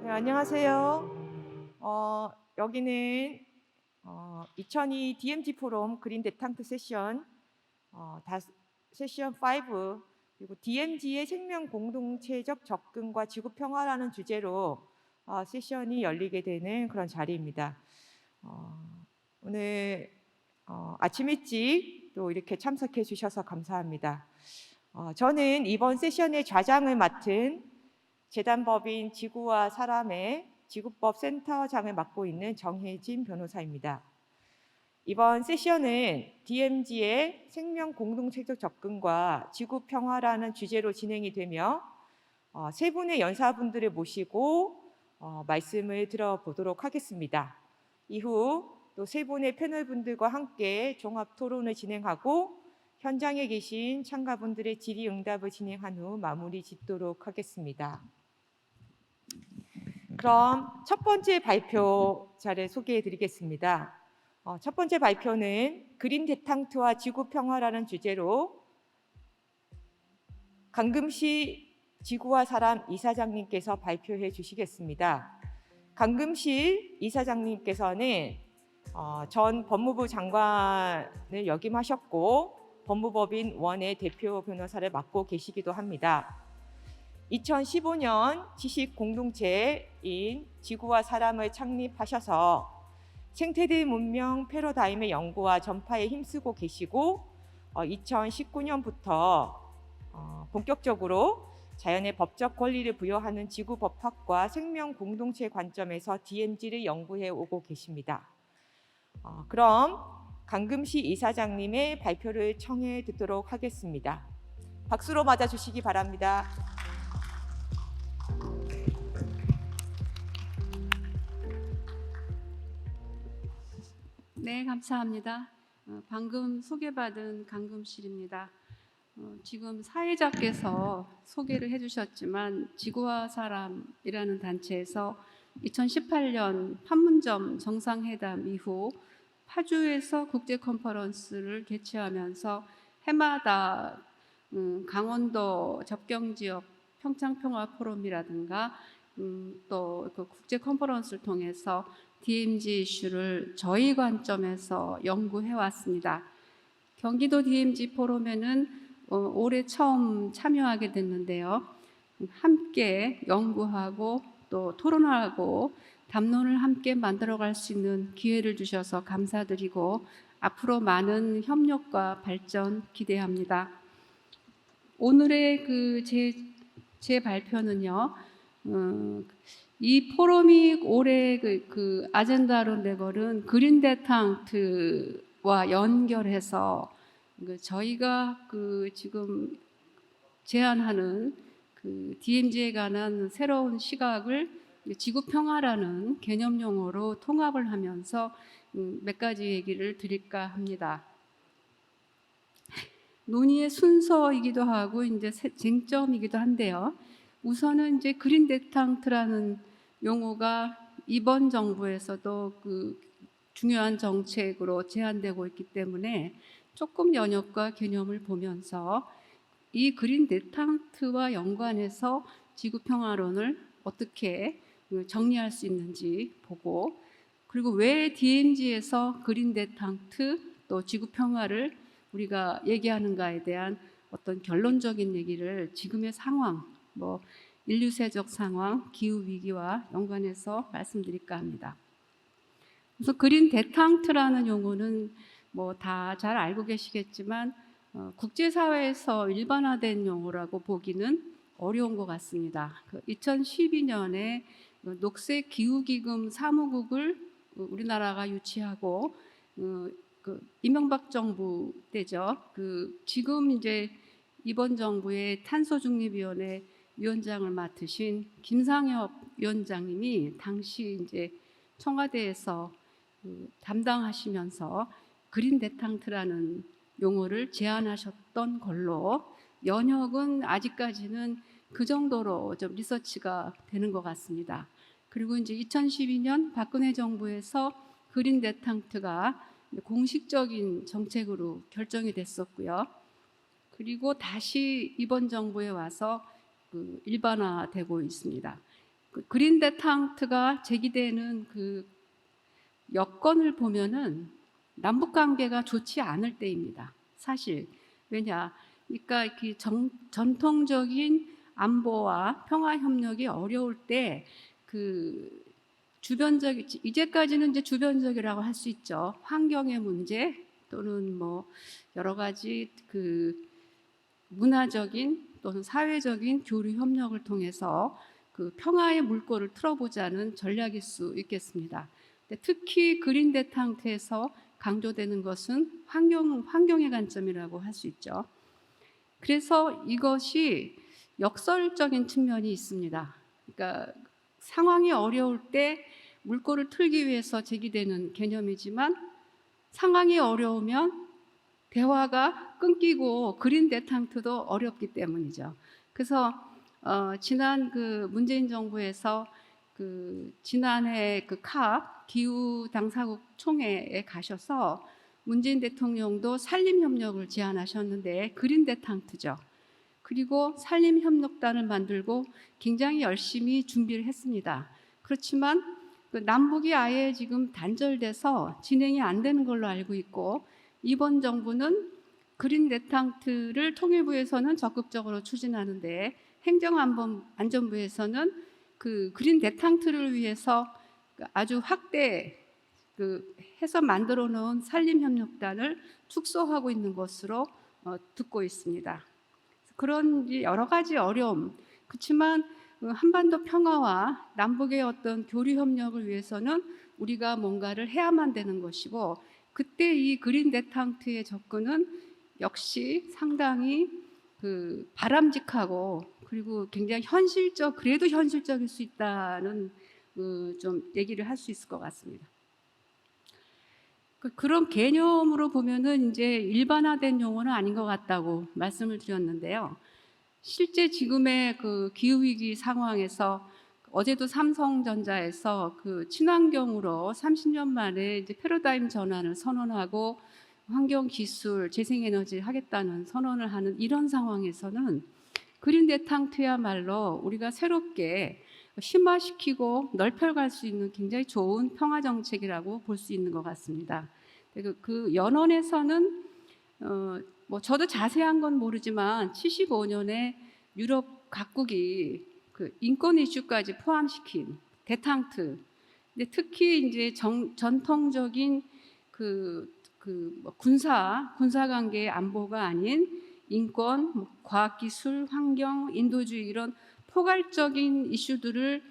네, 안녕하세요. 여기는 2002 DMZ 포럼 그린 데탕트 세션 세션 5 그리고 DMZ의 생명 공동체적 접근과 지구 평화라는 주제로 세션이 열리게 되는 그런 자리입니다. 어, 오늘 아침 일찍 또 이렇게 참석해 주셔서 감사합니다. 저는 이번 세션의 좌장을 맡은 재단법인 지구와 사람의 지구법 센터장을 맡고 있는 정혜진 변호사입니다. 이번 세션은 DMZ의 생명 공동체적 접근과 지구 평화라는 주제로 진행이 되며 세 분의 연사분들을 모시고 말씀을 들어보도록 하겠습니다. 이후 또 세 분의 패널분들과 함께 종합 토론을 진행하고 현장에 계신 참가분들의 질의응답을 진행한 후 마무리 짓도록 하겠습니다. 그럼 첫 번째 발표자를 소개해 드리겠습니다. 첫 번째 발표는 그린 데탕트와 지구 평화라는 주제로 강금실 지구와 사람 이사장님께서 발표해 주시겠습니다. 강금실 이사장님께서는 전 법무부 장관을 역임하셨고 법무법인 원의 대표 변호사를 맡고 계시기도 합니다. 2015년 지식 공동체인 지구와 사람을 창립하셔서 생태계 문명 패러다임의 연구와 전파에 힘쓰고 계시고 2019년부터 본격적으로 자연의 법적 권리를 부여하는 지구법학과 생명 공동체 관점에서 DMZ를 연구해 오고 계십니다. 그럼 강금시 이사장님의 발표를 청해 듣도록 하겠습니다. 박수로 맞아주시기 바랍니다. 네, 감사합니다. 방금 소개받은 강금실입니다. 지금 사회자께서 소개를 해주셨지만 지구와 사람이라는 단체에서 2018년 판문점 정상회담 이후 파주에서 국제 컨퍼런스를 개최하면서 해마다 강원도 접경지역 평창평화 포럼이라든가 또 그 국제 컨퍼런스를 통해서 DMZ 이슈를 저희 관점에서 연구해 왔습니다. 경기도 DMZ 포럼에는 올해 처음 참여하게 됐는데요. 함께 연구하고 또 토론하고 담론을 함께 만들어갈 수 있는 기회를 주셔서 감사드리고 앞으로 많은 협력과 발전 기대합니다. 오늘의 제 발표는요. 이 포럼이 올해 그 아젠다로 내걸은 그린 데탕트와 연결해서 저희가 지금 제안하는 DMZ에 관한 새로운 시각을 지구 평화라는 개념 용어로 통합을 하면서 몇 가지 얘기를 드릴까 합니다. 논의의 순서이기도 하고 이제 쟁점이기도 한데요. 우선은 이제 그린 데탕트라는 용어가 이번 정부에서도 중요한 정책으로 제안되고 있기 때문에 조금 연역과 개념을 보면서 이 그린 데탕트와 연관해서 지구 평화론을 어떻게 정리할 수 있는지 보고, 그리고 왜 DMZ에서 그린 데탕트 또 지구 평화를 우리가 얘기하는가에 대한 어떤 결론적인 얘기를 지금의 상황, 인류세적 상황, 기후 위기와 연관해서 말씀드릴까 합니다. 그래서 그린 데탕트라는 용어는 다 잘 알고 계시겠지만 국제사회에서 일반화된 용어라고 보기는 어려운 것 같습니다. 2012년에 녹색 기후기금 사무국을 우리나라가 유치하고 이명박 정부 때죠. 지금 이제 이번 정부의 탄소중립위원회 위원장을 맡으신 김상엽 위원장님이 당시 이제 청와대에서 담당하시면서 그린 데탕트라는 용어를 제안하셨던 걸로, 연역은 아직까지는 그 정도로 좀 리서치가 되는 것 같습니다. 그리고 이제 2012년 박근혜 정부에서 그린 데탕트가 공식적인 정책으로 결정이 됐었고요. 그리고 다시 이번 정부에 와서 일반화되고 있습니다. 그 그린 데탕트가 제기되는 그 여건을 보면은 남북 관계가 좋지 않을 때입니다. 사실 왜냐, 그러니까 이렇게 전통적인 안보와 평화 협력이 어려울 때 그 주변적 이제까지는 이제 주변적이라고 할 수 있죠. 환경의 문제 또는 뭐 여러 가지 그 문화적인 또는 사회적인 교류 협력을 통해서 그 평화의 물꼬를 틀어보자는 전략일 수 있겠습니다. 특히 그린 데탕트에서 강조되는 것은 환경의 관점이라고 할 수 있죠. 그래서 이것이 역설적인 측면이 있습니다. 그러니까 상황이 어려울 때 물꼬를 틀기 위해서 제기되는 개념이지만 상황이 어려우면 대화가 끊기고 그린 데탕트도 어렵기 때문이죠. 그래서 지난 그 문재인 정부에서 그 지난해 그 캅 기후 당사국 총회에 가셔서 문재인 대통령도 산림 협력을 제안하셨는데 그린 데탕트죠. 그리고 산림 협력단을 만들고 굉장히 열심히 준비를 했습니다. 그렇지만 그 남북이 아예 지금 단절돼서 진행이 안 되는 걸로 알고 있고, 이번 정부는 그린 데탕트를 통일부에서는 적극적으로 추진하는데 행정안전부에서는 그 그린 데탕트를 위해서 아주 확대 해서 만들어 놓은 산림협력단을 축소하고 있는 것으로 듣고 있습니다. 그런 여러 가지 어려움, 그렇지만 한반도 평화와 남북의 어떤 교류 협력을 위해서는 우리가 뭔가를 해야만 되는 것이고, 그때 이 그린 데탕트의 접근은 역시 상당히 그 바람직하고 그리고 굉장히 그래도 현실적일 수 있다는 좀 얘기를 할 수 있을 것 같습니다. 그런 개념으로 보면은 이제 일반화된 용어는 아닌 것 같다고 말씀을 드렸는데요. 실제 지금의 그 기후위기 상황에서 어제도 삼성전자에서 그 친환경으로 30년 만에 이제 패러다임 전환을 선언하고 환경기술, 재생에너지 하겠다는 선언을 하는 이런 상황에서는 그린 데탕트야말로 우리가 새롭게 심화시키고 넓혀갈 수 있는 굉장히 좋은 평화정책이라고 볼 수 있는 것 같습니다. 그 연원에서는 뭐 저도 자세한 건 모르지만 75년에 유럽 각국이 그 인권 이슈까지 포함시킨 데탕트, 근데 특히 이제 전통적인 뭐 군사 관계의 안보가 아닌 인권, 뭐 과학기술, 환경, 인도주의 이런 포괄적인 이슈들을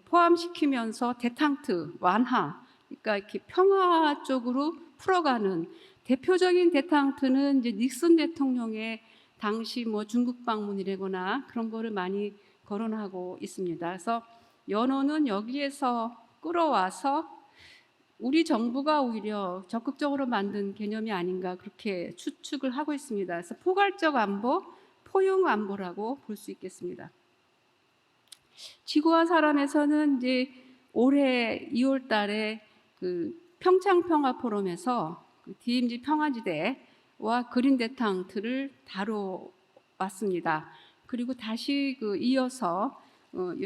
포함시키면서 데탕트 완화, 그러니까 이렇게 평화 쪽으로 풀어가는 대표적인 데탕트는 이제 닉슨 대통령의 당시 뭐 중국 방문이라거나 그런 거를 많이 거론하고 있습니다. 그래서 연호는 여기에서 끌어와서 우리 정부가 오히려 적극적으로 만든 개념이 아닌가 그렇게 추측을 하고 있습니다. 그래서 포괄적 안보, 포용 안보라고 볼 수 있겠습니다. 지구와 사람에서는 이제 올해 2월 달에 그 평창 평화 포럼에서 DMZ 평화지대와 그린 데탕트를 다뤄왔습니다. 그리고 다시 이어서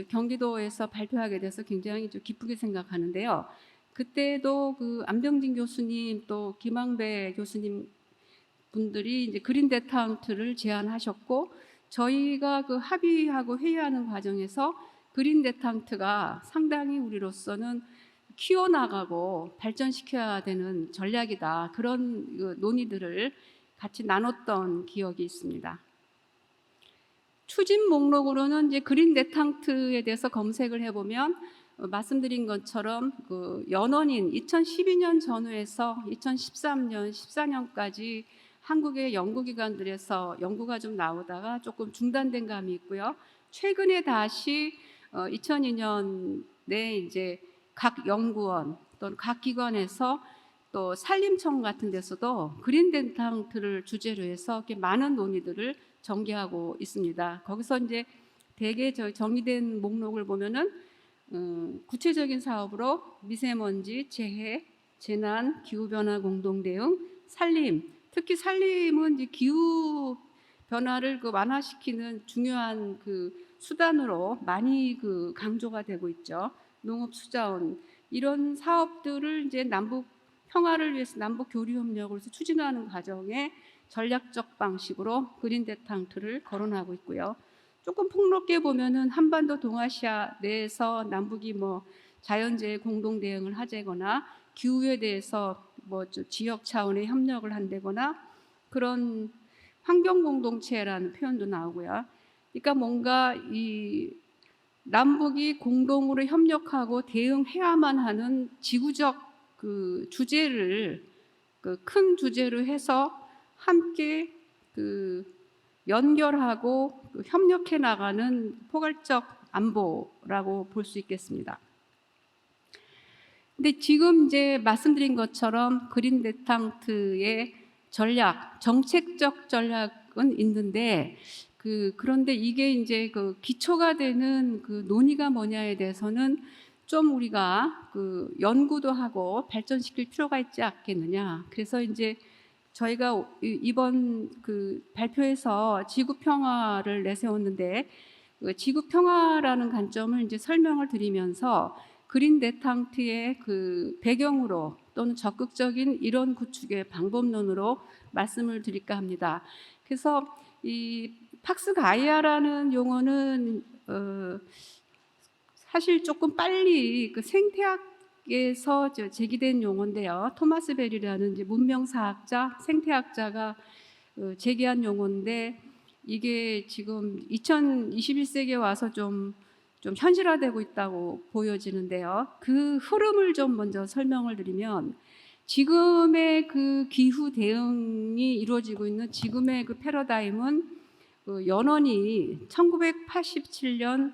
경기도에서 발표하게 돼서 굉장히 좀 기쁘게 생각하는데요. 그때도 그 안병진 교수님 또 김항배 교수님 분들이 이제 그린 데탕트를 제안하셨고, 저희가 그 합의하고 회의하는 과정에서 그린 데탕트가 상당히 우리로서는 키워나가고 발전시켜야 되는 전략이다, 그런 논의들을 같이 나눴던 기억이 있습니다. 추진 목록으로는 이제 그린 데탕트에 대해서 검색을 해보면 말씀드린 것처럼 그 연원인 2012년 전후에서 2013년, 14년까지 한국의 연구기관들에서 연구가 좀 나오다가 조금 중단된 감이 있고요. 최근에 다시 2002년에 이제 각 연구원 또는 각 기관에서 또 산림청 같은 데서도 그린 데탕트를 주제로 해서 이렇게 많은 논의들을 전개하고 있습니다. 거기서 이제 대개 정의된 목록을 보면은 구체적인 사업으로 미세먼지, 재해, 재난, 기후변화 공동대응, 산림, 특히 산림은 이제 기후 변화를 완화시키는 중요한 수단으로 많이 강조가 되고 있죠. 농업 수자원 이런 사업들을 이제 남북 평화를 위해서 남북 교류 협력을 위해서 추진하는 과정에 전략적 방식으로 그린 대탕트를 거론하고 있고요. 조금 폭넓게 보면은 한반도 동아시아 내에서 남북이 자연재해 공동 대응을 하자거나 기후에 대해서 지역 차원의 협력을 한다거나 그런 환경 공동체라는 표현도 나오고요. 그러니까 뭔가 이 남북이 공동으로 협력하고 대응해야만 하는 지구적 주제를 큰 주제로 해서 함께 연결하고 협력해 나가는 포괄적 안보라고 볼 수 있겠습니다. 근데 지금 이제 말씀드린 것처럼 그린 대탕트의 정책적 전략은 있는데 그런데 이게 이제 기초가 되는 논의가 뭐냐에 대해서는 좀 우리가 연구도 하고 발전시킬 필요가 있지 않겠느냐. 그래서 이제 저희가 이번 발표에서 지구 평화를 내세웠는데 지구 평화라는 관점을 이제 설명을 드리면서 그린 대탕트의 배경으로 또는 적극적인 이론 구축의 방법론으로 말씀을 드릴까 합니다. 그래서 이 팍스 가이아라는 용어는 사실 조금 빨리 생태학에서 제기된 용어인데요. 토마스 벨이라는 이제 문명사학자, 생태학자가 제기한 용어인데 이게 지금 2021세기에 와서 좀 현실화되고 있다고 보여지는데요. 그 흐름을 좀 먼저 설명을 드리면 지금의 기후 대응이 이루어지고 있는 지금의 패러다임은 연원이 1987년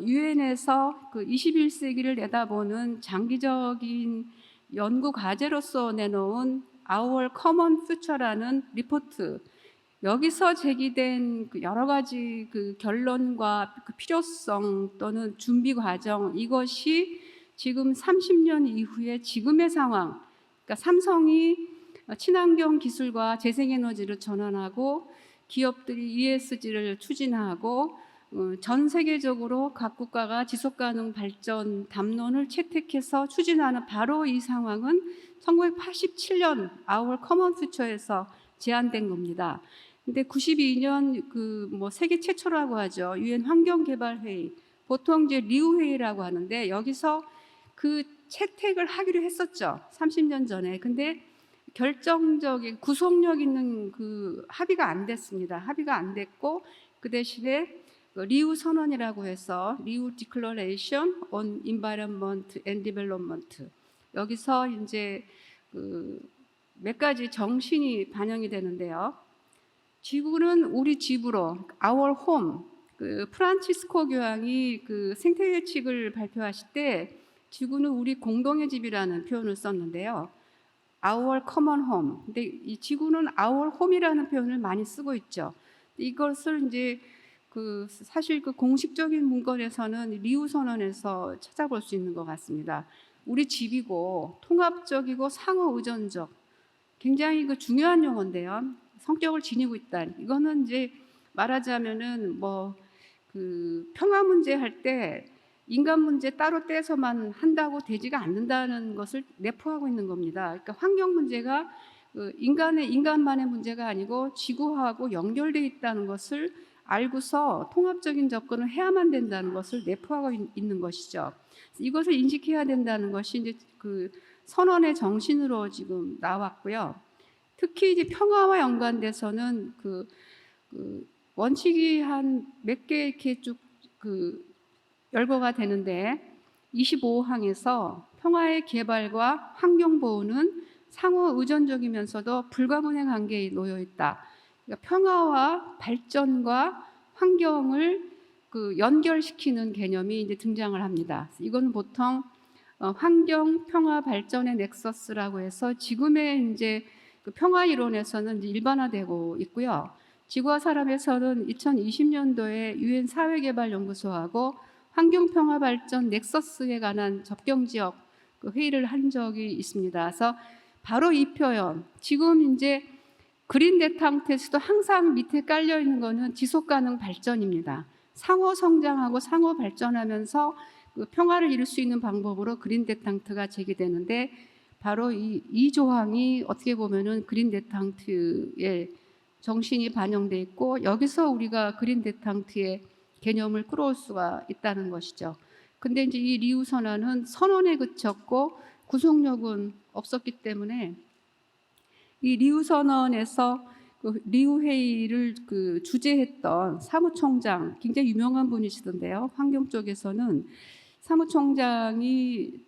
유엔에서 21세기를 내다보는 장기적인 연구 과제로서 내놓은 Our Common Future라는 리포트, 여기서 제기된 여러 가지 결론과 필요성 또는 준비 과정, 이것이 지금 30년 이후에 지금의 상황, 그러니까 삼성이 친환경 기술과 재생에너지를 전환하고 기업들이 ESG를 추진하고 전 세계적으로 각 국가가 지속가능 발전 담론을 채택해서 추진하는 바로 이 상황은 1987년 Our Common Future에서 제안된 겁니다. 근데 92년 세계 최초라고 하죠. 유엔 환경개발회의, 보통 이제 리우 회의라고 하는데 여기서 채택을 하기로 했었죠. 30년 전에. 근데 결정적인 구속력 있는 합의가 안 됐습니다. 합의가 안 됐고 그 대신에 리우 선언이라고 해서 리우 Declaration on Environment and Development, 여기서 이제 몇 가지 정신이 반영이 되는데요. 지구는 우리 집으로, our home. 프란치스코 교황이 생태규칙을 발표하실 때 지구는 우리 공동의 집이라는 표현을 썼는데요. Our common home. 근데 이 지구는 our home이라는 표현을 많이 쓰고 있죠. 이것을 이제 사실 공식적인 문건에서는 리우 선언에서 찾아볼 수 있는 것 같습니다. 우리 집이고 통합적이고 상호 의존적, 굉장히 중요한 용어인데요. 성격을 지니고 있다. 이거는 이제 말하자면은 평화 문제 할 때 인간 문제 따로 떼서만 한다고 되지가 않는다는 것을 내포하고 있는 겁니다. 그러니까 환경 문제가 인간만의 문제가 아니고 지구하고 연결되어 있다는 것을 알고서 통합적인 접근을 해야만 된다는 것을 내포하고 있는 것이죠. 이것을 인식해야 된다는 것이 이제 선언의 정신으로 지금 나왔고요. 특히 이제 평화와 연관돼서는 원칙이 한 몇 개 이렇게 쭉 열거가 되는데 25항에서 평화의 개발과 환경 보호는 상호 의존적이면서도 불가분의 관계에 놓여 있다. 그러니까 평화와 발전과 환경을 연결시키는 개념이 이제 등장을 합니다. 이건 보통 환경, 평화, 발전의 넥서스라고 해서 지금의 이제 평화 이론에서는 이제 일반화되고 있고요. 지구와 사람에서는 2020년도에 유엔 사회개발연구소하고 환경평화발전 넥서스에 관한 접경지역 회의를 한 적이 있습니다. 그래서 바로 이 표현, 지금 이제 그린 대탕트에서도 항상 밑에 깔려 있는 거는 지속 가능 발전입니다. 상호 성장하고 상호 발전하면서 그 평화를 이룰 수 있는 방법으로 그린 대탕트가 제기되는데, 바로 이 조항이 어떻게 보면은 그린 대탕트의 정신이 반영돼 있고, 여기서 우리가 그린 대탕트의 개념을 끌어올 수가 있다는 것이죠. 근데 이제 이 리우 선언은 선언에 그쳤고 구속력은 없었기 때문에, 이 리우 선언에서 그 리우 회의를 그 주재했던 사무총장, 굉장히 유명한 분이시던데요. 환경 쪽에서는 사무총장이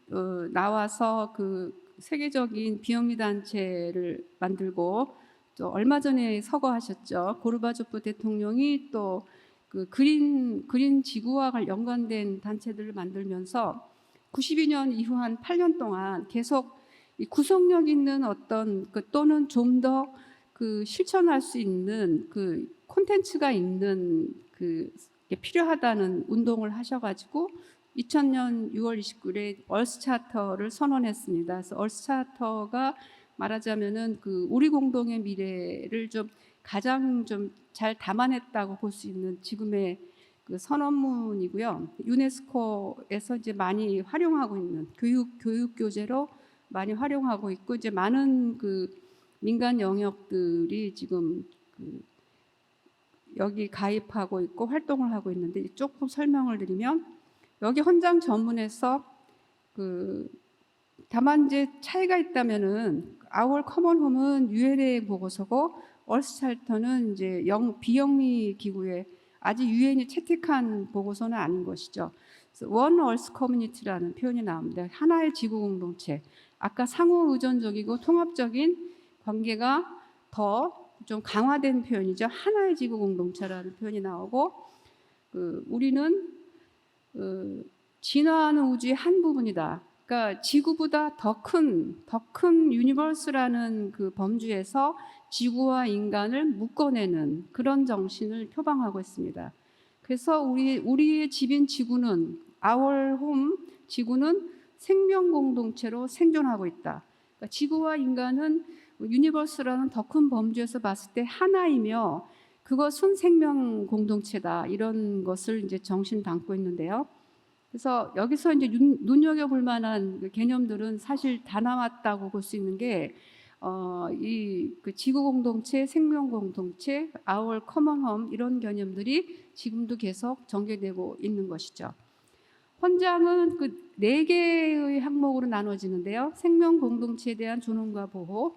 나와서 그 세계적인 비영리 단체를 만들고, 또 얼마 전에 서거하셨죠. 고르바초프 대통령이 또 그 그린 지구와 연관된 단체들을 만들면서 92년 이후 한 8년 동안 계속 이 구속력 있는 어떤 또는 좀 더 그 실천할 수 있는 그 콘텐츠가 있는 게 필요하다는 운동을 하셔가지고 2000년 6월 29일에 얼스 차터를 선언했습니다. 그래서 얼스 차터가 말하자면은 그 우리 공동의 미래를 좀 가장 좀 잘 담아냈다고 볼 수 있는 지금의 그 선언문이고요. 유네스코에서 이제 많이 활용하고 있는 교육 교재로 많이 활용하고 있고, 이제 많은 그 민간 영역들이 지금 그 여기 가입하고 있고 활동을 하고 있는데, 조금 설명을 드리면, 여기 헌장 전문에서 그 다만 이제 차이가 있다면은 아월 커먼홈은 UN의 보고서고 얼스 찰터는 이제 비영리 기구의 아직 유엔이 채택한 보고서는 아닌 것이죠. 원 얼스 커뮤니티라는 표현이 나옵니다. 하나의 지구 공동체. 아까 상호 의존적이고 통합적인 관계가 더 좀 강화된 표현이죠. 하나의 지구 공동체라는 표현이 나오고, 우리는 진화하는 우주의 한 부분이다. 그러니까 지구보다 더 큰 유니버스라는 그 범주에서 지구와 인간을 묶어내는 그런 정신을 표방하고 있습니다. 그래서 우리의 집인 지구는, our home 지구는 생명 공동체로 생존하고 있다. 그러니까 지구와 인간은 유니버스라는 더 큰 범주에서 봤을 때 하나이며, 그것은 생명 공동체다. 이런 것을 이제 정신 담고 있는데요. 그래서 여기서 이제 눈여겨볼 만한 개념들은 사실 다 나왔다고 볼 수 있는 게, 그 지구 공동체, 생명 공동체, our common home 이런 개념들이 지금도 계속 전개되고 있는 것이죠. 헌장은 그 4개의 항목으로 나눠지는데요. 생명 공동체에 대한 존엄과 보호,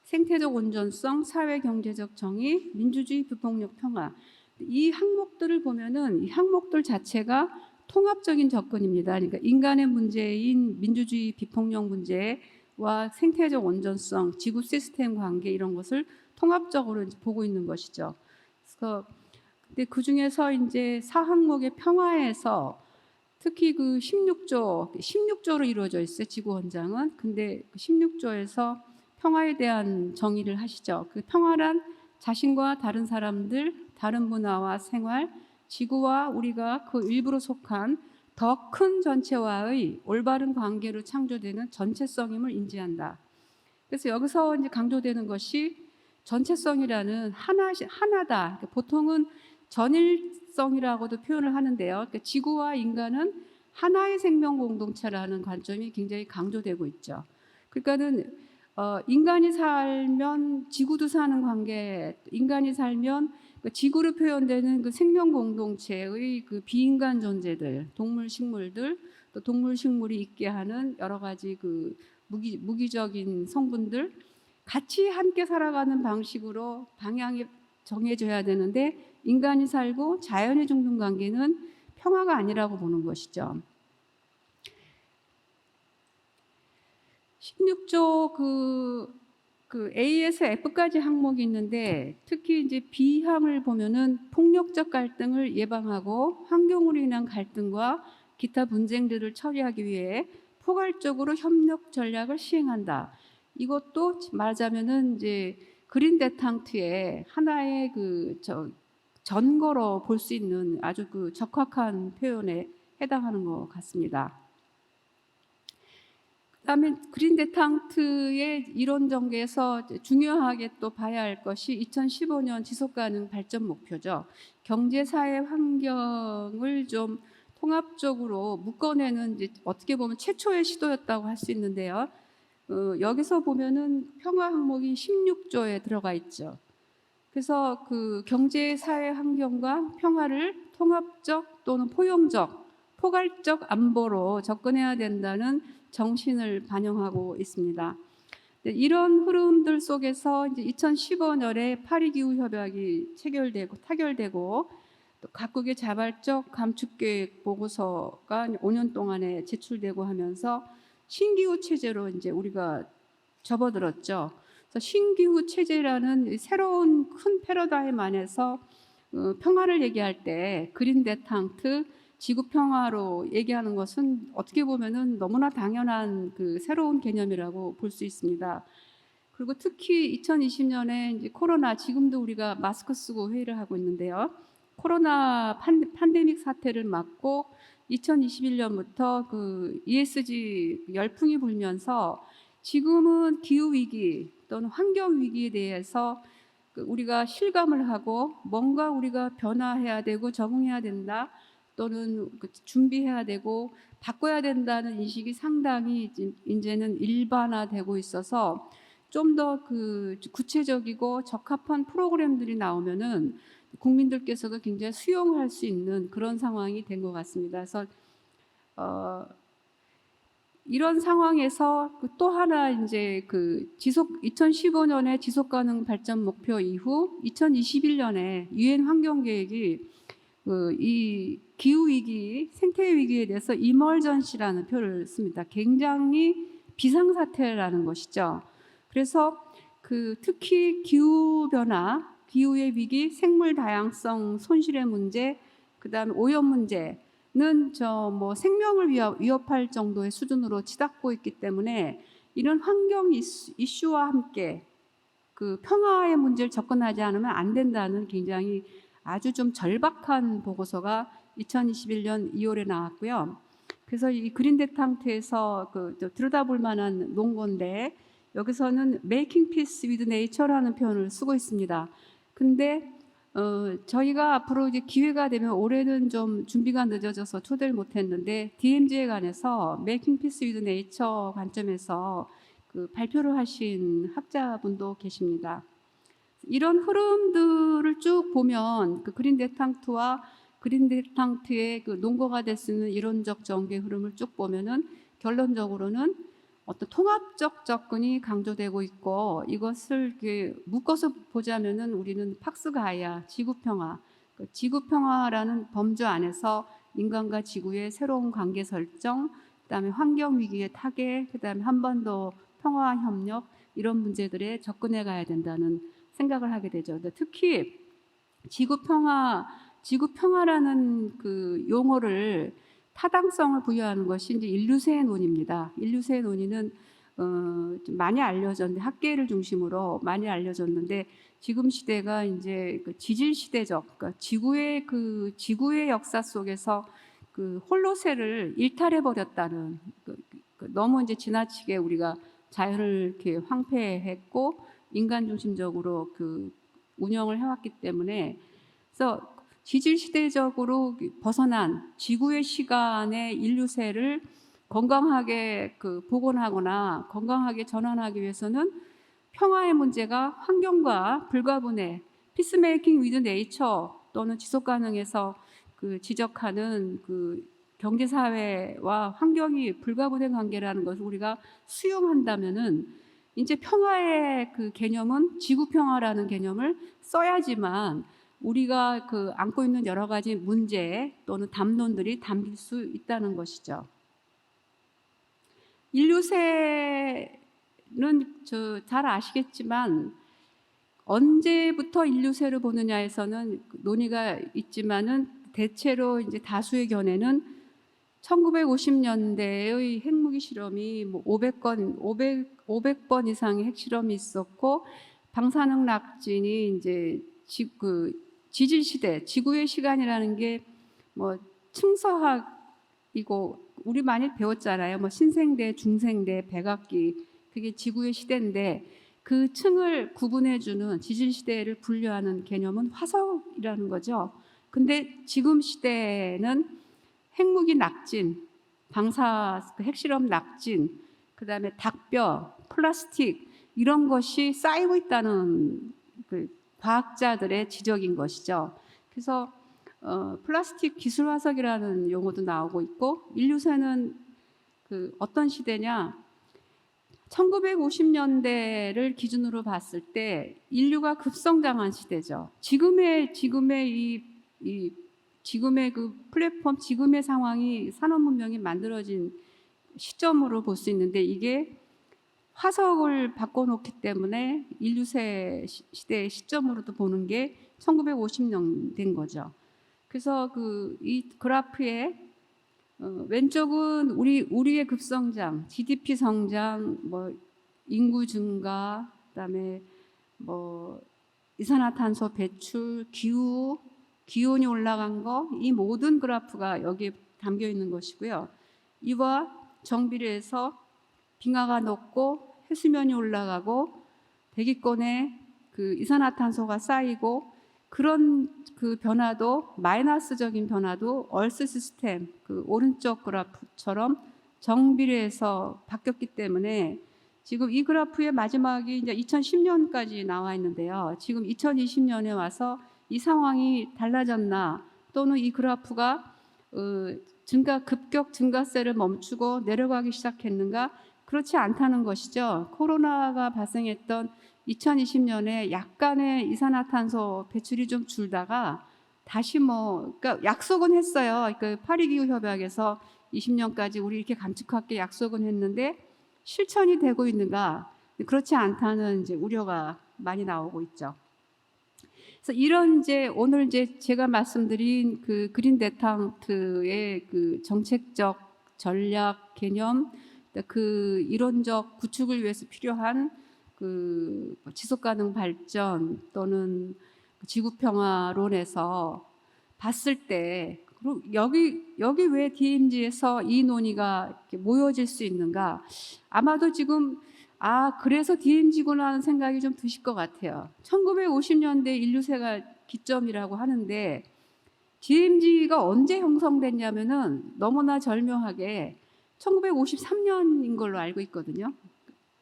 생태적 온전성, 사회 경제적 정의, 민주주의, 비폭력, 평화. 이 항목들을 보면은 이 항목들 자체가 통합적인 접근입니다. 그러니까 인간의 문제인 민주주의, 비폭력 문제와 생태적 온전성, 지구 시스템 관계 이런 것을 통합적으로 보고 있는 것이죠. 그래서 근데 그 중에서 이제 4항목의 평화에서 특히 그 16조로 이루어져 있어요. 지구 헌장은. 근데 그 16조에서 평화에 대한 정의를 하시죠. 그 평화란 자신과 다른 사람들, 다른 문화와 생활, 지구와 우리가 그 일부로 속한 더 큰 전체와의 올바른 관계로 창조되는 전체성임을 인지한다. 그래서 여기서 이제 강조되는 것이 전체성이라는 하나다. 보통은 전일성이라고도 표현을 하는데요. 그러니까 지구와 인간은 하나의 생명 공동체라는 관점이 굉장히 강조되고 있죠. 그러니까는 인간이 살면 지구도 사는 관계, 인간이 살면 그 지구로 표현되는 그 생명 공동체의 그 비인간 존재들, 동물, 식물들, 또 동물, 식물이 있게 하는 여러 가지 그 무기적인 성분들, 같이 함께 살아가는 방식으로 방향이 정해져야 되는데, 인간이 살고 자연이 죽는 관계는 평화가 아니라고 보는 것이죠. 16조 그 A에서 F까지 항목이 있는데, 특히 이제 B항을 보면은 폭력적 갈등을 예방하고 환경으로 인한 갈등과 기타 분쟁들을 처리하기 위해 포괄적으로 협력 전략을 시행한다. 이것도 말하자면은 이제 그린 대탕트의 하나의 전거로 볼 수 있는 아주 그 적확한 표현에 해당하는 것 같습니다. 그다음에 그린 데탕트의 이론 전개에서 이제 중요하게 또 봐야 할 것이 2015년 지속 가능 발전 목표죠. 경제 사회 환경을 좀 통합적으로 묶어내는 이제 어떻게 보면 최초의 시도였다고 할 수 있는데요. 여기서 보면은 평화 항목이 16조에 들어가 있죠. 그래서 그 경제 사회 환경과 평화를 통합적 또는 포용적, 포괄적 안보로 접근해야 된다는 정신을 반영하고 있습니다. 이런 흐름들 속에서 이제 2015년에 파리 기후 협약이 체결되고 타결되고 또 각국의 자발적 감축 계획 보고서가 5년 동안에 제출되고 하면서 신기후 체제로 이제 우리가 접어들었죠. 그래서 신기후 체제라는 새로운 큰 패러다임 안에서 평화를 얘기할 때 그린 데탕트 지구 평화로 얘기하는 것은 어떻게 보면은 너무나 당연한 그 새로운 개념이라고 볼 수 있습니다. 그리고 특히 2020년에 이제 코로나 지금도 우리가 마스크 쓰고 회의를 하고 있는데요. 코로나 팬데믹 사태를 맞고 2021년부터 그 ESG 열풍이 불면서 지금은 기후 위기 또는 환경 위기에 대해서 우리가 실감을 하고 뭔가 우리가 변화해야 되고 적응해야 된다 또는 준비해야 되고 바꿔야 된다는 인식이 상당히 이제는 일반화되고 있어서 좀 더 그 구체적이고 적합한 프로그램들이 나오면은 국민들께서도 굉장히 수용할 수 있는 그런 상황이 된 것 같습니다. 그래서 이런 상황에서 또 하나 이제 그 2015년에 지속 가능 발전 목표 이후 2021년에 유엔 환경 계획이 이 기후 위기, 생태 위기에 대해서 이멀전시라는 표를 씁니다. 굉장히 비상 사태라는 것이죠. 그래서 그 특히 기후 변화, 기후의 위기, 생물 다양성 손실의 문제, 그다음에 오염 문제 는 저 뭐 생명을 위협할 정도의 수준으로 치닫고 있기 때문에 이런 환경 이슈와 함께 그 평화의 문제를 접근하지 않으면 안 된다는 굉장히 아주 좀 절박한 보고서가 2021년 2월에 나왔고요. 그래서 이 그린 데탕트에서 들여다볼 만한 논건데 여기서는 Making Peace with Nature라는 표현을 쓰고 있습니다. 근데 저희가 앞으로 이제 기회가 되면 올해는 좀 준비가 늦어져서 초대를 못했는데 DMZ에 관해서 Making Peace with Nature 관점에서 그 발표를 하신 학자분도 계십니다. 이런 흐름들을 쭉 보면 그 그린 데탕트와 그린 데탕트의 그 논거가 될 수 있는 이론적 전개 흐름을 쭉 보면은 결론적으로는 어떤 통합적 접근이 강조되고 있고 이것을 묶어서 보자면은 우리는 팍스 가이아 지구 평화, 지구 평화라는 범주 안에서 인간과 지구의 새로운 관계 설정, 그다음에 환경 위기의 타개, 그다음에 한반도 평화 협력 이런 문제들에 접근해 가야 된다는 생각을 하게 되죠. 근데 특히 지구 평화라는 그 용어를 타당성을 부여하는 것이 이제 인류세의 논의입니다. 인류세의 논의는 좀 많이 알려졌는데 학계를 중심으로 많이 알려졌는데 지금 시대가 이제 그 지질 시대적, 그러니까 지구의 역사 속에서 그 홀로세를 일탈해 버렸다는 너무 이제 지나치게 우리가 자연을 이렇게 황폐했고 인간 중심적으로 그 운영을 해왔기 때문에 그래서 지질 시대적으로 벗어난 지구의 시간의 인류세를 건강하게 복원하거나 건강하게 전환하기 위해서는 평화의 문제가 환경과 불가분해, 피스메이킹 위드 네이처 또는 지속 가능에서 지적하는 경제 사회와 환경이 불가분해 관계라는 것을 우리가 수용한다면은 이제 평화의 개념은 지구 평화라는 개념을 써야지만 우리가 안고 있는 여러 가지 문제 또는 담론들이 담길 수 있다는 것이죠. 인류세는 잘 아시겠지만 언제부터 인류세를 보느냐에서는 논의가 있지만은 대체로 이제 다수의 견해는 1950년대의 핵무기 실험이 뭐 500번 이상의 핵실험이 있었고 방사능 낙진이 이제 지질 시대, 지구의 시간이라는 게 뭐 층서학 이거 우리 많이 배웠잖아요. 뭐 신생대, 중생대, 백악기 그게 지구의 시대인데 그 층을 구분해주는 지질 시대를 분류하는 개념은 화석이라는 거죠. 근데 지금 시대에는 핵무기 낙진, 방사 핵실험 낙진, 그다음에 닭뼈, 플라스틱 이런 것이 쌓이고 있다는 그 과학자들의 지적인 것이죠. 그래서 플라스틱 기술 화석이라는 용어도 나오고 있고 인류세는 그 어떤 시대냐 1950년대를 기준으로 봤을 때 인류가 급성장한 시대죠. 지금의 지금의 그 플랫폼 지금의 상황이 산업 문명이 만들어진 시점으로 볼 수 있는데 이게 화석을 바꿔놓기 때문에 인류세 시대의 시점으로도 보는 게 1950년 된 거죠. 그래서 이 그래프에 왼쪽은 우리의 급성장, GDP 성장, 뭐 인구 증가, 그다음에 뭐 이산화탄소 배출, 기온이 올라간 거, 이 모든 그래프가 여기에 담겨 있는 것이고요. 이와 정비례해서 빙하가 녹고 해수면이 올라가고 대기권에 그 이산화탄소가 쌓이고 그런 그 변화도 마이너스적인 변화도 얼스 시스템 그 오른쪽 그래프처럼 정비례해서 바뀌었기 때문에 지금 이 그래프의 마지막이 이제 2010년까지 나와 있는데요. 지금 2020년에 와서 이 상황이 달라졌나 또는 이 그래프가 급격 증가세를 멈추고 내려가기 시작했는가? 그렇지 않다는 것이죠. 코로나가 발생했던 2020년에 약간의 이산화탄소 배출이 좀 줄다가 다시 그러니까 약속은 했어요. 그 파리기후협약에서 20년까지 우리 이렇게 감축할게 약속은 했는데 실천이 되고 있는가? 그렇지 않다는 이제 우려가 많이 나오고 있죠. 그래서 이런 오늘 제가 말씀드린 그 그린 데탕트의 그 정책적 전략 개념, 그 이론적 구축을 위해서 필요한 그 지속가능 발전 또는 지구 평화론에서 봤을 때 여기 왜 DMZ에서 이 논의가 모여질 수 있는가? 아마도 지금 그래서 DMZ구나 하는 생각이 좀 드실 것 같아요. 1950년대 인류세가 기점이라고 하는데 DMZ가 언제 형성됐냐면은 너무나 절묘하게 1953년인 걸로 알고 있거든요.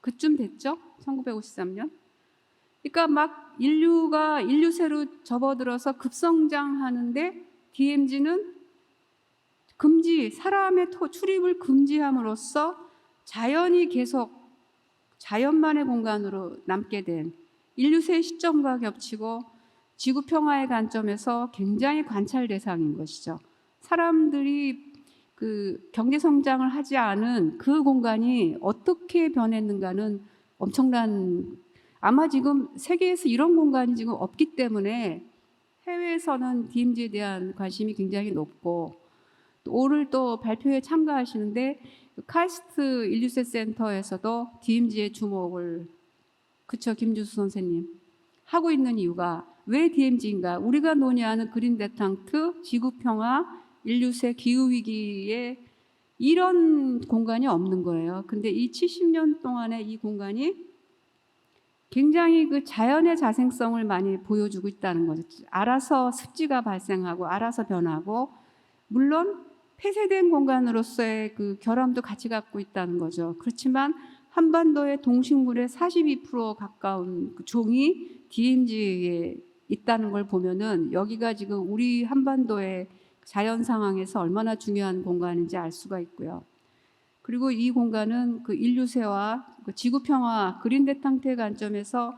그쯤 됐죠? 1953년. 그러니까 막 인류세로 접어들어서 급성장하는데 DMZ는 사람의 출입을 금지함으로써 자연이 계속 자연만의 공간으로 남게 된 인류세 시점과 겹치고 지구 평화의 관점에서 굉장히 관찰 대상인 것이죠. 사람들이 그 경제 성장을 하지 않은 그 공간이 어떻게 변했는가는 엄청난 아마 지금 세계에서 이런 공간이 지금 없기 때문에 해외에서는 DMZ에 대한 관심이 굉장히 높고 오늘 또 발표에 참가하시는데 카이스트 인류세 센터에서도 DMZ의 주목을 그쵸 김주수 선생님 하고 있는 이유가 왜 DMZ인가? 우리가 논의하는 그린 데탕트, 지구 평화, 인류세 기후 위기에 이런 공간이 없는 거예요. 근데 이 70년 동안에 이 공간이 굉장히 그 자연의 자생성을 많이 보여주고 있다는 거죠. 알아서 습지가 발생하고 알아서 변하고 물론 폐쇄된 공간으로서의 그 결함도 같이 갖고 있다는 거죠. 그렇지만 한반도의 동식물의 42% 가까운 그 종이 DMZ에 있다는 걸 보면은 여기가 지금 우리 한반도의 자연 상황에서 얼마나 중요한 공간인지 알 수가 있고요. 그리고 이 공간은 그 인류세와 그 지구 평화 그린 데탕트의 관점에서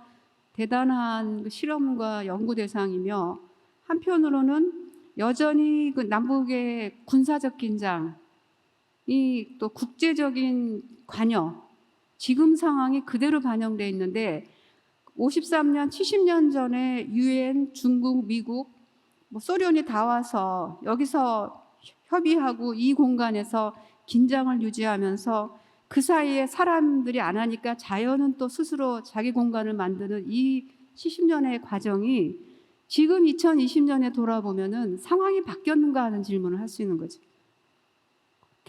대단한 그 실험과 연구 대상이며 한편으로는 여전히 그 남북의 군사적 긴장이 또 국제적인 관여 지금 상황이 그대로 반영되어 있는데 53년, 70년 전에 유엔, 중국, 미국, 소련이 다 와서 여기서 협의하고 이 공간에서 긴장을 유지하면서 그 사이에 사람들이 안 하니까 자연은 또 스스로 자기 공간을 만드는 이 70년의 과정이 지금 2020년에 돌아보면은 상황이 바뀌었는가 하는 질문을 할 수 있는 거죠.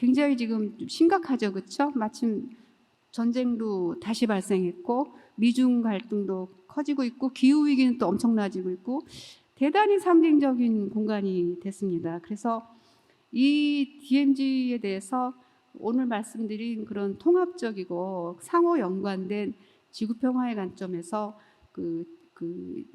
굉장히 지금 심각하죠, 그렇죠? 마침 전쟁도 다시 발생했고 미중 갈등도 커지고 있고 기후 위기는 또 엄청나지고 있고 대단히 상징적인 공간이 됐습니다. 그래서 이 DMZ에 대해서 오늘 말씀드린 그런 통합적이고 상호 연관된 지구 평화의 관점에서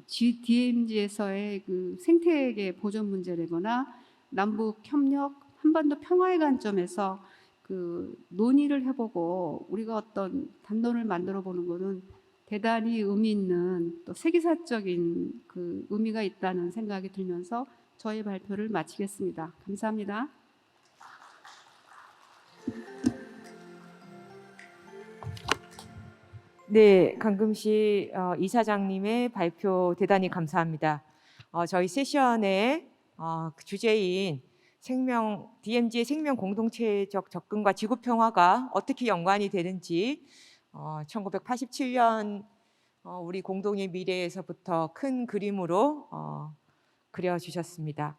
DMZ에서의 그 생태계 보존 문제라거나 남북 협력, 한반도 평화의 관점에서 그 논의를 해보고 우리가 어떤 담론을 만들어 보는 것은 대단히 의미 있는 또 세계사적인 그 의미가 있다는 생각이 들면서 저의 발표를 마치겠습니다. 감사합니다. 네, 강금시 이사장님의 발표 대단히 감사합니다. 저희 세션의 그 주제인 DMZ의 생명 공동체적 접근과 지구 평화가 어떻게 연관이 되는지 1987년 우리 공동의 미래에서부터 큰 그림으로 그려주셨습니다.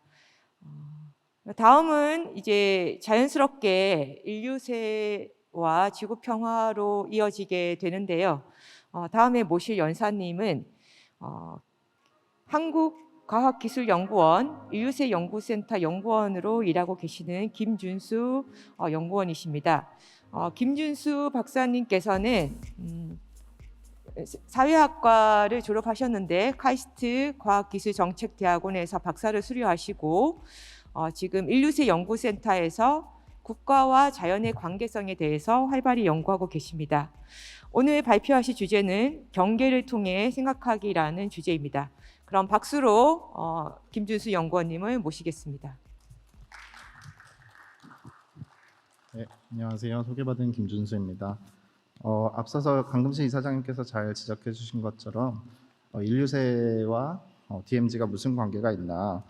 다음은 이제 자연스럽게 인류세와 지구 평화로 이어지게 되는데요. 다음에 모실 연사님은 한국과학기술연구원 인류세 연구센터 연구원으로 일하고 계시는 김준수 연구원이십니다. 김준수 박사님께서는 사회학과를 졸업하셨는데 카이스트 과학기술정책대학원에서 박사를 수료하시고 지금 인류세 연구센터에서 국가와 자연의 관계성에 대해서 활발히 연구하고 계십니다. 오늘 발표하실 주제는 경계를 통해 생각하기라는 주제입니다. 그럼 박수로 김준수 연구원님을 모시겠습니다. 네, 안녕하세요. 소개받은 김준수입니다. 앞서서 강금신 이사장님께서 잘 지적해 주신 것처럼 인류세와 DMZ가 무슨 관계가 있나,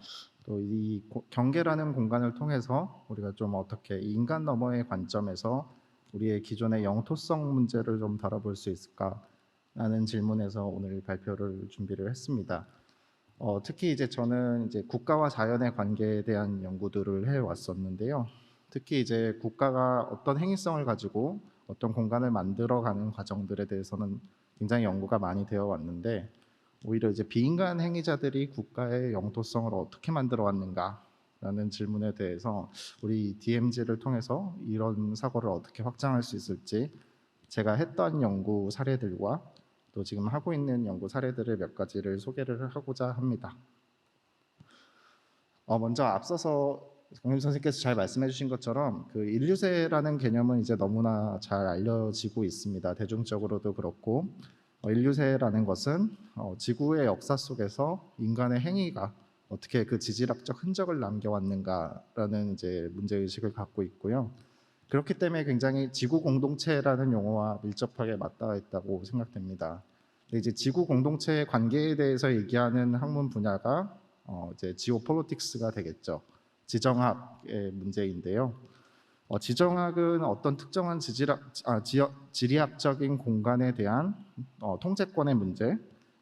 또 이 경계라는 공간을 통해서 우리가 좀 어떻게 인간 너머의 관점에서 우리의 기존의 영토성 문제를 좀 다뤄볼 수 있을까라는 질문에서 오늘 발표를 준비를 했습니다. 특히 이제 저는 이제 국가와 자연의 관계에 대한 연구들을 해 왔었는데요. 특히 이제 국가가 어떤 행위성을 가지고 어떤 공간을 만들어가는 과정들에 대해서는 굉장히 연구가 많이 되어 왔는데, 오히려 이제 비인간 행위자들이 국가의 영토성을 어떻게 만들어 왔는가라는 질문에 대해서 우리 DMZ를 통해서 이런 사고를 어떻게 확장할 수 있을지 제가 했던 연구 사례들과 또 지금 하고 있는 연구 사례들을 몇 가지를 소개를 하고자 합니다. 먼저 앞서서 강림 선생님께서 잘 말씀해 주신 것처럼 그 인류세라는 개념은 이제 너무나 잘 알려지고 있습니다. 대중적으로도 그렇고, 인류세라는 것은 지구의 역사 속에서 인간의 행위가 어떻게 그 지질학적 흔적을 남겨왔는가라는 이제 문제의식을 갖고 있고요. 그렇기 때문에 굉장히 지구 공동체라는 용어와 밀접하게 맞닿아 있다고 생각됩니다. 근데 이제 지구 공동체의 관계에 대해서 얘기하는 학문 분야가 이제 지오폴리틱스가 되겠죠. 지정학의 문제인데요. 지정학은 어떤 특정한 지리학적인 공간에 대한 통제권의 문제,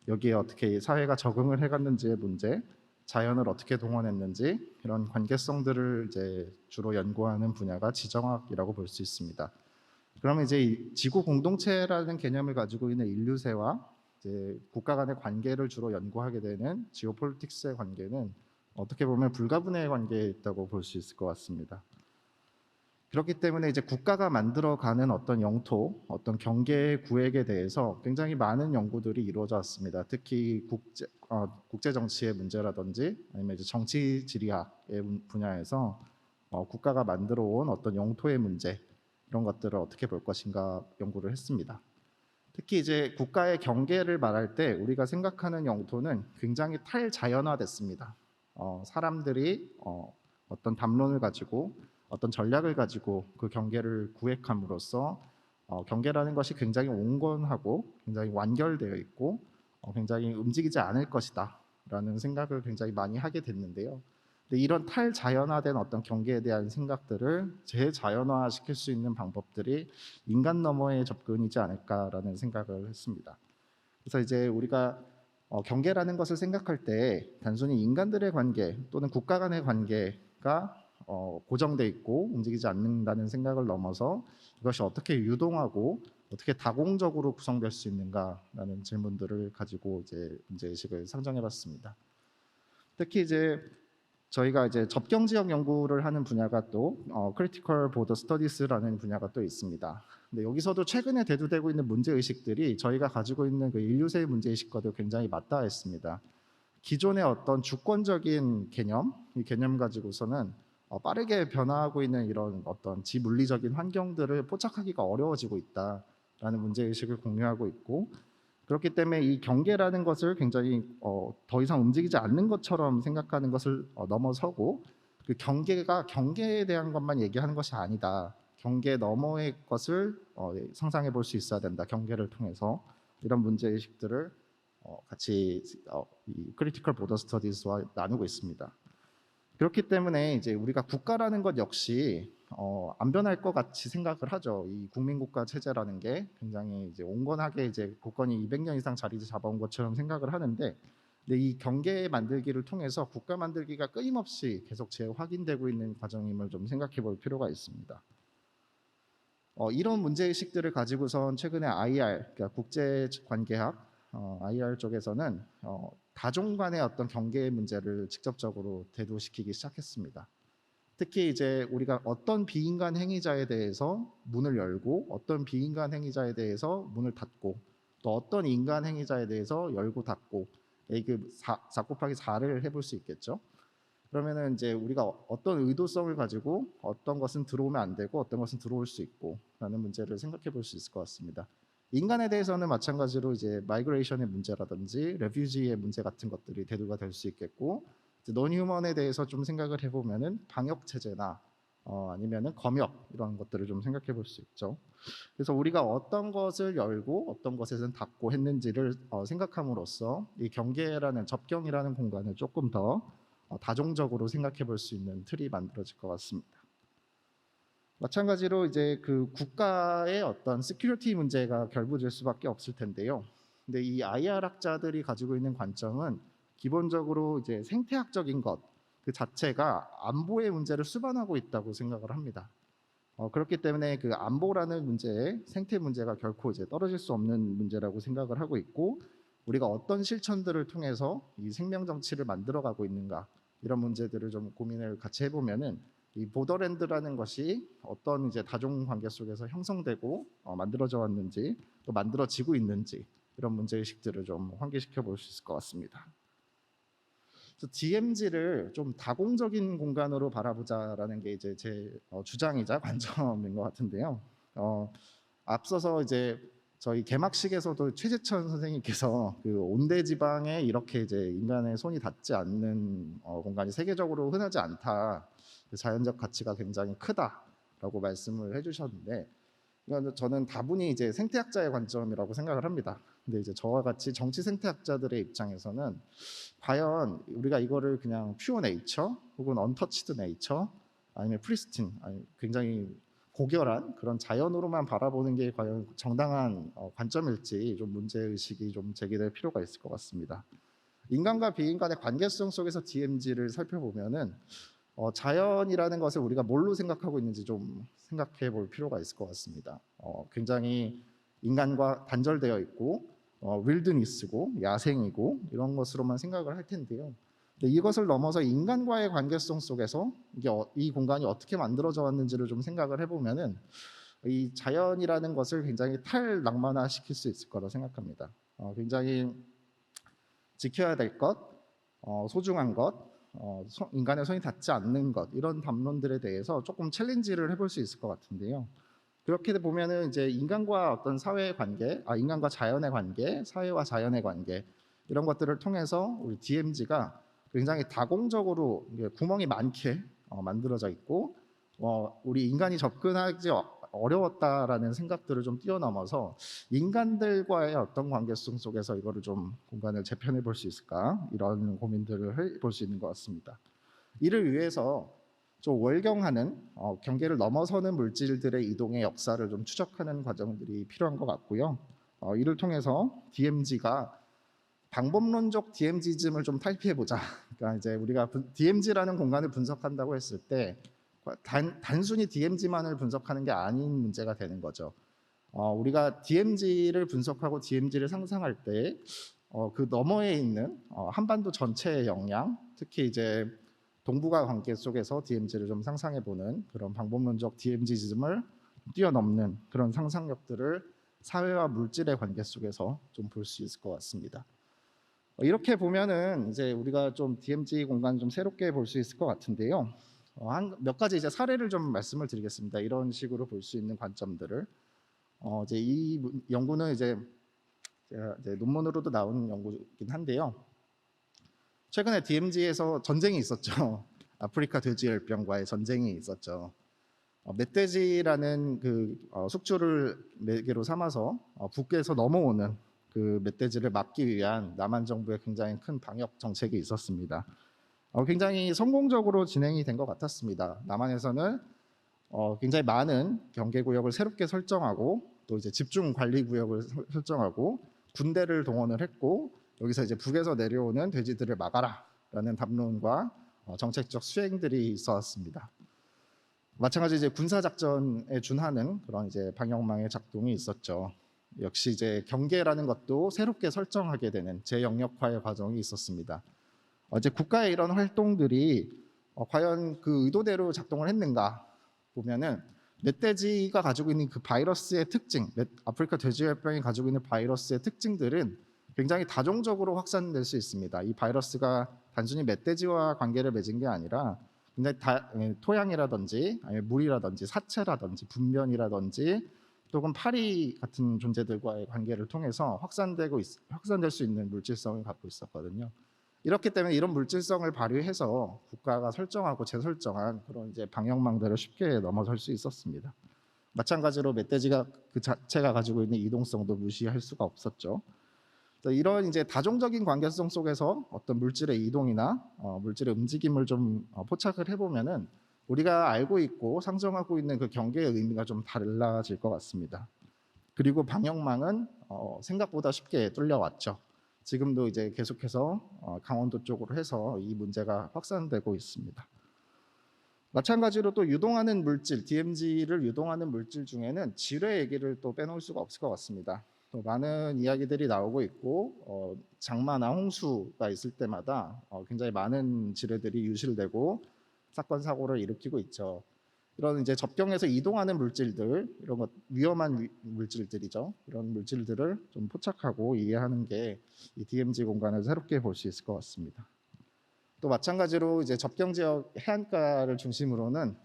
여기에 어떻게 사회가 적응을 해갔는지의 문제, 자연을 어떻게 동원했는지 이런 관계성들을 이제 주로 연구하는 분야가 지정학이라고 볼 수 있습니다. 그러면 이제 이 지구 공동체라는 개념을 가지고 있는 인류세와 이제 국가 간의 관계를 주로 연구하게 되는 지오폴리틱스의 관계는 어떻게 보면 불가분의 관계에 있다고 볼 수 있을 것 같습니다. 그렇기 때문에 이제 국가가 만들어가는 어떤 영토, 어떤 경계 구획에 대해서 굉장히 많은 연구들이 이루어져 왔습니다. 특히 국제 정치의 문제라든지 아니면 이제 정치 지리학의 분야에서 국가가 만들어 온 어떤 영토의 문제, 이런 것들을 어떻게 볼 것인가 연구를 했습니다. 특히 이제 국가의 경계를 말할 때 우리가 생각하는 영토는 굉장히 탈자연화됐습니다. 사람들이 어떤 담론을 가지고 어떤 전략을 가지고 그 경계를 구획함으로써 경계라는 것이 굉장히 온건하고 굉장히 완결되어 있고 굉장히 움직이지 않을 것이다 라는 생각을 굉장히 많이 하게 됐는데요. 근데 이런 탈자연화된 어떤 경계에 대한 생각들을 재자연화 시킬 수 있는 방법들이 인간 너머의 접근이지 않을까라는 생각을 했습니다. 그래서 이제 우리가 경계라는 것을 생각할 때 단순히 인간들의 관계 또는 국가 간의 관계가 고정돼 있고 움직이지 않는다는 생각을 넘어서 이것이 어떻게 유동하고 어떻게 다공적으로 구성될 수 있는가라는 질문들을 가지고 이제 문제의식을 상정해봤습니다. 특히 이제 저희가 이제 접경 지역 연구를 하는 분야가 또 Critical Border Studies라는 분야가 또 있습니다. 근데 여기서도 최근에 대두되고 있는 문제 의식들이 저희가 가지고 있는 그 인류세의 문제 의식과도 굉장히 맞닿아있습니다. 기존의 어떤 주권적인 개념, 이 개념 가지고서는 빠르게 변화하고 있는 이런 어떤 지물리적인 환경들을 포착하기가 어려워지고 있다라는 문제 의식을 공유하고 있고, 그렇기 때문에 이 경계라는 것을 굉장히 더 이상 움직이지 않는 것처럼 생각하는 것을 넘어서고, 그 경계가 경계에 대한 것만 얘기하는 것이 아니다. 경계 너머의 것을 상상해 볼 수 있어야 된다. 경계를 통해서 이런 문제 의식들을 같이 이 크리티컬 보더 스터디스와 나누고 있습니다. 그렇기 때문에 이제 우리가 국가라는 것 역시 안 변할 것 같이 생각을 하죠. 이 국민국가 체제라는 게 굉장히 이제 온건하게 이제 국권이 200년 이상 자리 잡아온 것처럼 생각을 하는데, 근데 이 경계 만들기를 통해서 국가 만들기가 끊임없이 계속 재확인되고 있는 과정임을 좀 생각해 볼 필요가 있습니다. 이런 문제의식들을 가지고선 최근에 IR, 그러니까 국제관계학 IR 쪽에서는 다종 간의 어떤 경계 문제를 직접적으로 대두시키기 시작했습니다. 특히 이제 우리가 어떤 비인간 행위자에 대해서 문을 열고 어떤 비인간 행위자에 대해서 문을 닫고 또 어떤 인간 행위자에 대해서 열고 닫고, 그 4 곱하기 4를 해볼 수 있겠죠. 그러면은 이제 우리가 어떤 의도성을 가지고 어떤 것은 들어오면 안 되고 어떤 것은 들어올 수 있고 라는 문제를 생각해 볼 수 있을 것 같습니다. 인간에 대해서는 마찬가지로 이제 마이그레이션의 문제라든지 레퓨지의 문제 같은 것들이 대두가 될 수 있겠고, 논휴먼에 대해서 좀 생각을 해보면은 방역 체제나 아니면은 검역 이런 것들을 좀 생각해 볼 수 있죠. 그래서 우리가 어떤 것을 열고 어떤 것에는 닫고 했는지를 생각함으로써 이 경계라는 접경이라는 공간을 조금 더 다종적으로 생각해 볼 수 있는 틀이 만들어질 것 같습니다. 마찬가지로 이제 그 국가의 어떤 시큐리티 문제가 결부될 수밖에 없을 텐데요. 근데 이 IR 학자들이 가지고 있는 관점은 기본적으로 이제 생태학적인 것 그 자체가 안보의 문제를 수반하고 있다고 생각을 합니다. 그렇기 때문에 그 안보라는 문제에 생태 문제가 결코 이제 떨어질 수 없는 문제라고 생각을 하고 있고, 우리가 어떤 실천들을 통해서 이 생명 정치를 만들어가고 있는가, 이런 문제들을 좀 고민을 같이 해보면은 이 보더랜드라는 것이 어떤 이제 다종 관계 속에서 형성되고 만들어져 왔는지 또 만들어지고 있는지, 이런 문제 의식들을 좀 환기시켜 볼 수 있을 것 같습니다. 그래서 DMZ를 좀 다공적인 공간으로 바라보자라는 게 이제 제 주장이자 관점인 것 같은데요. 앞서서 이제 저희 개막식에서도 최재천 선생님께서 그 온대 지방에 이렇게 이제 인간의 손이 닿지 않는 공간이 세계적으로 흔하지 않다, 그 자연적 가치가 굉장히 크다라고 말씀을 해주셨는데, 이건 저는 다분히 이제 생태학자의 관점이라고 생각을 합니다. 근데 이제 저와 같이 정치 생태학자들의 입장에서는 과연 우리가 이거를 그냥 퓨어 네이처 혹은 언터치드 네이처 아니면 프리스틴, 굉장히 고결한 그런 자연으로만 바라보는 게 과연 정당한 관점일지 좀 문제의식이 좀 제기될 필요가 있을 것 같습니다. 인간과 비인간의 관계성 속에서 DMZ를 살펴보면은 자연이라는 것을 우리가 뭘로 생각하고 있는지 좀 생각해 볼 필요가 있을 것 같습니다. 굉장히 인간과 단절되어 있고 윌드니스고 야생이고 이런 것으로만 생각을 할 텐데요. 근데 이것을 넘어서 인간과의 관계성 속에서 이게 이 공간이 어떻게 만들어져 왔는지를 좀 생각을 해보면은 이 자연이라는 것을 굉장히 탈낭만화 시킬 수 있을 거라 생각합니다. 굉장히 지켜야 될 것, 소중한 것, 인간의 손이 닿지 않는 것, 이런 담론들에 대해서 조금 챌린지를 해볼 수 있을 것 같은데요. 그렇게 보면은 이제 인간과 어떤 사회의 관계, 인간과 자연의 관계, 사회와 자연의 관계, 이런 것들을 통해서 우리 DMZ가 굉장히 다공적으로 구멍이 많게 만들어져 있고, 우리 인간이 접근하기 어려웠다라는 생각들을 좀 뛰어넘어서 인간들과의 어떤 관계성 속에서 이거를 좀 공간을 재편해 볼 수 있을까, 이런 고민들을 해볼 수 있는 것 같습니다. 이를 위해서 좀 월경하는 경계를 넘어서는 물질들의 이동의 역사를 좀 추적하는 과정들이 필요한 것 같고요. 이를 통해서 DMZ가 방법론적 DMZ즘을 좀 탈피해 보자. 그러니까 이제 우리가 DMZ라는 공간을 분석한다고 했을 때 단순히 DMZ만을 분석하는 게 아닌 문제가 되는 거죠. 우리가 DMZ를 분석하고 DMZ를 상상할 때 그 너머에 있는 한반도 전체의 영향, 특히 이제 동북아 관계 속에서 DMZ를 좀 상상해 보는 그런 방법론적 DMZ즘을 뛰어넘는 그런 상상력들을 사회와 물질의 관계 속에서 좀 볼 수 있을 것 같습니다. 이렇게 보면은 이제 우리가 좀 DMZ 공간을 좀 새롭게 볼 수 있을 것 같은데요. 한 몇 가지 이제 사례를 좀 말씀을 드리겠습니다. 이런 식으로 볼 수 있는 관점들을. 이제 이 연구는 이제 제가 이제 논문으로도 나온 연구이긴 한데요. 최근에 DMZ에서 전쟁이 있었죠. 아프리카 돼지열병과의 전쟁이 있었죠. 멧돼지라는 그 숙주를 매개로 삼아서 북에서 넘어오는 그 멧돼지를 막기 위한 남한 정부의 굉장히 큰 방역 정책이 있었습니다. 굉장히 성공적으로 진행이 된 것 같았습니다. 남한에서는 굉장히 많은 경계구역을 새롭게 설정하고 또 이제 집중 관리 구역을 설정하고 군대를 동원을 했고 여기서 이제 북에서 내려오는 돼지들을 막아라라는 담론과 정책적 수행들이 있었습니다. 마찬가지 이제 군사 작전에 준하는 그런 이제 방역망의 작동이 있었죠. 역시 이제 경계라는 것도 새롭게 설정하게 되는 재영역화의 과정이 있었습니다. 이제 국가의 이런 활동들이 과연 그 의도대로 작동을 했는가 보면은 멧돼지가 가지고 있는 그 바이러스의 특징, 아프리카 돼지열병이 가지고 있는 바이러스의 특징들은 굉장히 다종적으로 확산될 수 있습니다. 이 바이러스가 단순히 멧돼지와 관계를 맺은 게 아니라 굉장히 토양이라든지 아니면 물이라든지 사체라든지 분변이라든지 또는 파리 같은 존재들과의 관계를 통해서 확산될 수 있는 물질성을 갖고 있었거든요. 이렇기 때문에 이런 물질성을 발휘해서 국가가 설정하고 재설정한 그런 이제 방역망들을 쉽게 넘어설 수 있었습니다. 마찬가지로 멧돼지가 그 자체가 가지고 있는 이동성도 무시할 수가 없었죠. 이런 이제 다종적인 관계성 속에서 어떤 물질의 이동이나 물질의 움직임을 좀 포착을 해보면은 우리가 알고 있고 상정하고 있는 그 경계의 의미가 좀 달라질 것 같습니다. 그리고 방역망은 생각보다 쉽게 뚫려왔죠. 지금도 이제 계속해서 강원도 쪽으로 해서 이 문제가 확산되고 있습니다. 마찬가지로 또 유동하는 물질, DMZ를 유동하는 물질 중에는 지뢰 얘기를 또 빼놓을 수가 없을 것 같습니다. 또 많은 이야기들이 나오고 있고 장마나 홍수가 있을 때마다 굉장히 많은 지뢰들이 유실되고 사건 사고를 일으키고 있죠. 이런 이제 접경에서 이동하는 물질들, 이런 것 위험한 물질들이죠. 이런 물질들을 좀 포착하고 이해하는 게 이 DMZ 공간을 새롭게 볼 수 있을 것 같습니다. 또 마찬가지로 이제 접경 지역 해안가를 중심으로는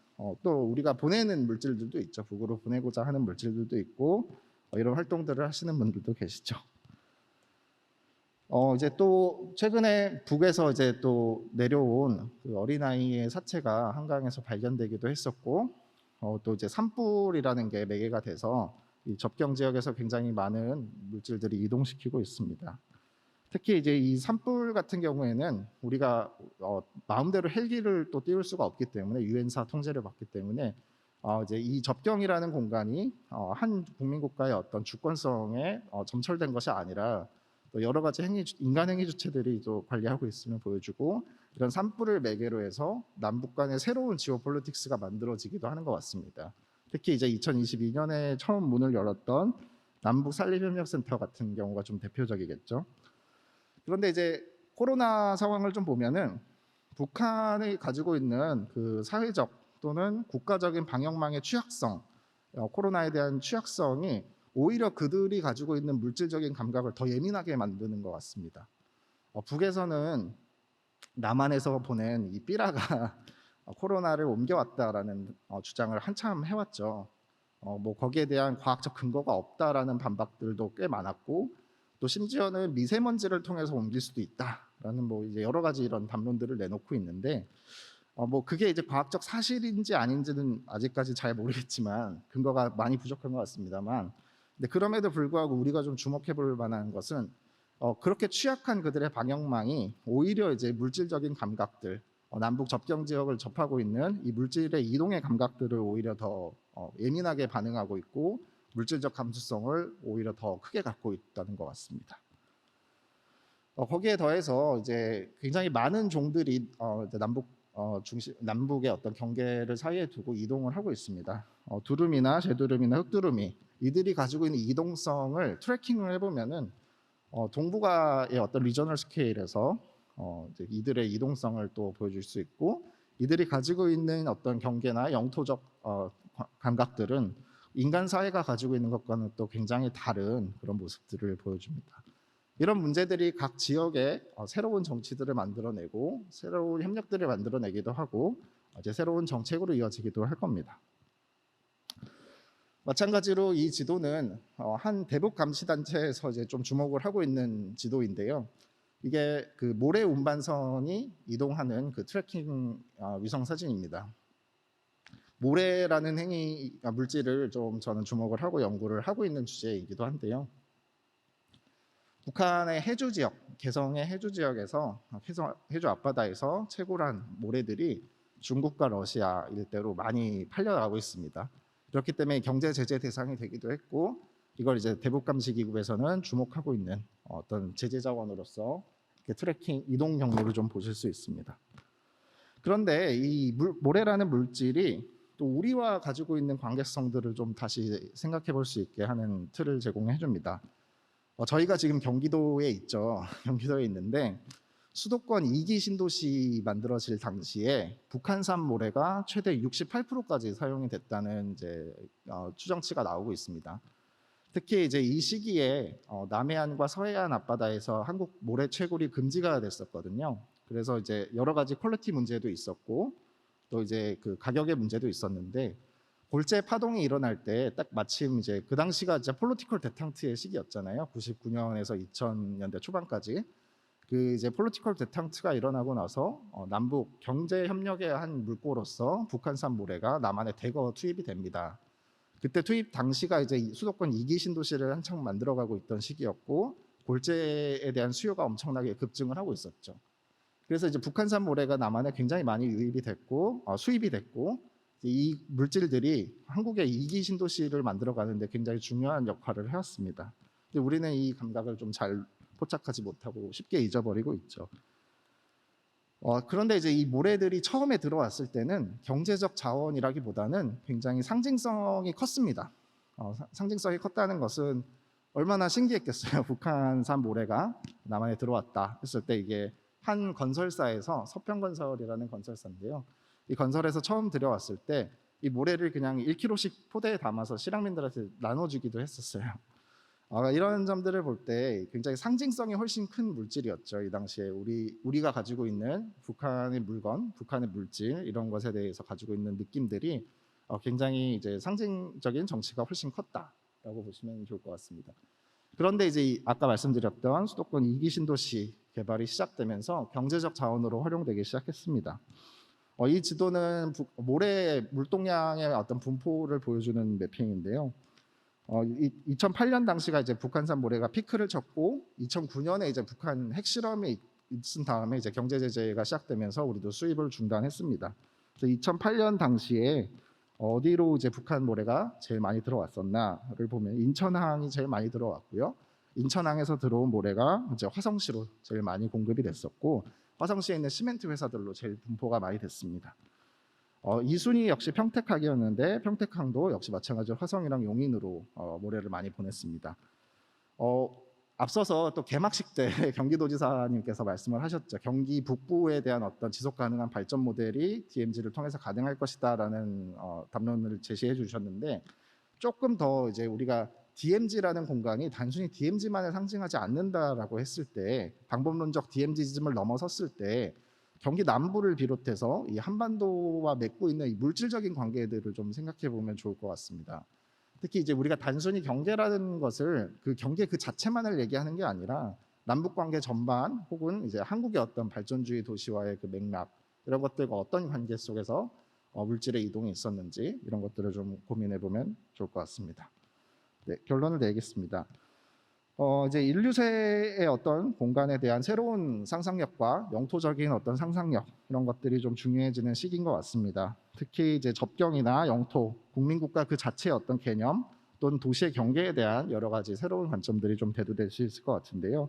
또 우리가 보내는 물질들도 있죠. 북으로 보내고자 하는 물질들도 있고 이런 활동들을 하시는 분들도 계시죠. 이제 또 최근에 북에서 이제 또 내려온 그 어린아이의 사체가 한강에서 발견되기도 했었고 또 이제 산불이라는 게 매개가 돼서 이 접경 지역에서 굉장히 많은 물질들이 이동시키고 있습니다. 특히 이제 이 산불 같은 경우에는 우리가 마음대로 헬기를 또 띄울 수가 없기 때문에 유엔사 통제를 받기 때문에 이제 이 접경이라는 공간이 한 국민국가의 어떤 주권성에 점철된 것이 아니라 또 여러 가지 인간 행위 주체들이 또 관리하고 있음을 보여주고 이런 산불을 매개로 해서 남북 간의 새로운 지오폴리틱스가 만들어지기도 하는 것 같습니다. 특히 이제 2022년에 처음 문을 열었던 남북 산림협력센터 같은 경우가 좀 대표적이겠죠. 그런데 이제 코로나 상황을 좀 보면은 북한이 가지고 있는 그 사회적 또는 국가적인 방역망의 취약성, 코로나에 대한 취약성이 오히려 그들이 가지고 있는 물질적인 감각을 더 예민하게 만드는 것 같습니다. 북에서는 남한에서 보낸 이 삐라가 코로나를 옮겨왔다라는 주장을 한참 해왔죠. 뭐 거기에 대한 과학적 근거가 없다라는 반박들도 꽤 많았고, 또 심지어는 미세먼지를 통해서 옮길 수도 있다라는 뭐 이제 여러 가지 이런 담론들을 내놓고 있는데, 뭐 그게 이제 과학적 사실인지 아닌지는 아직까지 잘 모르겠지만 근거가 많이 부족한 것 같습니다만, 근데 그럼에도 불구하고 우리가 좀 주목해 볼 만한 것은 그렇게 취약한 그들의 방역망이 오히려 이제 물질적인 감각들, 남북 접경 지역을 접하고 있는 이 물질의 이동의 감각들을 오히려 더 예민하게 반응하고 있고 물질적 감수성을 오히려 더 크게 갖고 있다는 것 같습니다. 거기에 더해서 이제 굉장히 많은 종들이 남북 남북의 어떤 경계를 사이에 두고 이동을 하고 있습니다. 두루미나 제두루미나 흑두루미 이들이 가지고 있는 이동성을 트래킹을 해보면은 동북아의 어떤 리저널 스케일에서 이제 이들의 이동성을 또 보여줄 수 있고, 이들이 가지고 있는 어떤 경계나 영토적 감각들은 인간 사회가 가지고 있는 것과는 또 굉장히 다른 그런 모습들을 보여줍니다. 이런 문제들이 각 지역에 새로운 정치들을 만들어내고 새로운 협력들을 만들어내기도 하고 이제 새로운 정책으로 이어지기도 할 겁니다. 마찬가지로 이 지도는 한 대북 감시 단체에서 이제 좀 주목을 하고 있는 지도인데요. 이게 그 모래 운반선이 이동하는 그 트래킹 위성 사진입니다. 모래라는 물질을 좀 저는 주목을 하고 연구를 하고 있는 주제이기도 한데요. 북한의 해주 지역, 개성의 해주 지역에서 해주 앞바다에서 채굴한 모래들이 중국과 러시아 일대로 많이 팔려나가고 있습니다. 그렇기 때문에 경제 제재 대상이 되기도 했고, 이걸 이제 대북 감시 기구에서는 주목하고 있는 어떤 제재 자원으로서 트래킹 이동 경로를 좀 보실 수 있습니다. 그런데 이 모래라는 물질이 또 우리와 가지고 있는 관계성들을 좀 다시 생각해 볼 수 있게 하는 틀을 제공해 줍니다. 저희가 지금 경기도에 있죠. 경기도에 있는데 수도권 2기 신도시 만들어질 당시에 북한산 모래가 최대 68%까지 사용이 됐다는 이제 추정치가 나오고 있습니다. 특히 이제 이 시기에 남해안과 서해안 앞바다에서 한국 모래 채굴이 금지가 됐었거든요. 그래서 이제 여러 가지 퀄리티 문제도 있었고 또 이제 그 가격의 문제도 있었는데, 골재 파동이 일어날 때 딱 마침 이제 그 당시가 이제 폴리티컬 데탕트의 시기였잖아요. 99년에서 2000년대 초반까지 그 이제 폴리티컬 데탕트가 일어나고 나서 남북 경제 협력의 한 물꼬로서 북한산 모래가 남한에 대거 투입이 됩니다. 그때 투입 당시가 이제 수도권 2기 신도시를 한창 만들어가고 있던 시기였고 골재에 대한 수요가 엄청나게 급증을 하고 있었죠. 그래서 이제 북한산 모래가 남한에 굉장히 많이 유입이 됐고 수입이 됐고, 이 물질들이 한국의 2기 신도시를 만들어가는데 굉장히 중요한 역할을 해왔습니다. 근데 우리는 이 감각을 좀 잘 포착하지 못하고 쉽게 잊어버리고 있죠. 그런데 이제 이 모래들이 처음에 들어왔을 때는 경제적 자원이라기보다는 굉장히 상징성이 컸습니다. 상징성이 컸다는 것은 얼마나 신기했겠어요. 북한산 모래가 남한에 들어왔다 했을 때 이게 한 건설사에서 서평건설이라는 건설사인데요. 이 건설에서 처음 들여왔을 때 이 모래를 그냥 1kg씩 포대에 담아서 실향민들한테 나눠주기도 했었어요. 이런 점들을 볼 때 굉장히 상징성이 훨씬 큰 물질이었죠. 이 당시에 우리가 가지고 있는 북한의 물건, 북한의 물질 이런 것에 대해서 가지고 있는 느낌들이 굉장히 이제 상징적인 정치가 훨씬 컸다라고 보시면 좋을 것 같습니다. 그런데 이제 아까 말씀드렸던 수도권 2기 신도시 개발이 시작되면서 경제적 자원으로 활용되기 시작했습니다. 이 지도는 모래 물동량의 어떤 분포를 보여주는 매핑인데요. 2008년 당시가 이제 북한산 모래가 피크를 쳤고 2009년에 이제 북한 핵실험이 있은 다음에 이제 경제 제재가 시작되면서 우리도 수입을 중단했습니다. 그래서 2008년 당시에 어디로 이제 북한 모래가 제일 많이 들어왔었나를 보면 인천항이 제일 많이 들어왔고요. 인천항에서 들어온 모래가 이제 화성시로 제일 많이 공급이 됐었고, 화성시에 있는 시멘트 회사들로 제일 분포가 많이 됐습니다. 2순위 역시 평택항이었는데 평택항도 역시 마찬가지로 화성이랑 용인으로 모래를 많이 보냈습니다. 앞서서 또 개막식 때 경기도지사님께서 말씀을 하셨죠. 경기 북부에 대한 어떤 지속 가능한 발전 모델이 DMZ를 통해서 가능할 것이다라는 담론을 제시해 주셨는데, 조금 더 이제 우리가 DMZ라는 공간이 단순히 DMZ만을 상징하지 않는다라고 했을 때, 방법론적 DMZ즘을 넘어섰을 때 경기 남부를 비롯해서 이 한반도와 맺고 있는 이 물질적인 관계들을 좀 생각해 보면 좋을 것 같습니다. 특히 이제 우리가 단순히 경계라는 것을 그 경계 그 자체만을 얘기하는 게 아니라 남북 관계 전반 혹은 이제 한국의 어떤 발전주의 도시와의 그 맥락, 이런 것들과 어떤 관계 속에서 물질의 이동이 있었는지 이런 것들을 좀 고민해 보면 좋을 것 같습니다. 네, 결론을 내겠습니다. 이제 인류세의 어떤 공간에 대한 새로운 상상력과 영토적인 어떤 상상력, 이런 것들이 좀 중요해지는 시기인 것 같습니다. 특히 이제 접경이나 영토, 국민국가 그 자체의 어떤 개념 또는 도시의 경계에 대한 여러 가지 새로운 관점들이 좀 대두될 수 있을 것 같은데요.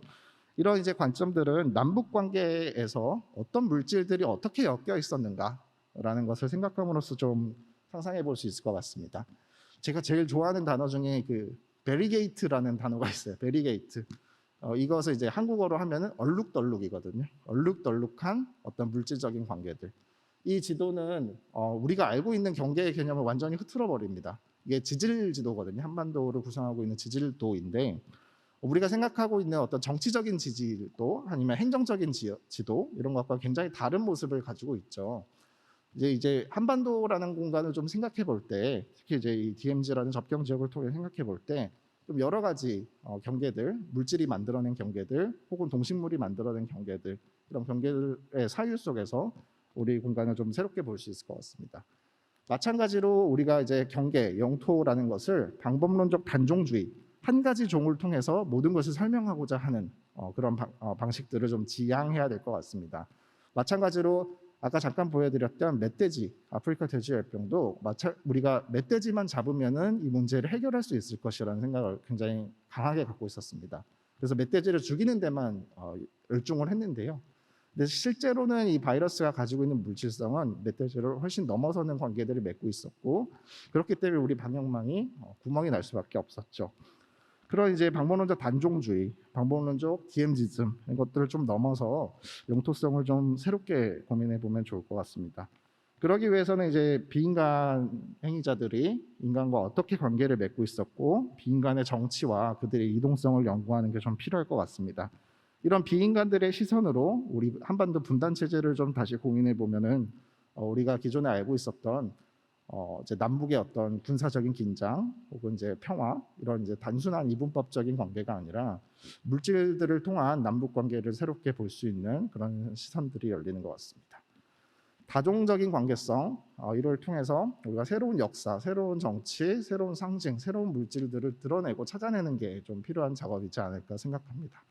이런 이제 관점들은 남북 관계에서 어떤 물질들이 어떻게 엮여 있었는가라는 것을 생각함으로써 좀 상상해 볼 수 있을 것 같습니다. 제가 제일 좋아하는 단어 중에 그 베리게이트라는 단어가 있어요. 베리게이트. 이것을 이제 한국어로 하면은 얼룩덜룩이거든요. 얼룩덜룩한 어떤 물질적인 관계들. 이 지도는 우리가 알고 있는 경계의 개념을 완전히 흐트러 버립니다. 이게 지질 지도거든요. 한반도를 구성하고 있는 지질도인데 우리가 생각하고 있는 어떤 정치적인 지질도 아니면 행정적인 지도 이런 것과 굉장히 다른 모습을 가지고 있죠. 이제 한반도라는 공간을 좀 생각해 볼 때, 특히 이제 이 DMZ라는 접경 지역을 통해 생각해 볼 때, 좀 여러 가지 경계들, 물질이 만들어낸 경계들, 혹은 동식물이 만들어낸 경계들, 이런 경계들의 사유 속에서 우리 공간을 좀 새롭게 볼 수 있을 것 같습니다. 마찬가지로 우리가 이제 경계, 영토라는 것을 방법론적 단종주의, 한 가지 종을 통해서 모든 것을 설명하고자 하는 그런 방식들을 좀 지향해야 될 것 같습니다. 마찬가지로 아까 잠깐 보여드렸던 멧돼지, 아프리카 돼지열병도 우리가 멧돼지만 잡으면은 이 문제를 해결할 수 있을 것이라는 생각을 굉장히 강하게 갖고 있었습니다. 그래서 멧돼지를 죽이는 데만 열중을 했는데요. 근데 실제로는 이 바이러스가 가지고 있는 물질성은 멧돼지를 훨씬 넘어서는 관계들을 맺고 있었고, 그렇기 때문에 우리 방역망이 구멍이 날 수밖에 없었죠. 그런 이제 방법론적 단종주의, 방법론적 DMZism 이런 것들을 좀 넘어서 영토성을 좀 새롭게 고민해 보면 좋을 것 같습니다. 그러기 위해서는 이제 비인간 행위자들이 인간과 어떻게 관계를 맺고 있었고 비인간의 정치와 그들의 이동성을 연구하는 게 좀 필요할 것 같습니다. 이런 비인간들의 시선으로 우리 한반도 분단 체제를 좀 다시 고민해 보면은 우리가 기존에 알고 있었던 이제 남북의 어떤 군사적인 긴장 혹은 이제 평화 이런 이제 단순한 이분법적인 관계가 아니라 물질들을 통한 남북 관계를 새롭게 볼 수 있는 그런 시선들이 열리는 것 같습니다. 다종적인 관계성 이를 통해서 우리가 새로운 역사, 새로운 정치, 새로운 상징, 새로운 물질들을 드러내고 찾아내는 게 좀 필요한 작업이지 않을까 생각합니다.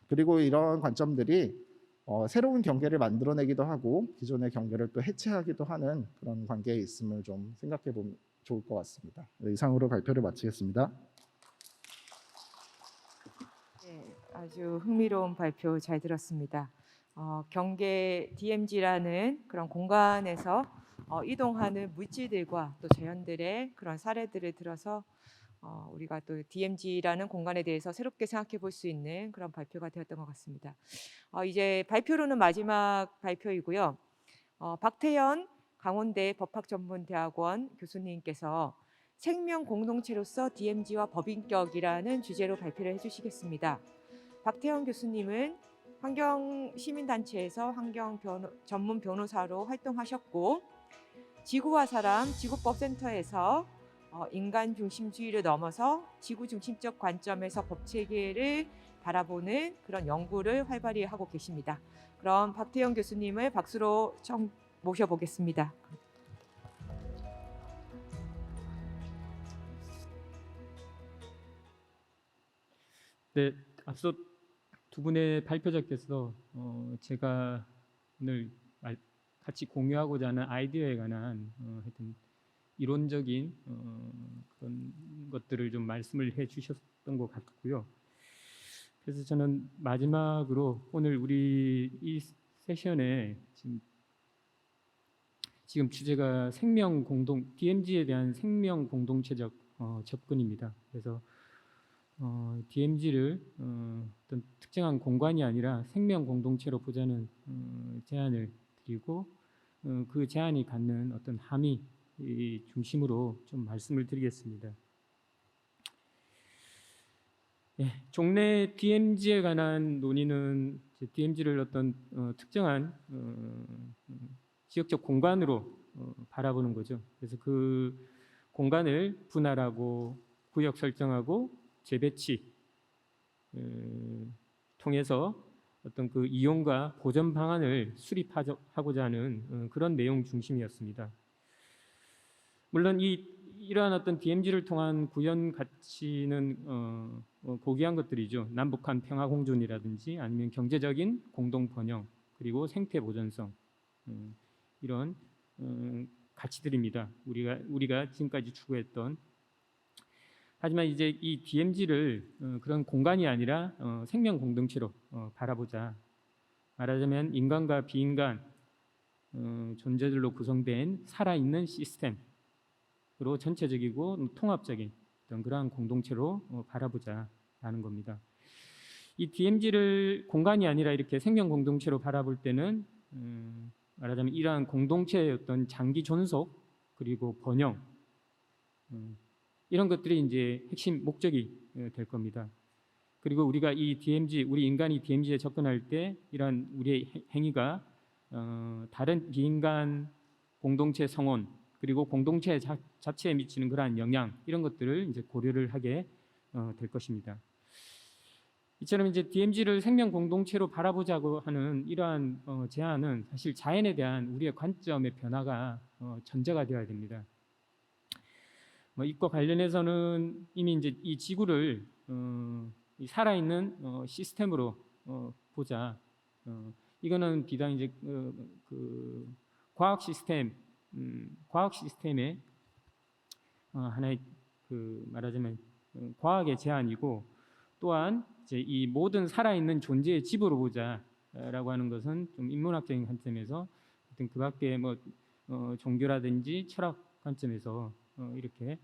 그리고 이런 관점들이 새로운 경계를 만들어내기도 하고 기존의 경계를 또 해체하기도 하는 그런 관계에 있음을 좀 생각해 보면 좋을 것 같습니다. 이상으로 발표를 마치겠습니다. 네, 아주 흥미로운 발표 잘 들었습니다. 경계 DMZ라는 그런 공간에서 이동하는 물질들과 또 자연들의 그런 사례들을 들어서 우리가 또 DMZ라는 공간에 대해서 새롭게 생각해 볼 수 있는 그런 발표가 되었던 것 같습니다. 이제 발표로는 마지막 발표이고요. 박태현 강원대 법학전문대학원 교수님께서 생명 공동체로서 DMZ와 법인격이라는 주제로 발표를 해주시겠습니다. 박태현 교수님은 환경시민단체에서 환경 전문 변호사로 활동하셨고 지구와 사람 지구법센터에서 인간 중심주의를 넘어서 지구 중심적 관점에서 법 체계를 바라보는 그런 연구를 활발히 하고 계십니다. 그럼 박태영 교수님을 박수로 모셔보겠습니다. 네, 앞서 두 분의 발표자께서 제가 오늘 같이 공유하고자 하는 아이디어에 관한 하여튼 이론적인 그런 것들을 좀 말씀을 해주셨던 것 같고요. 그래서 저는 마지막으로 오늘 우리 이 세션에 지금 주제가 DMZ에 대한 생명 공동체적 접근입니다. 그래서 DMZ를 어떤 특정한 공간이 아니라 생명 공동체로 보자는 제안을 드리고 그 제안이 갖는 어떤 함의 중심으로 좀 말씀을 드리겠습니다. 예, 종래 DMZ에 관한 논의는 DMZ를 어떤 특정한 지역적 공간으로 바라보는 거죠. 그래서 그 공간을 분할하고 구역 설정하고 재배치 통해서 어떤 그 이용과 보전 방안을 수립하고자 하는 그런 내용 중심이었습니다. 물론 이러한 어떤 DMZ를 통한 구현 가치는 고귀한 것들이죠. 남북한 평화 공존이라든지 아니면 경제적인 공동 번영 그리고 생태 보전성 이런 가치들입니다. 우리가 지금까지 추구했던. 하지만 이제 이 DMZ를 그런 공간이 아니라 생명 공동체로 바라보자. 말하자면 인간과 비인간 존재들로 구성된 살아있는 시스템으로 전체적이고 통합적인 어떤 그러한 공동체로 바라보자라는 겁니다. 이 DMZ를 공간이 아니라 이렇게 생명 공동체로 바라볼 때는 말하자면 이러한 공동체의 어떤 장기 존속 그리고 번영 이런 것들이 이제 핵심 목적이 될 겁니다. 그리고 우리가 이 DMZ, 우리 인간이 DMZ에 접근할 때 이러한 우리의 행위가 다른 비인간 공동체 성원 그리고 공동체 자체에 미치는 그러한 영향 이런 것들을 이제 고려를 하게 될 것입니다. 이처럼 이제 DMZ를 생명 공동체로 바라보자고 하는 이러한 제안은 사실 자연에 대한 우리의 관점의 변화가 전제가 되어야 됩니다. 이과 관련해서는 이미 이제 이 지구를 이 살아있는 시스템으로 보자. 이거는 비단 이제 그 과학 시스템의 하나의 그 말하자면 과학의 제안이고 또한 이제 이 모든 살아있는 존재의 집으로 보자라고 하는 것은 좀 인문학적인 관점에서 어떤 그 밖에 뭐 종교라든지 철학 관점에서 이렇게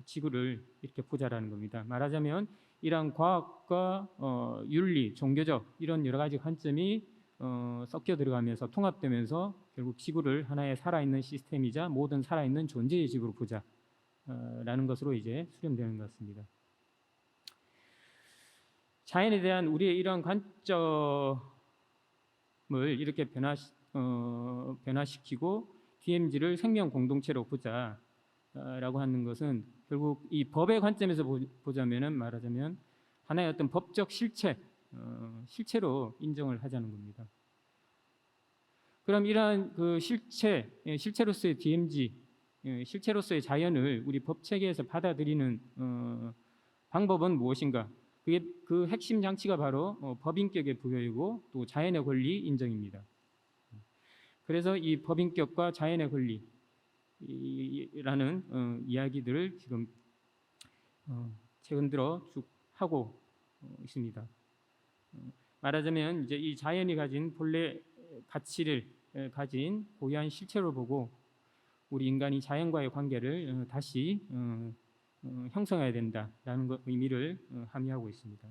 지구를 이렇게 보자라는 겁니다. 말하자면 이러한 과학과 윤리, 종교적 이런 여러 가지 관점이 섞여 들어가면서 통합되면서 결국 지구를 하나의 살아있는 시스템이자 모든 살아있는 존재의 집으로 보자라는 것으로 이제 수렴되는 것 같습니다. 자연에 대한 우리의 이러한 관점을 이렇게 변화시키고 DMZ를 생명 공동체로 보자라고 하는 것은 결국 이 법의 관점에서 보자면은 말하자면 하나의 어떤 법적 실체로 인정을 하자는 겁니다. 그럼 이러한 그 실체로서의 DMZ, 실체로서의 자연을 우리 법 체계에서 받아들이는 방법은 무엇인가? 그게 그 핵심 장치가 바로 법인격의 부여이고 또 자연의 권리 인정입니다. 그래서 이 법인격과 자연의 권리라는 이야기들을 지금 최근 들어 쭉 하고 있습니다. 말하자면 이제 이 자연이 가진 본래 가치를 가진 고유한 실체로 보고 우리 인간이 자연과의 관계를 다시 형성해야 된다라는 의미를 함의하고 있습니다.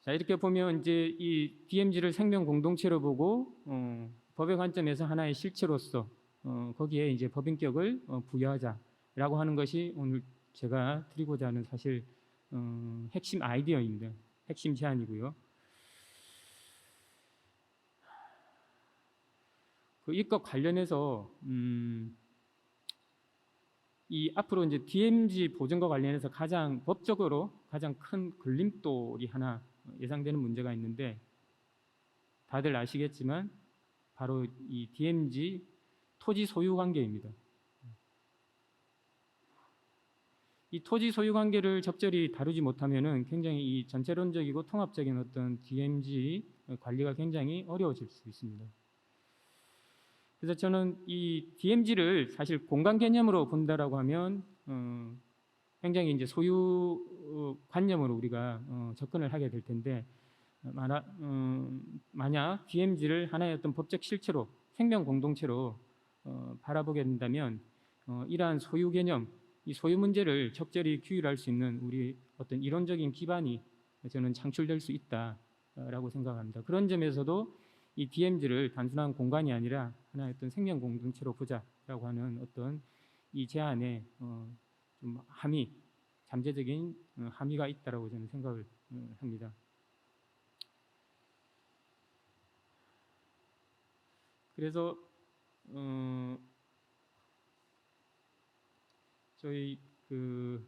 자, 이렇게 보면 이제 이 DMZ를 생명 공동체로 보고 법의 관점에서 하나의 실체로서 거기에 이제 법인격을 부여하자라고 하는 것이 오늘 제가 드리고자 하는 사실 핵심 아이디어입니다. 핵심 제안이고요. 그 이것 관련해서 이 앞으로 이제 DMZ 보전과 관련해서 법적으로 가장 큰 걸림돌이 하나 예상되는 문제가 있는데 다들 아시겠지만 바로 이 DMZ 토지 소유 관계입니다. 이 토지 소유 관계를 적절히 다루지 못하면은 굉장히 이 전체론적이고 통합적인 어떤 DMZ 관리가 굉장히 어려워질 수 있습니다. 그래서 저는 이 DMZ를 사실 공간 개념으로 본다라고 하면 굉장히 이제 소유 관념으로 우리가 접근을 하게 될 텐데 만약 DMZ를 하나의 어떤 법적 실체로 생명 공동체로 바라보게 된다면 이러한 소유 개념, 이 소유 문제를 적절히 규율할 수 있는 우리 어떤 이론적인 기반이 저는 창출될 수 있다라고 생각합니다. 그런 점에서도 이 DMZ를 단순한 공간이 아니라 하나의 어떤 생명 공동체로 보자라고 하는 어떤 이 제안에 좀 잠재적인 함의가 있다라고 저는 생각을 합니다. 그래서 저희 그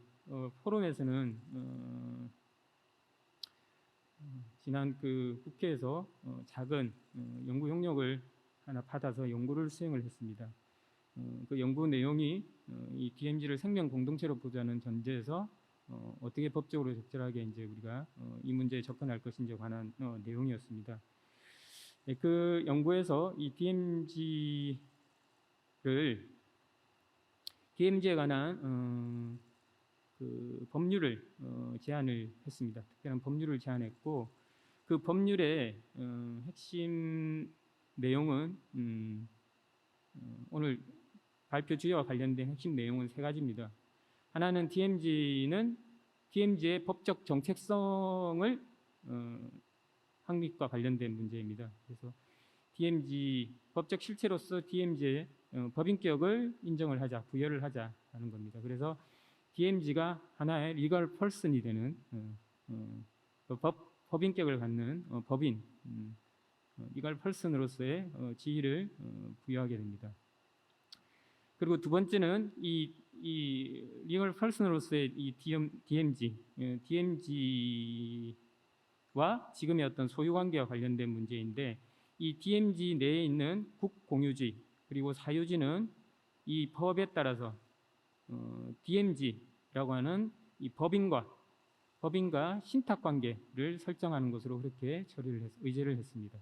포럼에서는 지난 그 국회에서 작은 연구 용역을 하나 받아서 연구를 수행을 했습니다. 그 연구 내용이 이 DMZ를 생명 공동체로 보자는 전제에서 어떻게 법적으로 적절하게 이제 우리가 이 문제에 접근할 것인지에 관한 내용이었습니다. 그 연구에서 이 DMZ를 DMZ에 관한 그 법률을 제안을 했습니다. 특별한 법률을 제안했고 그 법률의 핵심 내용은 오늘 발표 주제와 관련된 핵심 내용은 세 가지입니다. 하나는 DMZ의 법적 정책성을 확립과 관련된 문제입니다. 그래서 DMZ 법적 실체로서 DMZ의 법인격을 인정을 하자, 부여를 하자라는 겁니다. 그래서 DMZ가 하나의 리걸 퍼슨이 되는 법인격을 갖는 법인, 리걸 퍼슨으로서의 지위를 부여하게 됩니다. 그리고 두 번째는 이 리걸 퍼슨으로서의 이 DMZ와 지금의 어떤 소유 관계와 관련된 문제인데 이 DMZ 내에 있는 국공유지 그리고 사유지는 이 법에 따라서 DMZ라고 하는 이 법인과 신탁 관계를 설정하는 것으로 그렇게 의제를 했습니다.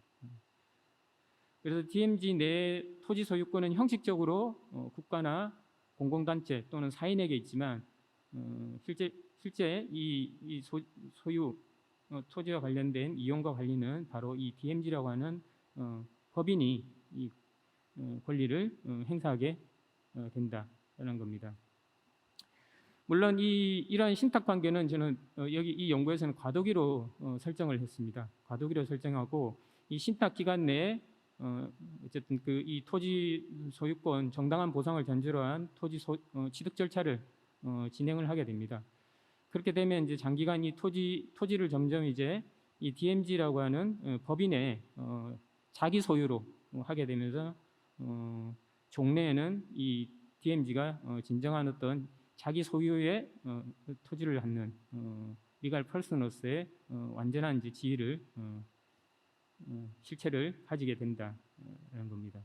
그래서 DMZ 내 토지 소유권은 형식적으로 국가나 공공단체 또는 사인에게 있지만 실제 이 소유 토지와 관련된 이용과 관리는 바로 이 DMZ라고 하는 법인이 이 권리를 행사하게 된다라는 겁니다. 물론 이러한 신탁 관계는 저는 여기 이 연구에서는 과도기로 설정을 했습니다. 과도기로 설정하고 이 신탁 기간 내에 어쨌든 이 토지 소유권 정당한 보상을 전제로 한 토지 취득 절차를 진행을 하게 됩니다. 그렇게 되면 이제 장기간 이 토지를 점점 이제 이 DMZ라고 하는 법인의 자기 소유로 하게 되면서 종래에는 이 DMZ가 진정한 어떤 자기 소유의 토지를 갖는 리갈 퍼슨으로서의 완전한 이제 지위를 실체를 가지게 된다는 겁니다.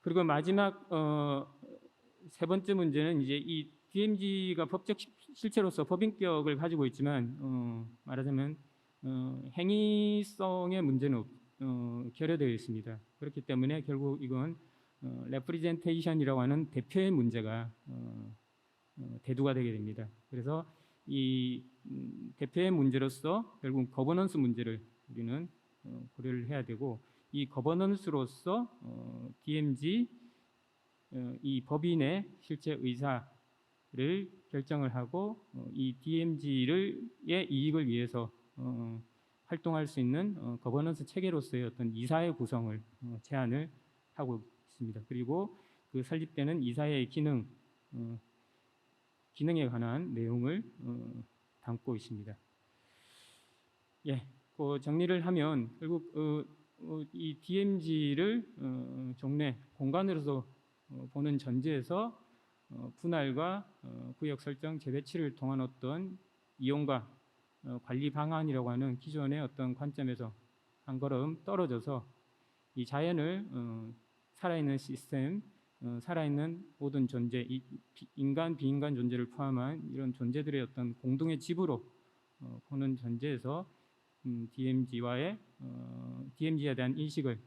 그리고 마지막 세 번째 문제는 이제 이 DMZ가 법적 실체로서 법인격을 가지고 있지만 말하자면 행위성의 문제는 결여되어 있습니다. 그렇기 때문에 결국 이건 레프리젠테이션이라고 하는 대표의 문제가 대두가 되게 됩니다. 그래서 이 대표의 문제로서 결국 거버넌스 문제를 우리는 고려를 해야 되고 이 거버넌스로서 DMZ 이 법인의 실제 의사를 결정을 하고 이 DMZ의 이익을 위해서 활동할 수 있는 거버넌스 체계로서의 어떤 이사의 구성을 제안을 하고 있습니다. 그리고 그 설립되는 이사의 기능에 관한 내용을 담고 있습니다. 예, 그 정리를 하면 결국 이 DMZ를 종래 공간으로서 보는 전제에서 분할과 구역 설정, 재배치를 통한 어떤 이용과 관리 방안이라고 하는 기존의 어떤 관점에서 한 걸음 떨어져서 이 자연을 살아있는 시스템, 살아있는 모든 존재, 인간, 비인간 존재를 포함한 이런 존재들의 어떤 공동의 집으로 보는 전제에서 DMZ에 대한 인식을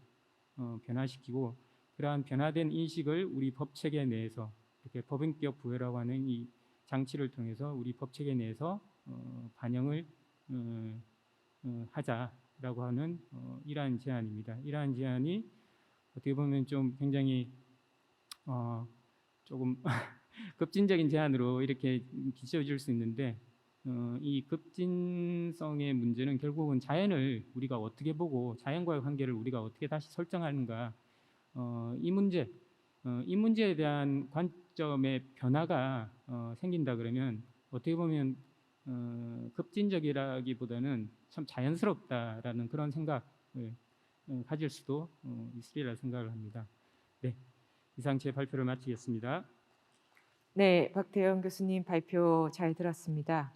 변화시키고 그러한 변화된 인식을 우리 법체계 내에서 이렇게 법인격 부여라고 하는 이 장치를 통해서 우리 법체계 내에서 반영을 하자라고 하는 이러한 제안입니다. 이러한 제안이 어떻게 보면 좀 굉장히 조금 급진적인 제안으로 이렇게 비춰질 수 있는데 이 급진성의 문제는 결국은 자연을 우리가 어떻게 보고 자연과의 관계를 우리가 어떻게 다시 설정하는가 이 문제에 대한 관점의 변화가 생긴다 그러면 어떻게 보면 급진적이라기보다는 참 자연스럽다라는 그런 생각을 가질 수도 있으리라 생각을 합니다. 네, 이상 제 발표를 마치겠습니다. 네, 박태영 교수님 발표 잘 들었습니다.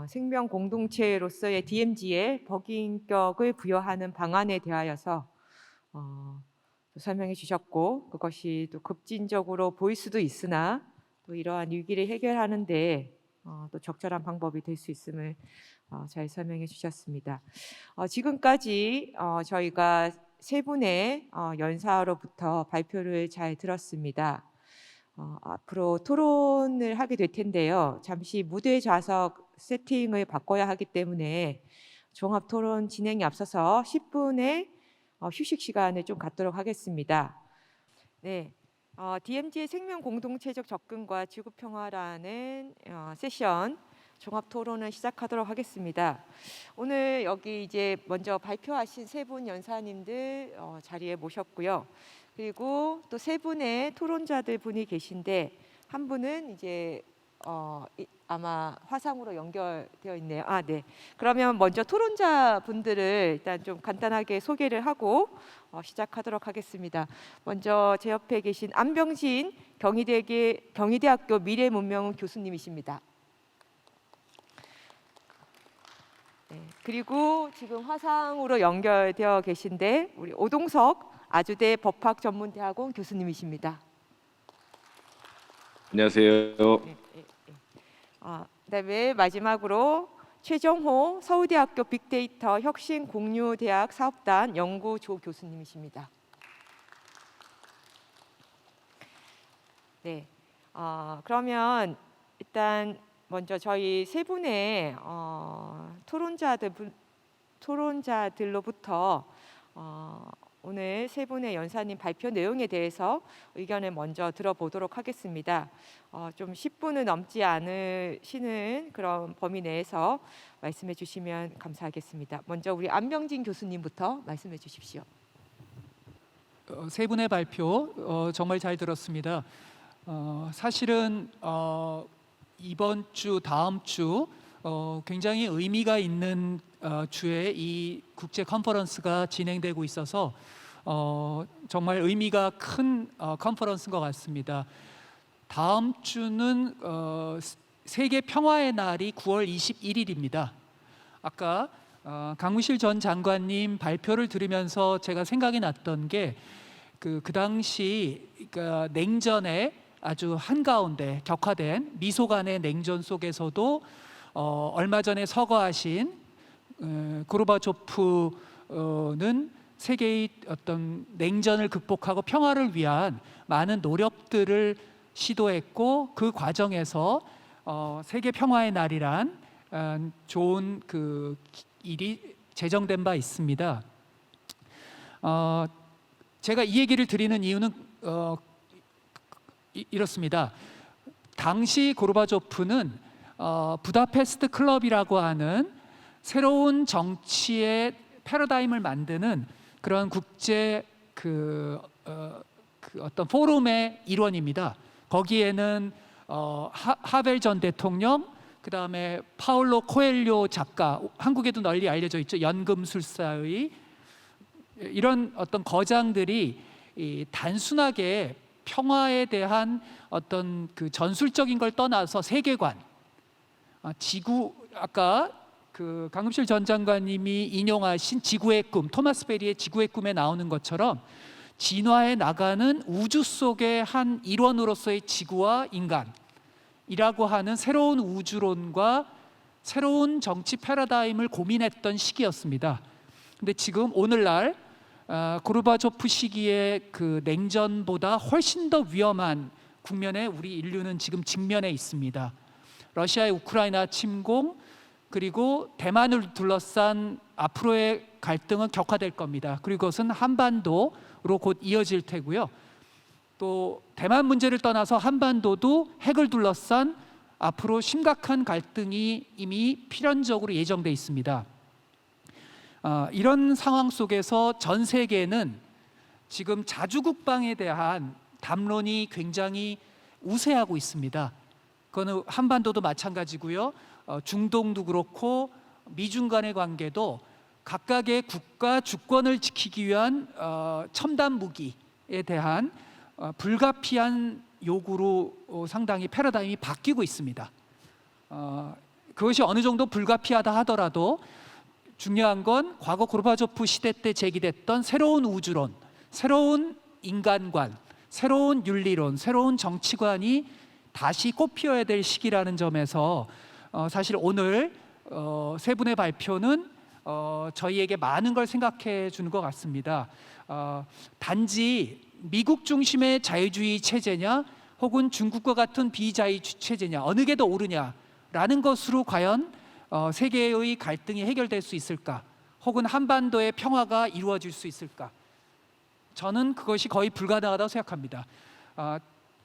생명 공동체로서의 DMZ에 법인격을 부여하는 방안에 대하여서 또 설명해 주셨고 그것이 또 급진적으로 보일 수도 있으나 또 이러한 위기를 해결하는데 또 적절한 방법이 될 수 있음을 잘 설명해 주셨습니다. 지금까지 저희가 세 분의 연사로부터 발표를 잘 들었습니다. 앞으로 토론을 하게 될 텐데요. 잠시 무대 좌석 세팅을 바꿔야 하기 때문에 종합 토론 진행에 앞서서 10분의 휴식 시간을 좀 갖도록 하겠습니다. 네, DMZ의 생명 공동체적 접근과 지구 평화라는 세션 종합 토론을 시작하도록 하겠습니다. 오늘 여기 이제 먼저 발표하신 세 분 연사님들 자리에 모셨고요. 그리고 또 세 분의 토론자들 분이 계신데 한 분은 이제 아마 화상으로 연결되어 있네요. 네. 그러면 먼저 토론자 분들을 일단 좀 간단하게 소개를 하고 시작하도록 하겠습니다. 먼저 제 옆에 계신 안병진 경희대학교 미래문명 교수님이십니다. 네. 그리고 지금 화상으로 연결되어 계신데 우리 오동석 아주대 법학전문대학원 교수님이십니다. 안녕하세요. 그다음에 마지막으로 최정호 서울대학교 빅데이터 혁신공유대학 사업단 연구조 교수님이십니다. 네, 그러면 일단 먼저 저희 세 분의 토론자들로부터 오늘 세 분의 연사님 발표 내용에 대해서 의견을 먼저 들어보도록 하겠습니다. 좀 10분은 넘지 않으시는 그런 범위 내에서 말씀해 주시면 감사하겠습니다. 먼저 우리 안병진 교수님부터 말씀해 주십시오. 세 분의 발표 정말 잘 들었습니다. 사실은 이번 주, 다음 주 굉장히 의미가 있는 주에 이 국제 컨퍼런스가 진행되고 있어서 정말 의미가 큰 컨퍼런스인 것 같습니다. 다음 주는 세계 평화의 날이 9월 21일입니다. 아까 강무실 전 장관님 발표를 들으면서 제가 생각이 났던 게 그 당시 그러니까 냉전의 아주 한가운데 격화된 미소 간의 냉전 속에서도 얼마 전에 서거하신 고르바초프는 세계의 어떤 냉전을 극복하고 평화를 위한 많은 노력들을 시도했고 그 과정에서 세계 평화의 날이란 좋은 그 일이 제정된 바 있습니다. 제가 이 얘기를 드리는 이유는 이렇습니다. 당시 고르바초프는 부다페스트 클럽이라고 하는 새로운 정치의 패러다임을 만드는 그런 국제 그 어떤 포럼의 일원입니다. 거기에는 하벨 전 대통령, 그 다음에 파울로 코엘료 작가, 한국에도 널리 알려져 있죠. 연금술사의 이런 어떤 거장들이 단순하게 평화에 대한 어떤 그 전술적인 걸 떠나서 세계관, 지구, 아까 그 강금실 전 장관님이 인용하신 지구의 꿈, 토마스 베리의 지구의 꿈에 나오는 것처럼 진화해 나가는 우주 속의 한 일원으로서의 지구와 인간이라고 하는 새로운 우주론과 새로운 정치 패러다임을 고민했던 시기였습니다. 근데 지금 오늘날 고르바초프 시기의 그 냉전보다 훨씬 더 위험한 국면에 우리 인류는 지금 직면해 있습니다. 러시아의 우크라이나 침공, 그리고 대만을 둘러싼 앞으로의 갈등은 격화될 겁니다. 그리고 그것은 한반도로 곧 이어질 테고요. 또 대만 문제를 떠나서 한반도도 핵을 둘러싼 앞으로 심각한 갈등이 이미 필연적으로 예정돼 있습니다. 이런 상황 속에서 전 세계는 지금 자주국방에 대한 담론이 굉장히 우세하고 있습니다. 그거는 한반도도 마찬가지고요. 중동도 그렇고 미중 간의 관계도 각각의 국가 주권을 지키기 위한 첨단 무기에 대한 불가피한 요구로 상당히 패러다임이 바뀌고 있습니다. 그것이 어느 정도 불가피하다 하더라도 중요한 건 과거 고르바초프 시대 때 제기됐던 새로운 우주론, 새로운 인간관, 새로운 윤리론, 새로운 정치관이 다시 꽃피어야 될 시기라는 점에서 사실 오늘 세 분의 발표는 저희에게 많은 걸 생각해 주는 것 같습니다. 단지 미국 중심의 자유주의 체제냐 혹은 중국과 같은 비자위 체제냐, 어느 게 더 옳으냐라는 것으로 과연 세계의 갈등이 해결될 수 있을까? 혹은 한반도의 평화가 이루어질 수 있을까? 저는 그것이 거의 불가능하다고 생각합니다.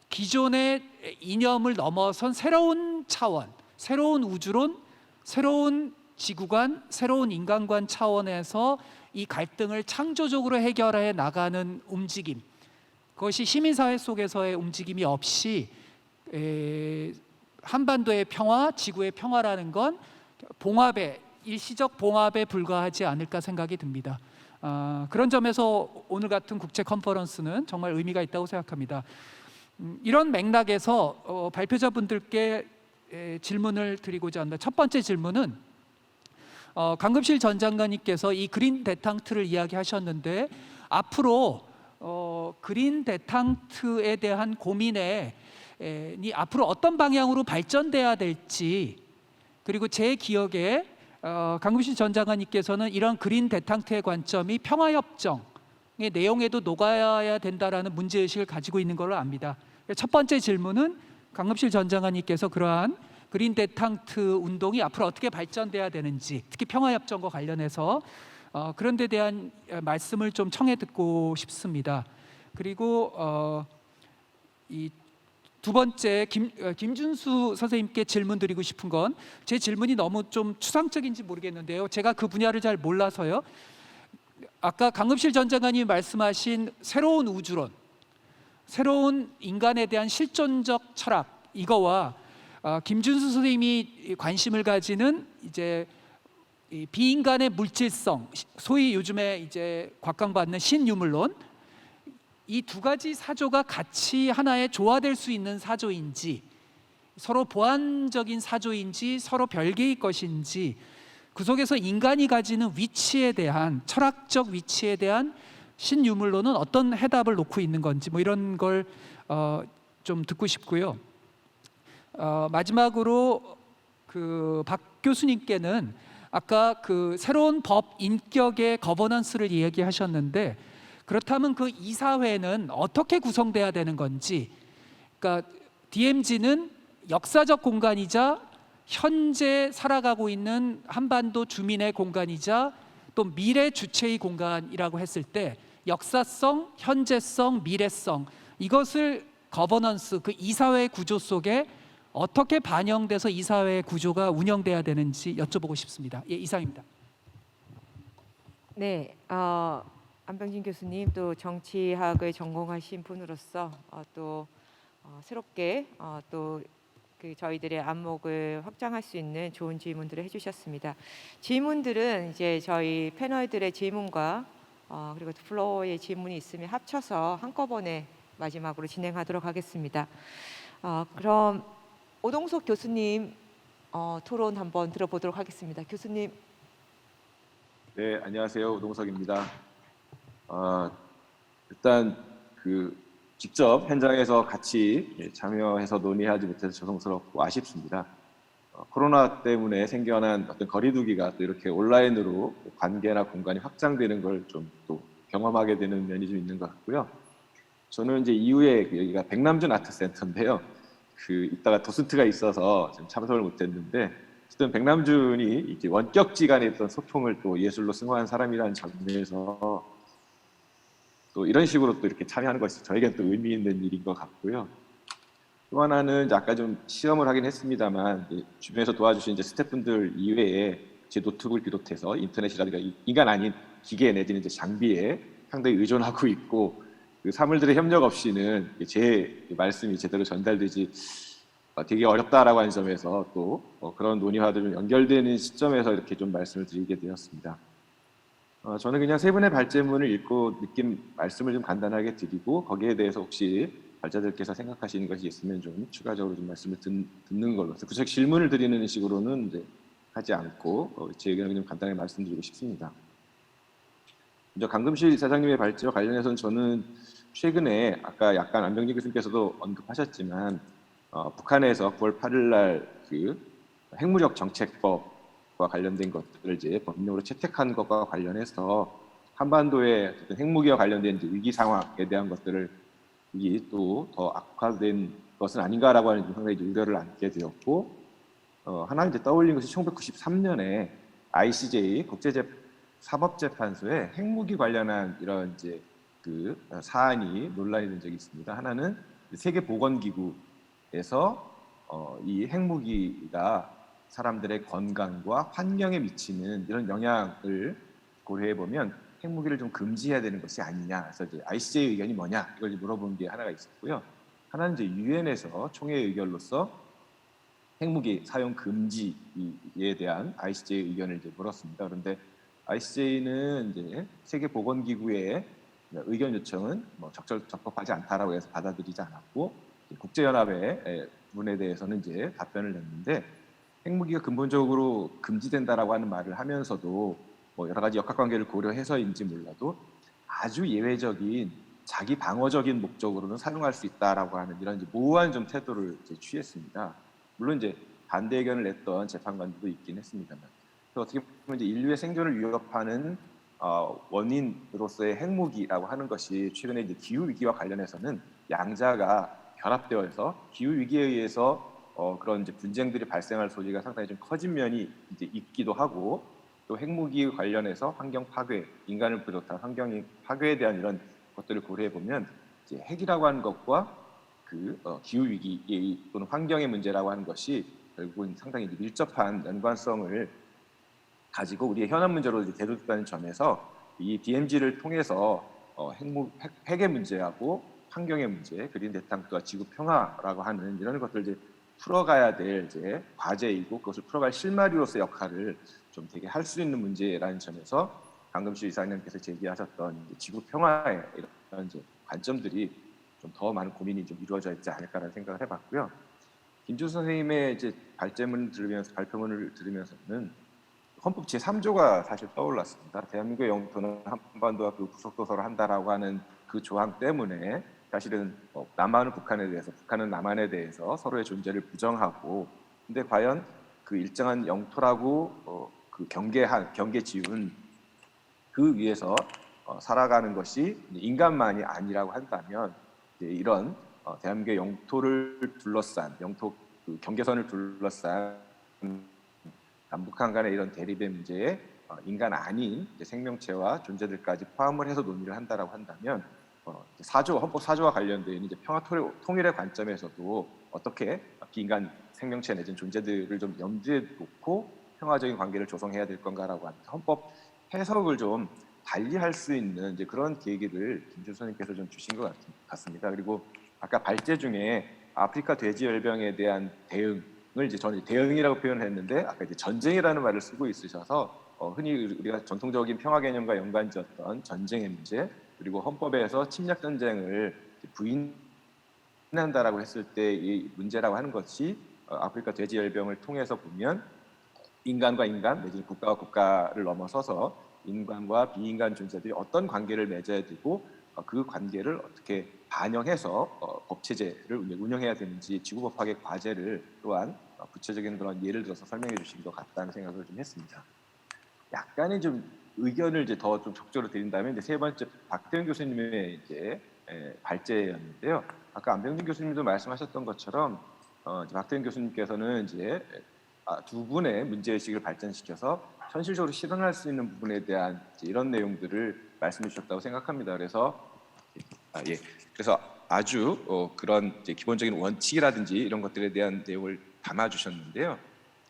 기존의 이념을 넘어선 새로운 차원, 새로운 우주론, 새로운 지구관, 새로운 인간관 차원에서 이 갈등을 창조적으로 해결해 나가는 움직임, 그것이 시민사회 속에서의 움직임이 없이 한반도의 평화, 지구의 평화라는 건 봉합에, 일시적 봉합에 불과하지 않을까 생각이 듭니다. 그런 점에서 오늘 같은 국제 컨퍼런스는 정말 의미가 있다고 생각합니다. 이런 맥락에서 발표자분들께 질문을 드리고자 합니다. 첫 번째 질문은 강금실 전 장관님께서 이 그린 데탕트를 이야기하셨는데 앞으로 그린 데탕트에 대한 고민이 앞으로 어떤 방향으로 발전돼야 될지, 그리고 제 기억에 강금실 전 장관님께서는 이런 그린 데탕트의 관점이 평화협정의 내용에도 녹아야 된다라는 문제의식을 가지고 있는 걸로 압니다. 첫 번째 질문은 강금실 전 장관님께서 그러한 그린 데탕트 운동이 앞으로 어떻게 발전돼야 되는지, 특히 평화협정과 관련해서 그런 데 대한 말씀을 좀 청해 듣고 싶습니다. 그리고 이 두 번째 김준수 선생님께 질문 드리고 싶은 건, 제 질문이 너무 좀 추상적인지 모르겠는데요. 제가 그 분야를 잘 몰라서요. 아까 강금실 전 장관님이 말씀하신 새로운 우주론, 새로운 인간에 대한 실존적 철학, 이거와 김준수 선생님이 관심을 가지는 이제 비인간의 물질성, 소위 요즘에 이제 곽강받는 신유물론, 이 두 가지 사조가 같이 하나의 조화될 수 있는 사조인지, 서로 보완적인 사조인지, 서로 별개의 것인지, 그 속에서 인간이 가지는 위치에 대한, 철학적 위치에 대한 신유물론은 어떤 해답을 놓고 있는 건지, 뭐 이런 걸 좀 듣고 싶고요. 마지막으로 박 교수님께는 아까 그 새로운 법 인격의 거버넌스를 이야기하셨는데, 그렇다면 그 이사회는 어떻게 구성돼야 되는 건지, 그러니까 DMZ는 역사적 공간이자 현재 살아가고 있는 한반도 주민의 공간이자 또 미래 주체의 공간이라고 했을 때, 역사성, 현재성, 미래성, 이것을 거버넌스, 그 이사회 구조 속에 어떻게 반영돼서 이사회 구조가 운영돼야 되는지 여쭤보고 싶습니다. 예, 이상입니다. 네, 안병진 교수님 또 정치학을 전공하신 분으로서 또 새롭게 또 그 저희들의 안목을 확장할 수 있는 좋은 질문들을 해주셨습니다. 질문들은 이제 저희 패널들의 질문과 그리고 플로어의 질문이 있으면 합쳐서 한꺼번에 마지막으로 진행하도록 하겠습니다. 그럼 오동석 교수님 토론 한번 들어보도록 하겠습니다. 교수님. 네, 안녕하세요. 오동석입니다. 일단 직접 현장에서 같이 참여해서 논의하지 못해서 죄송스럽고 아쉽습니다. 코로나 때문에 생겨난 어떤 거리두기가 또 이렇게 온라인으로 관계나 공간이 확장되는 걸 좀 또 경험하게 되는 면이 좀 있는 것 같고요. 저는 이제 이후에 여기가 백남준 아트센터인데요. 이따가 도슨트가 있어서 지금 참석을 못했는데, 어쨌든 백남준이 이제 원격지 간의 어떤 소통을 또 예술로 승화한 사람이라는 점에서 또 이런 식으로 또 이렇게 참여하는 것이 저에게는 또 의미 있는 일인 것 같고요. 또 하나는 이제 아까 좀 시험을 하긴 했습니다만, 주변에서 도와주신 이제 스태프분들 이외에 제 노트북을 비롯해서 인터넷이라든가 인간 아닌 기계 내지는 이제 장비에 상당히 의존하고 있고, 그 사물들의 협력 없이는 제 말씀이 제대로 전달되지 되게 어렵다라고 하는 점에서 또 그런 논의와도 좀 연결되는 시점에서 이렇게 좀 말씀을 드리게 되었습니다. 저는 그냥 세 분의 발제문을 읽고 느낀 말씀을 좀 간단하게 드리고, 거기에 대해서 혹시 발자들께서 생각하시는 것이 있으면 좀 추가적으로 좀 말씀을 듣는 걸로, 구체적 질문을 드리는 식으로는 이제 하지 않고 제 의견을 좀 간단하게 말씀드리고 싶습니다. 먼저 강금실 사장님의 발제와 관련해서는 저는 최근에 아까 약간 안병진 교수님께서도 언급하셨지만 북한에서 9월 8일 날 그 핵무력 정책법과 관련된 것들을 이제 법령으로 채택한 것과 관련해서 한반도의 어떤 핵무기와 관련된 이제 위기 상황에 대한 것들을 또 더 악화된 것은 아닌가라고 하는 상당히 우려를 안게 되었고, 하나 이제 떠올린 것이 1993년에 ICJ 국제사법재판소에 핵무기 관련한 이런 이제 그 사안이 논란이 된 적이 있습니다. 하나는 세계보건기구에서 이 핵무기가 사람들의 건강과 환경에 미치는 이런 영향을 고려해 보면 핵무기를 좀 금지해야 되는 것이 아니냐. 그래서 이제 ICJ 의견이 뭐냐 이걸 물어본 게 하나가 있었고요. 하나는 이제 유엔에서 총회 의견로서 핵무기 사용 금지에 대한 ICJ 의견을 이제 물었습니다. 그런데 ICJ는 이제 세계보건기구의 의견 요청은 뭐 적법하지 않다라고 해서 받아들이지 않았고, 국제연합의 문에 대해서는 이제 답변을 냈는데, 핵무기가 근본적으로 금지된다라고 하는 말을 하면서도 뭐 여러 가지 역학관계를 고려해서인지 몰라도 아주 예외적인 자기 방어적인 목적으로는 사용할 수 있다라고 하는 이런 이제 모호한 좀 태도를 이제 취했습니다. 물론 이제 반대 의견을 냈던 재판관들도 있긴 했습니다만, 그래서 어떻게 보면 이제 인류의 생존을 위협하는 원인으로서의 핵무기라고 하는 것이 최근에 이제 기후 위기와 관련해서는 양자가 결합되어서 기후 위기에 의해서 그런 이제 분쟁들이 발생할 소지가 상당히 좀 커진 면이 이제 있기도 하고, 또 핵무기 관련해서 환경 파괴, 인간을 비롯한 환경 파괴에 대한 이런 것들을 고려해 보면 이제 핵이라고 하는 것과 그 기후 위기 또는 환경의 문제라고 하는 것이 결국은 상당히 밀접한 연관성을 가지고 우리의 현안 문제로 이제 대두됐다는 점에서 이 DMZ를 통해서 핵의 문제하고 환경의 문제, 그린 대탕트와 지구 평화라고 하는 이런 것들 이제 풀어가야 될 이제 과제이고, 그것을 풀어갈 실마리로서 역할을 좀 되게 할 수 있는 문제라는 점에서 강금실 이사님께서 제기하셨던 지구 평화의 이런 이제 관점들이 좀 더 많은 고민이 좀 이루어져 있지 않을까라는 생각을 해봤고요. 김준 선생님의 이제 발표문을 들으면서는 헌법 제3조가 사실 떠올랐습니다. 대한민국의 영토는 한반도와 그 부속도서를 한다라고 하는 그 조항 때문에 사실은 남한은 북한에 대해서, 북한은 남한에 대해서 서로의 존재를 부정하고, 근데 과연 그 일정한 영토라고 그 경계 지운 그 위에서 살아가는 것이 인간만이 아니라고 한다면, 이런 대한민국의 영토를 둘러싼 그 경계선을 둘러싼 남북한 간의 이런 대립의 문제에 인간 아닌 생명체와 존재들까지 포함을 해서 논의를 한다라고 한다면, 헌법 4조와 관련된 이제 평화 통일의 관점에서도 어떻게 비인간 생명체 내진 존재들을 좀 염두에 놓고 평화적인 관계를 조성해야 될 건가라고 하는 헌법 해석을 좀 달리할 수 있는 이제 그런 계기를 김준 선생님께서 좀 주신 것 같습니다. 그리고 아까 발제 중에 아프리카 돼지열병에 대한 대응을 이제 저는 대응이라고 표현했는데, 아까 이제 전쟁이라는 말을 쓰고 있으셔서 흔히 우리가 전통적인 평화 개념과 연관지었던 전쟁의 문제, 그리고 헌법에서 침략 전쟁을 부인한다라고 했을 때 이 문제라고 하는 것이 아프리카 돼지열병을 통해서 보면 인간과 인간 내지는 국가와 국가를 넘어서서 인간과 비인간 존재들이 어떤 관계를 맺어야 되고 그 관계를 어떻게 반영해서 법 체제를 운영해야 되는지 지구법학의 과제를 또한 구체적인 그런 예를 들어서 설명해 주신 것 같다는 생각을 좀 했습니다. 약간의 좀 의견을 이제 더 좀 적절히 드린다면 이제 세 번째 박태현 교수님의 이제 발제였는데요. 아까 안병준 교수님도 말씀하셨던 것처럼 박태현 교수님께서는 이제 두 분의 문제의식을 발전시켜서 현실적으로 실현할 수 있는 부분에 대한 이런 내용들을 말씀해 주셨다고 생각합니다. 그래서 그래서 아주 그런 이제 기본적인 원칙이라든지 이런 것들에 대한 내용을 담아 주셨는데요.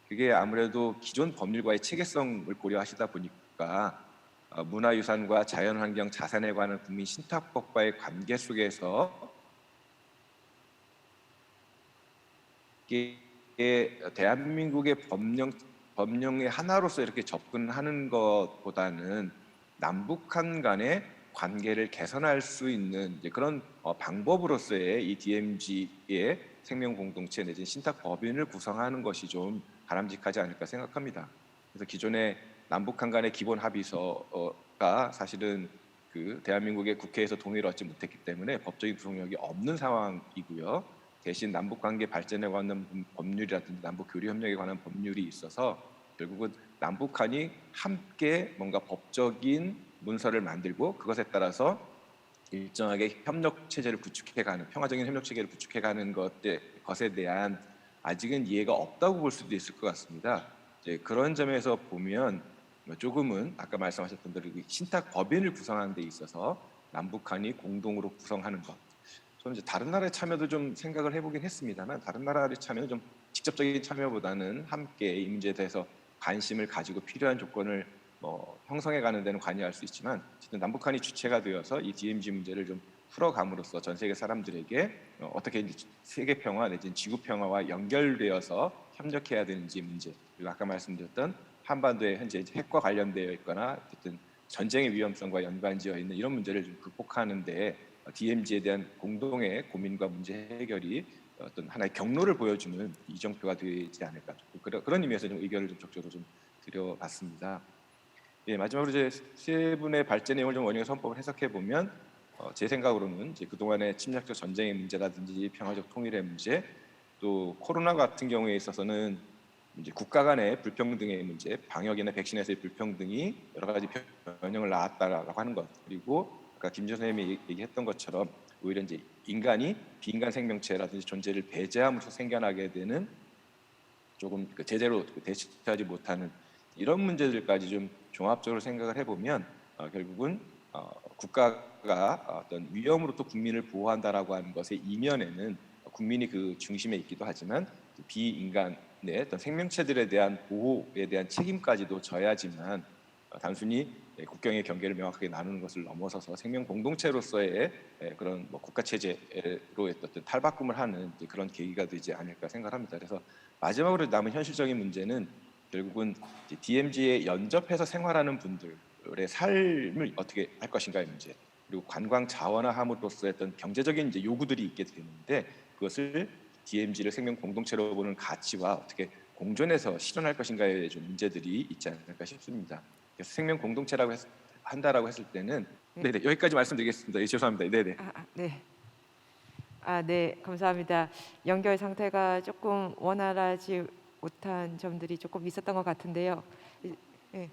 그게 아무래도 기존 법률과의 체계성을 고려하시다 보니까 문화유산과 자연환경, 자산에 관한 국민 신탁법과의 관계 속에서 이게 대한민국의 법령의 하나로서 이렇게 접근하는 것보다는 남북한 간의 관계를 개선할 수 있는 이제 그런 방법으로서의 이 DMZ의 생명 공동체 내지는 신탁 법인을 구성하는 것이 좀 바람직하지 않을까 생각합니다. 그래서 기존의 남북한 간의 기본 합의서가 사실은 그 대한민국의 국회에서 동의를 얻지 못했기 때문에 법적인 구속력이 없는 상황이고요. 대신 남북 관계 발전에 관한 법률이라든지 남북 교류 협력에 관한 법률이 있어서 결국은 남북한이 함께 뭔가 법적인 문서를 만들고 그것에 따라서 일정하게 협력 체제를 구축해가는 평화적인 협력 체계를 구축해가는 것에 대한 아직은 이해가 없다고 볼 수도 있을 것 같습니다. 이제 그런 점에서 보면 조금은 아까 말씀하셨던 대로 신탁 법인을 구성하는 데 있어서 남북한이 공동으로 구성하는 것. 저는 이제 다른 나라의 참여도 좀 생각을 해보긴 했습니다만 다른 나라의 참여는 좀 직접적인 참여보다는 함께 이 문제에 대해서 관심을 가지고 필요한 조건을 형성해가는 데는 관여할 수 있지만 어쨌든 남북한이 주체가 되어서 이 DMZ 문제를 좀 풀어감으로써 전 세계 사람들에게 어떻게 이제 세계 평화 내지는 지구 평화와 연결되어서 협력해야 되는지 문제, 그리고 아까 말씀드렸던 한반도에 현재 이제 핵과 관련되어 있거나 어쨌든 전쟁의 위험성과 연관지어 있는 이런 문제를 좀 극복하는 데 DMZ에 대한 공동의 고민과 문제 해결이 어떤 하나의 경로를 보여주는 이정표가 되지 않을까, 그런 의미에서 좀 의견을 좀 적극적으로 좀 드려봤습니다. 예, 마지막으로 이제 세 분의 발제 내용을 좀 원형의 헌법을 해석해 보면 제 생각으로는 이제 그동안의 침략적 전쟁의 문제라든지 평화적 통일의 문제, 또 코로나 같은 경우에 있어서는 이제 국가 간의 불평등의 문제, 방역이나 백신에서의 불평등이 여러 가지 변형을 낳았다라고 하는 것, 그리고 아까 김준 선생님이 얘기했던 것처럼 오히려 이제 인간이 비인간 생명체라든지 존재를 배제함으로써 생겨나게 되는 조금 제대로 대처하지 못하는 이런 문제들까지 좀 종합적으로 생각을 해보면 결국은 국가가 어떤 위험으로부터 국민을 보호한다라고 하는 것의 이면에는 국민이 그 중심에 있기도 하지만 비인간의 어떤 생명체들에 대한 보호에 대한 책임까지도 져야지만 단순히 국경의 경계를 명확하게 나누는 것을 넘어서서 생명 공동체로서의 그런 국가 체제로 어떤 탈바꿈을 하는 그런 계기가 되지 않을까 생각합니다. 그래서 마지막으로 남은 현실적인 문제는 결국은 DMZ에 연접해서 생활하는 분들의 삶을 어떻게 할 것인가의 문제, 그리고 관광 자원화함으로써 어떤 경제적인 이제 요구들이 있게 되는데 그것을 DMZ를 생명 공동체로 보는 가치와 어떻게 공존해서 실현할 것인가의 좀 문제들이 있지 않을까 싶습니다. 그래서 생명 공동체라고 한다라고 했을 때는 네네, 여기까지 말씀드리겠습니다. 예, 죄송합니다. 네네. 네. 네, 감사합니다. 연결 상태가 조금 원활하지 못한 점들이 조금 있었던 것 같은데요. 예.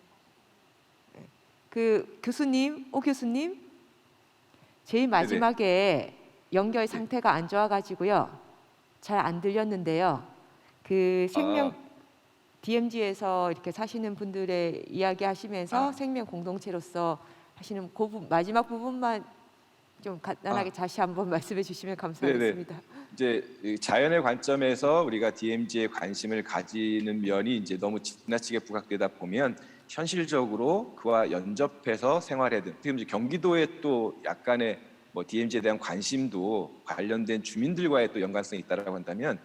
그 교수님, 오 교수님, 제일 마지막에 연결 상태가 안 좋아가지고요, 잘 안 들렸는데요. 그 생명 DMZ에서 이렇게 사시는 분들의 이야기하시면서 생명 공동체로서 하시는 그 마지막 부분만 좀 간단하게 다시 한번 말씀해 주시면 감사하겠습니다. 이제 자연의 관점에서 우리가 DMZ에 관심을 가지는 면이 이제 너무 지나치게 부각되다 보면 현실적으로 그와 연접해서 생활해야 되는, 지금 이제 경기도에 또 약간의 DMZ에 대한 관심도 관련된 주민들과의 또 연관성이 있다라고 한다면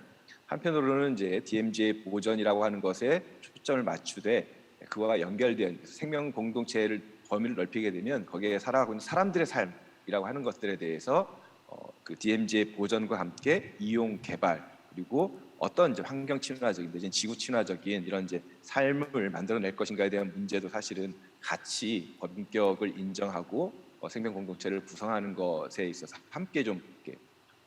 한편으로는 이제 DMZ의 보전이라고 하는 것에 초점을 맞추되 그와 연결된 생명 공동체를 범위를 넓히게 되면 거기에 살아가고 있는 사람들의 삶이라고 하는 것들에 대해서 그 DMZ의 보전과 함께 이용 개발, 그리고 어떤 이제 환경 친화적인 내지는 지구 친화적인 이런 이제 삶을 만들어낼 것인가에 대한 문제도 사실은 같이 법인격을 인정하고 생명 공동체를 구성하는 것에 있어서 함께 좀 이렇게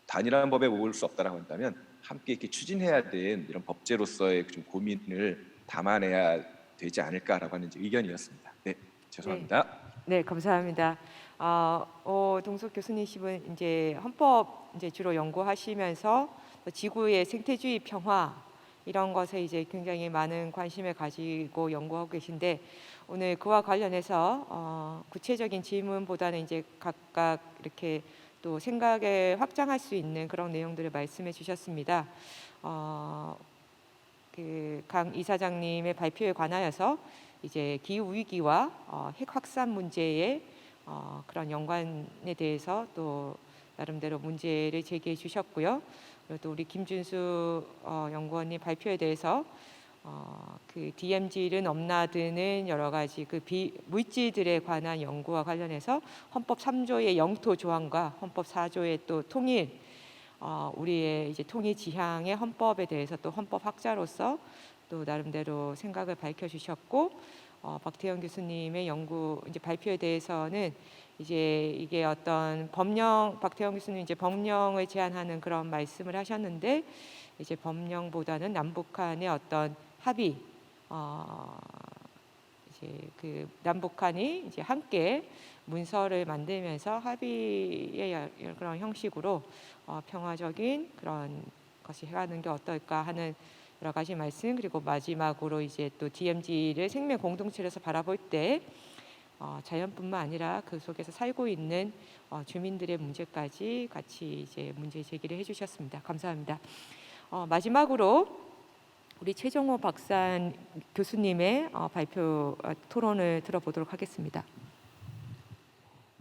단일한 법에 모을 수 없다라고 한다면 함께 이렇게 추진해야 된 이런 법제로서의 좀 고민을 담아내야 되지 않을까라고 하는 의견이었습니다. 네, 죄송합니다. 네, 감사합니다. 동석 교수님은 이제 헌법 이제 주로 연구하시면서 지구의 생태주의 평화 이런 것에 이제 굉장히 많은 관심을 가지고 연구하고 계신데 오늘 그와 관련해서 구체적인 질문보다는 이제 각각 이렇게 또 생각을 확장할 수 있는 그런 내용들을 말씀해 주셨습니다. 그 강 이사장님의 발표에 관하여서 이제 기후 위기와 핵 확산 문제의 그런 연관에 대해서 또 나름대로 문제를 제기해 주셨고요. 그리고 또 우리 김준수 연구원님 발표에 대해서 그 DMZ를 넘나드는 여러 가지 그 물질들에 관한 연구와 관련해서 헌법 3조의 영토 조항과 헌법 4조의 또 통일, 우리의 이제 통일 지향의 헌법에 대해서 또 헌법 학자로서 또 나름대로 생각을 밝혀주셨고, 박태영 교수님의 연구 이제 발표에 대해서는 이제 이게 어떤 법령, 박태영 교수님 이제 법령을 제안하는 그런 말씀을 하셨는데 이제 법령보다는 남북한의 어떤 합의, 이제 그 남북한이 이제 함께 문서를 만들면서 합의의 그런 형식으로 평화적인 그런 것이 해가는 게 어떨까 하는 여러 가지 말씀, 그리고 마지막으로 이제 또 DMZ를 생명 공동체로서 바라볼 때 자연뿐만 아니라 그 속에서 살고 있는 주민들의 문제까지 같이 이제 문제 제기를 해주셨습니다. 감사합니다. 마지막으로 우리 최정호 박사 교수님의 발표 토론을 들어보도록 하겠습니다.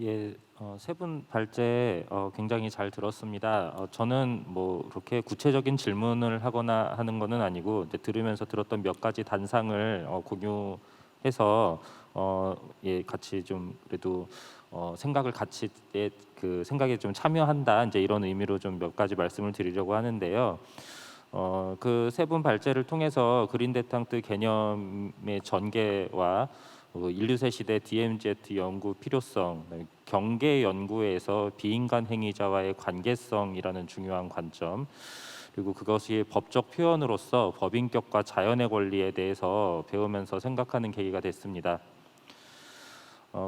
예, 세 분 발제 굉장히 잘 들었습니다. 저는 뭐 그렇게 구체적인 질문을 하거나 하는 것은 아니고 이제 들으면서 들었던 몇 가지 단상을 공유해서 예, 같이 좀 그래도 생각을 같이 그 생각에 좀 참여한다 이제 이런 의미로 좀 몇 가지 말씀을 드리려고 하는데요. 그 세 분 발제를 통해서 그린 데탕트 개념의 전개와 인류세 시대 DMZ 연구 필요성, 경계 연구에서 비인간 행위자와의 관계성이라는 중요한 관점, 그리고 그것이 법적 표현으로서 법인격과 자연의 권리에 대해서 배우면서 생각하는 계기가 됐습니다.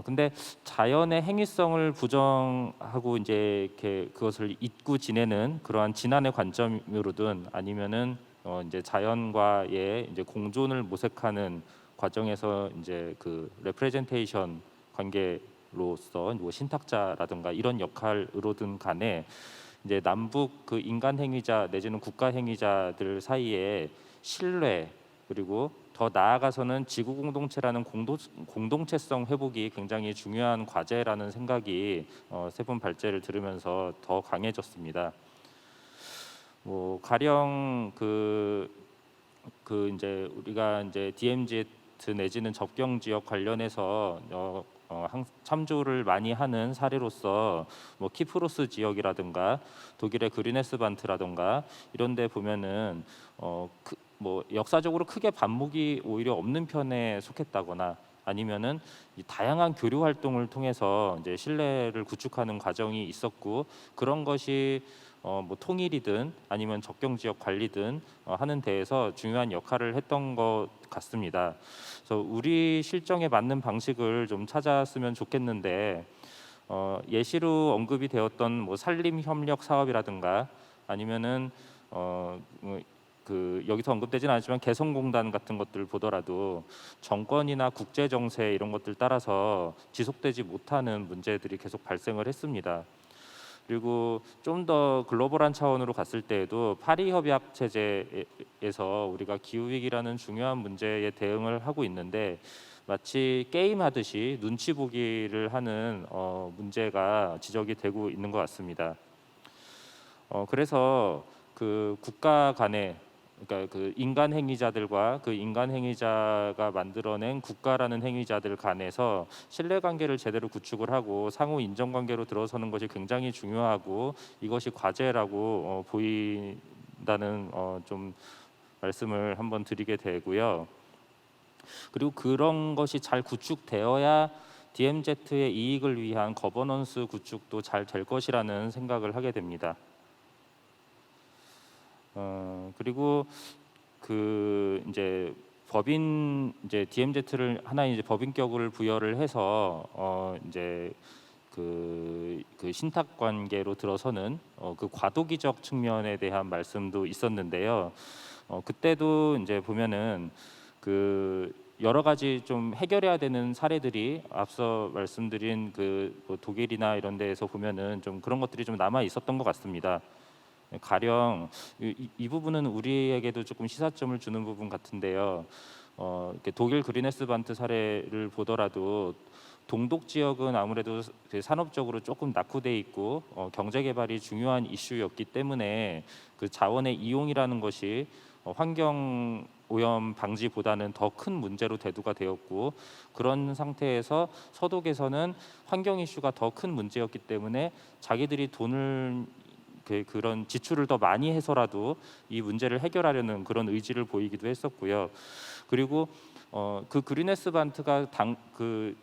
근데 자연의 행위성을 부정하고 이제 이렇게 그것을 잊고 지내는 그러한 지난의 관점으로든 아니면은 이제 자연과의 이제 공존을 모색하는 과정에서 이제 그 레프레젠테이션 관계로서 뭐 신탁자라든가 이런 역할으로든 간에 이제 남북 그 인간 행위자 내지는 국가 행위자들 사이에 신뢰, 그리고 더 나아가서는 지구 공동체라는 공동체성 회복이 굉장히 중요한 과제라는 생각이 세 분 발제를 들으면서 더 강해졌습니다. 뭐 가령 그 이제 우리가 이제 DMZ 내지는 접경 지역 관련해서 참조를 많이 하는 사례로서 뭐 키프로스 지역이라든가 독일의 그리네스반트라든가 이런 데 보면은 뭐 역사적으로 크게 반목이 오히려 없는 편에 속했다거나 아니면은 이 다양한 교류 활동을 통해서 이제 신뢰를 구축하는 과정이 있었고, 그런 것이 뭐 통일이든 아니면 접경 지역 관리든 하는 데에서 중요한 역할을 했던 것 같습니다. 그래서 우리 실정에 맞는 방식을 좀 찾았으면 좋겠는데, 예시로 언급이 되었던 뭐 산림 협력 사업이라든가 아니면은 그 여기서 언급되지는 않지만 개성공단 같은 것들 보더라도 정권이나 국제 정세 이런 것들 따라서 지속되지 못하는 문제들이 계속 발생을 했습니다. 그리고 좀 더 글로벌한 차원으로 갔을 때에도 파리 협약 체제에서 우리가 기후 위기라는 중요한 문제에 대응을 하고 있는데 마치 게임 하듯이 눈치 보기를 하는 문제가 지적이 되고 있는 것 같습니다. 그래서 그 국가 간에, 그러니까 그 인간 행위자들과 그 인간 행위자가 만들어낸 국가라는 행위자들 간에서 신뢰관계를 제대로 구축을 하고 상호 인정관계로 들어서는 것이 굉장히 중요하고 이것이 과제라고 보인다는 좀 말씀을 한번 드리게 되고요. 그리고 그런 것이 잘 구축되어야 DMZ의 이익을 위한 거버넌스 구축도 잘 될 것이라는 생각을 하게 됩니다. 그리고 그 이제 법인 이제 DMZ를 하나의 이제 법인격을 부여를 해서 이제 그 신탁 관계로 들어서는 그 과도기적 측면에 대한 말씀도 있었는데요. 그때도 이제 보면은 그 여러 가지 좀 해결해야 되는 사례들이 앞서 말씀드린 뭐 독일이나 이런 데에서 보면은 좀 그런 것들이 좀 남아 있었던 것 같습니다. 가령 이 부분은 우리에게도 조금 시사점을 주는 부분 같은데요. 이렇게 독일 그리네스반트 사례를 보더라도 동독 지역은 아무래도 산업적으로 조금 낙후돼 있고 경제 개발이 중요한 이슈였기 때문에 그 자원의 이용이라는 것이 환경 오염 방지보다는 더 큰 문제로 대두가 되었고, 그런 상태에서 서독에서는 환경 이슈가 더 큰 문제였기 때문에 자기들이 돈을 그런 지출을 더 많이 해서라도 이 문제를 해결하려는 그런 의지를 보이기도 했었고요. 그리고 그 그리네스반트가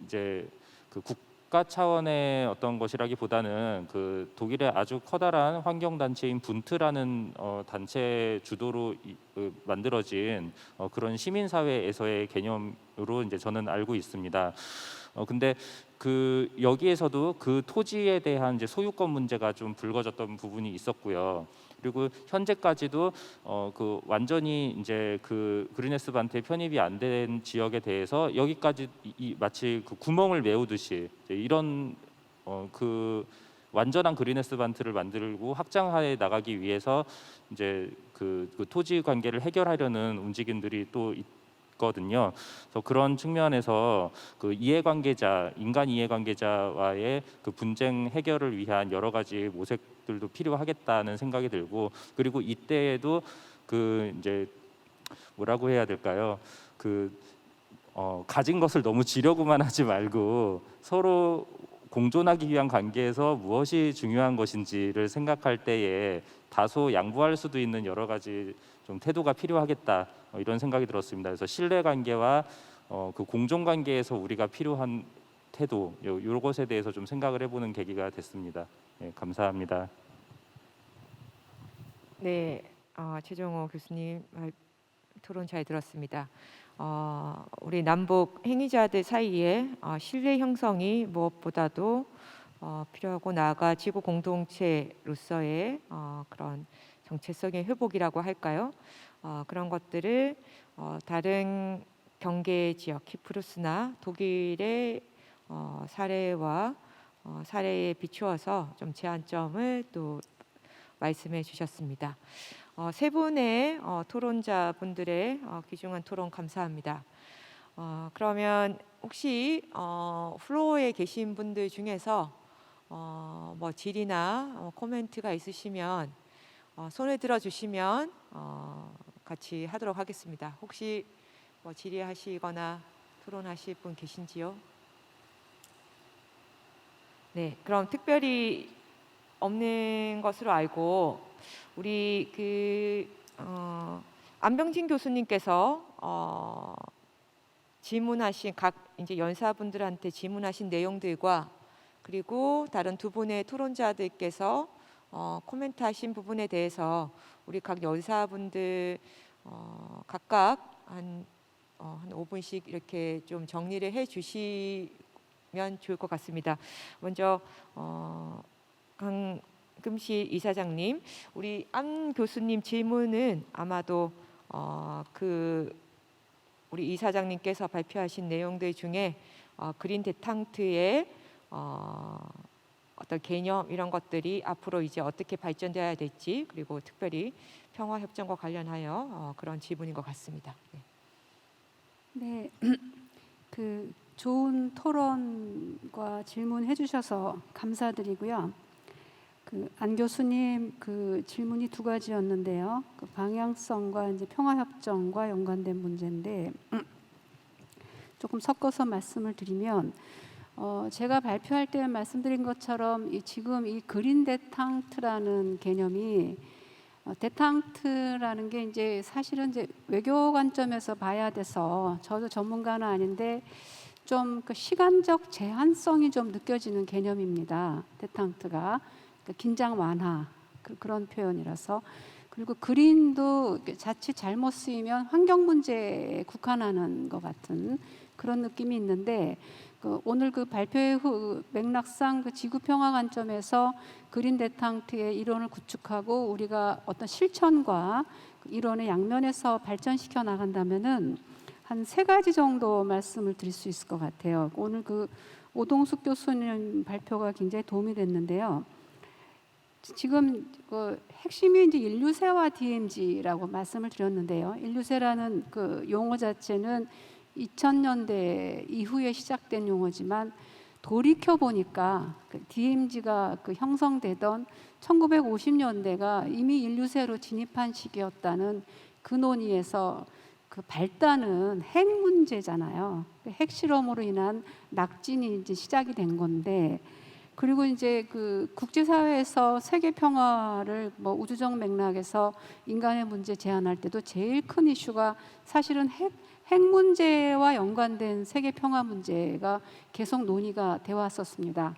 이제 그 국가 차원의 어떤 것이라기보다는 그 독일의 아주 커다란 환경 단체인 분트라는 단체 주도로 만들어진 그런 시민 사회에서의 개념으로 이제 저는 알고 있습니다. 근데 그 여기에서도 그 토지에 대한 이제 소유권 문제가 좀 불거졌던 부분이 있었고요. 그리고 현재까지도 그 완전히 이제 그 그린에스반트에 편입이 안 된 지역에 대해서 여기까지 마치 그 구멍을 메우듯이 이제 이런 그 완전한 그린에스반트를 만들고 확장해 나가기 위해서 이제 그 토지 관계를 해결하려는 움직임들이 또 있거든요. 그래서 그런 측면에서 그 이해관계자, 인간 이해관계자와의 그 분쟁 해결을 위한 여러 가지 모색들도 필요하겠다는 생각이 들고, 그리고 이때에도 그 이제 뭐라고 해야 될까요? 그 가진 것을 너무 지려고만 하지 말고 서로 공존하기 위한 관계에서 무엇이 중요한 것인지를 생각할 때에 다소 양보할 수도 있는 여러 가지 좀 태도가 필요하겠다, 이런 생각이 들었습니다. 그래서 신뢰 관계와 그 공존 관계에서 우리가 필요한 태도, 이런 것에 대해서 좀 생각을 해보는 계기가 됐습니다. 네, 감사합니다. 네, 최종호 교수님 토론 잘 들었습니다. 우리 남북 행위자들 사이에 신뢰 형성이 무엇보다도 필요하고, 나아가 지구 공동체로서의 그런 정체성의 회복이라고 할까요? 그런 것들을 다른 경계 지역 키프루스나 독일의 사례와 사례에 비추어서 좀 제한점을 또 말씀해 주셨습니다. 세 분의 토론자분들의 귀중한 토론 감사합니다. 그러면 혹시 플로어에 계신 분들 중에서 뭐 질의나 코멘트가 있으시면 손을 들어주시면 같이 하도록 하겠습니다. 혹시 뭐 질의하시거나 토론하실 분 계신지요? 네, 그럼 특별히 없는 것으로 알고, 우리 안병진 교수님께서 질문하신 각 이제 연사분들한테 질문하신 내용들과, 그리고 다른 두 분의 토론자들께서 코멘트하신 부분에 대해서 우리 각 연사분들 각각 한 5분씩 이렇게 좀 정리를 해주시면 좋을 것 같습니다. 먼저 강금실 이사장님, 우리 안 교수님 질문은 아마도 우리 이사장님께서 발표하신 내용들 중에 그린 데탕트의 어떤 개념, 이런 것들이 앞으로 이제 어떻게 발전되어야 될지, 그리고 특별히 평화 협정과 관련하여 그런 질문인 것 같습니다. 네, 그 좋은 토론과 질문해 주셔서 감사드리고요. 그 안 교수님 그 질문이 두 가지였는데요. 그 방향성과 이제 평화협정과 연관된 문제인데 조금 섞어서 말씀을 드리면, 제가 발표할 때 말씀드린 것처럼 지금 이 그린 데탕트라는 개념이 데탕트라는 게 이제 사실은 이제 외교 관점에서 봐야 돼서, 저도 전문가는 아닌데 좀 그 시간적 제한성이 좀 느껴지는 개념입니다. 데탕트가 긴장 완화, 그런 표현이라서. 그리고 그린도 자칫 잘못 쓰이면 환경 문제에 국한하는 것 같은 그런 느낌이 있는데, 오늘 그 발표의 맥락상 그 지구 평화 관점에서 그린 데탕트의 이론을 구축하고 우리가 어떤 실천과 이론의 양면에서 발전시켜 나간다면은 한 세 가지 정도 말씀을 드릴 수 있을 것 같아요. 오늘 그 오동숙 교수님 발표가 굉장히 도움이 됐는데요. 지금 그 핵심이 이제 인류세와 DMZ라고 말씀을 드렸는데요. 인류세라는 그 용어 자체는 2000년대 이후에 시작된 용어지만, 돌이켜 보니까 DMZ가 형성되던 1950년대가 이미 인류세로 진입한 시기였다는 그 논의에서 그 발단은 핵 문제잖아요. 핵실험으로 인한 낙진이 이제 시작이 된 건데, 그리고 이제 그 국제사회에서 세계 평화를 뭐 우주적 맥락에서 인간의 문제 제안할 때도 제일 큰 이슈가 사실은 핵 문제와 연관된 세계 평화 문제가 계속 논의가 되어 왔었습니다.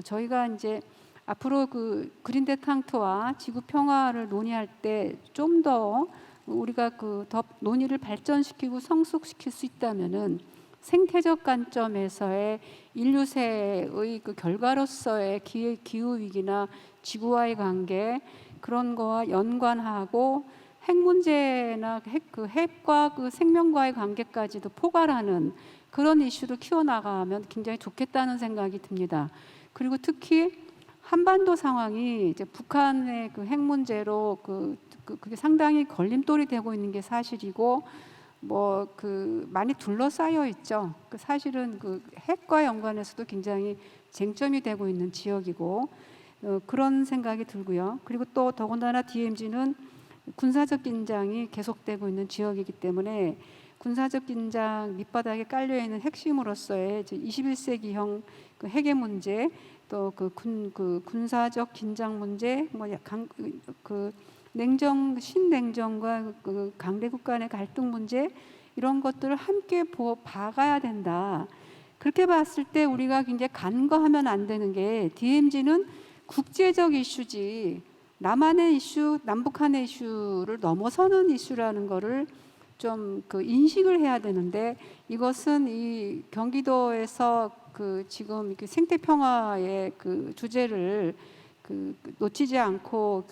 저희가 이제 앞으로 그 그린 데탕트와 지구 평화를 논의할 때 좀 더 우리가 더 논의를 발전시키고 성숙시킬 수 있다면은 생태적 관점에서의 인류세의 그 결과로서의 기후 위기나 지구와의 관계 그런 거와 연관하고 핵 문제나 핵과 그 생명과의 관계까지도 포괄하는 그런 이슈를 키워나가면 굉장히 좋겠다는 생각이 듭니다. 그리고 특히 한반도 상황이 이제 북한의 그 핵 문제로 그게 상당히 걸림돌이 되고 있는 게 사실이고 많이 둘러싸여 있죠. 사실은 그 핵과 연관해서도 굉장히 쟁점이 되고 있는 지역이고 그런 생각이 들고요. 그리고 또 더군다나 DMZ는 군사적 긴장이 계속되고 있는 지역이기 때문에 군사적 긴장 밑바닥에 깔려 있는 핵심으로서의 21세기형 그 핵의 문제, 또 군사적 긴장 문제, 신냉전과 그 강대국 간의 갈등 문제 이런 것들을 함께 봐가야 된다. 그렇게 봤을 때 우리가 굉장히 간과하면 안 되는 게 DMZ는 국제적 이슈지 남한의 이슈, 남북한의 이슈를 넘어서는 이슈라는 거를 좀 인식을 해야 되는데 이것은 이 경기도에서 지금 이렇게 생태 평화의 주제를 놓치지 않고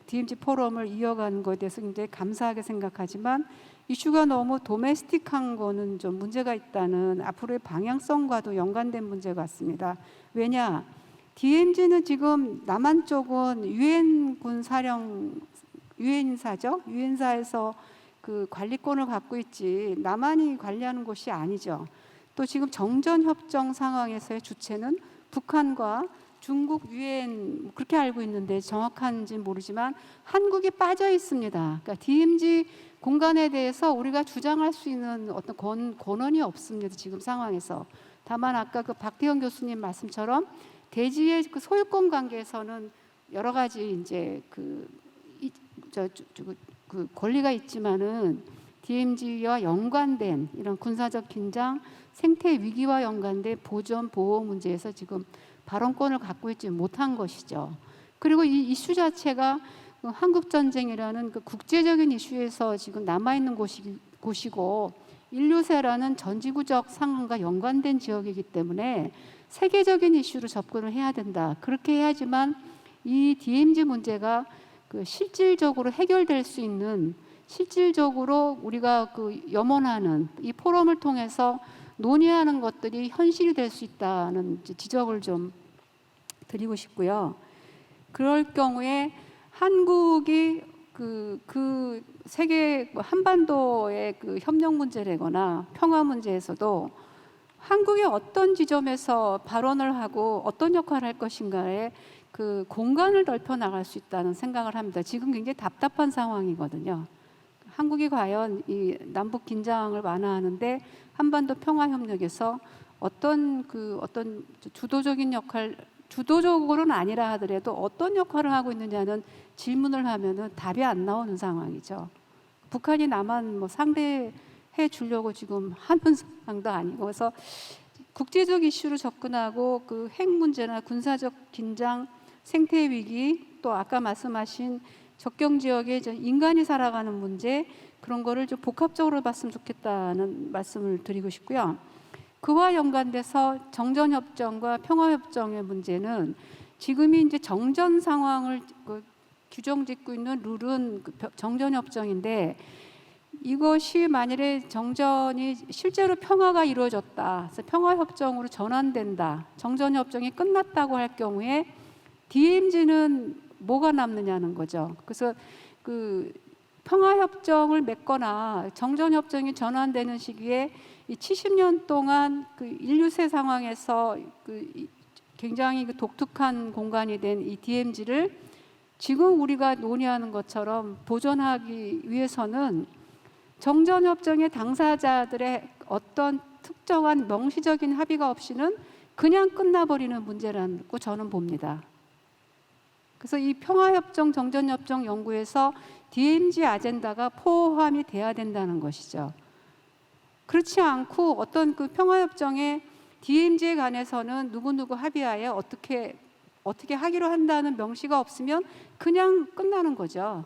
DMZ 포럼을 이어가는 것에 대해서 굉장히 감사하게 생각하지만 이슈가 너무 도메스틱한 거는 좀 문제가 있다는 앞으로의 방향성과도 연관된 문제 같습니다. 왜냐? DMZ는 지금 남한 쪽은 유엔사죠. 유엔사에서 그 관리권을 갖고 있지 남한이 관리하는 곳이 아니죠. 또 지금 정전협정 상황에서의 주체는 북한과 중국, 유엔 그렇게 알고 있는데 정확한지는 모르지만 한국이 빠져 있습니다. 그러니까 DMZ 공간에 대해서 우리가 주장할 수 있는 어떤 권한이 없습니다. 지금 상황에서. 다만 아까 박태영 교수님 말씀처럼 대지의 소유권 관계에서는 여러 가지 이제 권리가 있지만은 DMZ와 연관된 이런 군사적 긴장, 생태 위기와 연관된 보전 보호 문제에서 지금 발언권을 갖고 있지 못한 것이죠. 그리고 이 이슈 자체가 한국 전쟁이라는 국제적인 이슈에서 지금 남아 있는 곳이고 인류세라는 전지구적 상황과 연관된 지역이기 때문에 세계적인 이슈로 접근을 해야 된다. 그렇게 해야지만 이 DMZ 문제가 실질적으로 해결될 수 있는 실질적으로 우리가 염원하는 이 포럼을 통해서 논의하는 것들이 현실이 될 수 있다는 지적을 좀 드리고 싶고요. 그럴 경우에 한국이 세계 한반도의 협력 문제라거나 평화 문제에서도 한국이 어떤 지점에서 발언을 하고 어떤 역할을 할 것인가에 공간을 넓혀 나갈 수 있다는 생각을 합니다. 지금 굉장히 답답한 상황이거든요. 한국이 과연 이 남북 긴장을 완화하는데 한반도 평화 협력에서 어떤 주도적인 역할, 주도적으로는 아니라 하더라도 어떤 역할을 하고 있느냐는 질문을 하면은 답이 안 나오는 상황이죠. 북한이 남한 상대해 주려고 지금 하는 상황도 아니고, 그래서 국제적 이슈로 접근하고 핵 문제나 군사적 긴장, 생태 위기, 또 아까 말씀하신 접경 지역에 인간이 살아가는 문제, 그런 거를 좀 복합적으로 봤으면 좋겠다는 말씀을 드리고 싶고요. 그와 연관돼서 정전협정과 평화협정의 문제는 지금이 이제 정전 상황을 규정짓고 있는 룰은 정전협정인데, 이것이 만일에 정전이 실제로 평화가 이루어졌다, 그래서 평화협정으로 전환된다, 정전협정이 끝났다고 할 경우에 DMZ는 뭐가 남느냐는 거죠. 그래서 평화협정을 맺거나 정전협정이 전환되는 시기에 이 70년 동안 인류세 상황에서 굉장히 독특한 공간이 된 이 DMZ를 지금 우리가 논의하는 것처럼 보존하기 위해서는 정전협정의 당사자들의 어떤 특정한 명시적인 합의가 없이는 그냥 끝나버리는 문제라고 저는 봅니다. 그래서 이 평화협정, 정전협정 연구에서 DMZ 아젠다가 포함이 돼야 된다는 것이죠. 그렇지 않고 어떤 평화협정에 DMZ에 관해서는 누구누구 합의하에 어떻게 하기로 한다는 명시가 없으면 그냥 끝나는 거죠.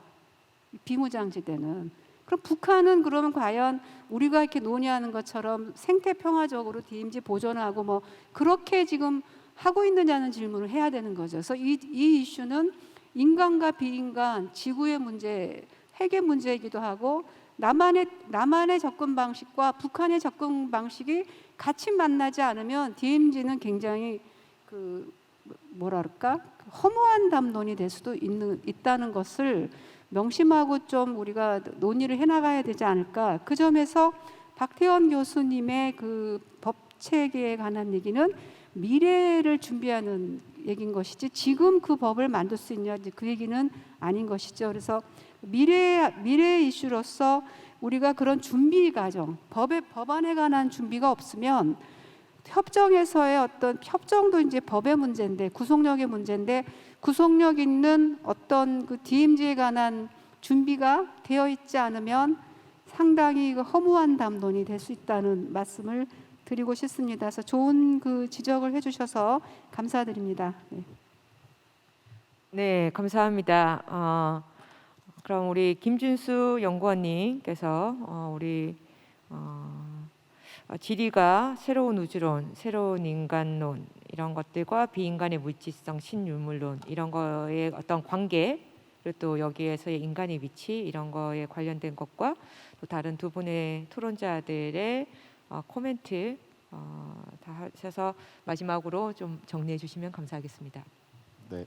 비무장지대는. 그럼 북한은 그러면 과연 우리가 이렇게 논의하는 것처럼 생태 평화적으로 DMZ 보존하고 뭐 그렇게 지금 하고 있느냐는 질문을 해야 되는 거죠. 그래서 이 이슈는 인간과 비인간, 지구의 문제, 핵의 문제이기도 하고 남한의 접근 방식과 북한의 접근 방식이 같이 만나지 않으면 DMZ는 굉장히 뭐랄까 허무한 담론이 될 수도 있다는 것을 명심하고 좀 우리가 논의를 해나가야 되지 않을까. 그 점에서 박태원 교수님의 그 법체계에 관한 얘기는 미래를 준비하는 얘기인 것이지 지금 그 법을 만들 수 있냐 그 얘기는 아닌 것이죠. 그래서 미래 이슈로서 우리가 그런 준비 과정, 법안에 관한 준비가 없으면 협정에서의 어떤 협정도 이제 법의 문제인데 구속력의 문제인데 구속력 있는 어떤 그 DMZ에 관한 준비가 되어 있지 않으면 상당히 허무한 담론이 될 수 있다는 말씀을 드리고 싶습니다. 그래서 좋은 그 지적을 해주셔서 감사드립니다. 네, 네, 감사합니다. 그럼 우리 김준수 연구원님께서 우리 지리가 새로운 우주론, 새로운 인간론 이런 것들과 비인간의 물질성, 신유물론 이런 거의 어떤 관계 그리고 또 여기에서의 인간의 위치 이런 거에 관련된 것과 또 다른 두 분의 토론자들의 코멘트 다 하셔서 마지막으로 좀 정리해 주시면 감사하겠습니다. 네,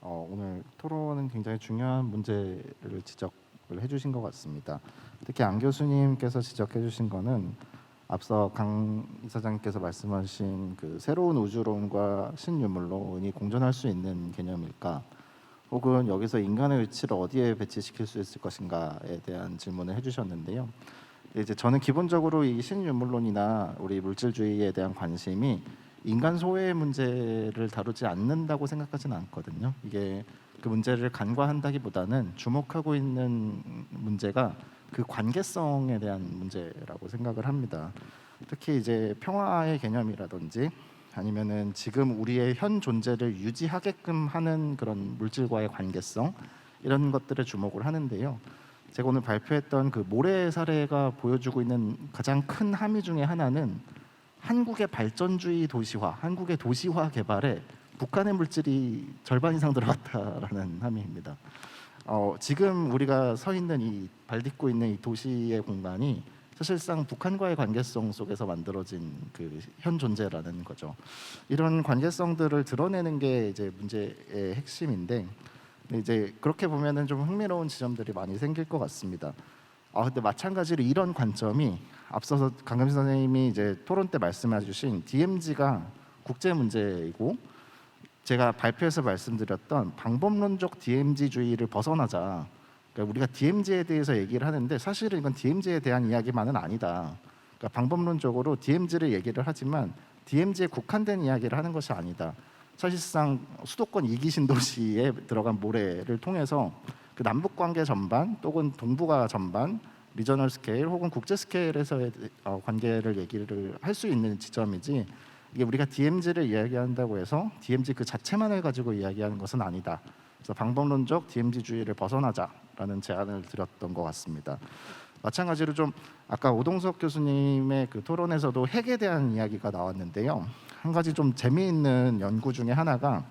오늘 토론은 굉장히 중요한 문제를 지적을 해주신 것 같습니다. 특히 안 교수님께서 지적해주신 거는 앞서 강 이사장님께서 말씀하신 그 새로운 우주론과 신유물론이 공존할 수 있는 개념일까? 혹은 여기서 인간의 위치를 어디에 배치시킬 수 있을 것인가에 대한 질문을 해주셨는데요. 이제 저는 기본적으로 이 신유물론이나 우리 물질주의에 대한 관심이 인간 소외의 문제를 다루지 않는다고 생각하지는 않거든요. 이게 그 문제를 간과한다기보다는 주목하고 있는 문제가 그 관계성에 대한 문제라고 생각을 합니다. 특히 이제 평화의 개념이라든지 아니면은 지금 우리의 현 존재를 유지하게끔 하는 그런 물질과의 관계성 이런 것들에 주목을 하는데요. 제가 오늘 발표했던 그 모래 사례가 보여주고 있는 가장 큰 함의 중에 하나는 한국의 발전주의 도시화, 한국의 도시화 개발에 북한의 물질이 절반 이상 들어갔다라는 함의입니다. 지금 우리가 서 있는 이 발딛고 있는 이 도시의 공간이 사실상 북한과의 관계성 속에서 만들어진 그 현 존재라는 거죠. 이런 관계성들을 드러내는 게 이제 문제의 핵심인데, 이제 그렇게 보면은 좀 흥미로운 지점들이 많이 생길 것 같습니다. 근데 마찬가지로 이런 관점이 앞서서 강금신 선생님이 이제 토론 때 말씀해주신 DMZ가 국제 문제이고 제가 발표에서 말씀드렸던 방법론적 DMZ주의를 벗어나자. 그러니까 우리가 DMZ에 대해서 얘기를 하는데 사실은 이건 DMZ에 대한 이야기만은 아니다. 그러니까 방법론적으로 DMZ를 얘기를 하지만 DMZ에 국한된 이야기를 하는 것이 아니다. 사실상 수도권 2기 신도시에 들어간 모래를 통해서 그 남북 관계 전반 또는 동북아 전반 리저널 스케일 혹은 국제 스케일에서의 관계를 얘기를 할 수 있는 지점이지 이게 우리가 DMZ를 이야기한다고 해서 DMZ 그 자체만을 가지고 이야기하는 것은 아니다. 그래서 방법론적 DMZ주의를 벗어나자라는 제안을 드렸던 것 같습니다. 마찬가지로 좀 아까 오동석 교수님의 그 토론에서도 핵에 대한 이야기가 나왔는데요. 한 가지 좀 재미있는 연구 중에 하나가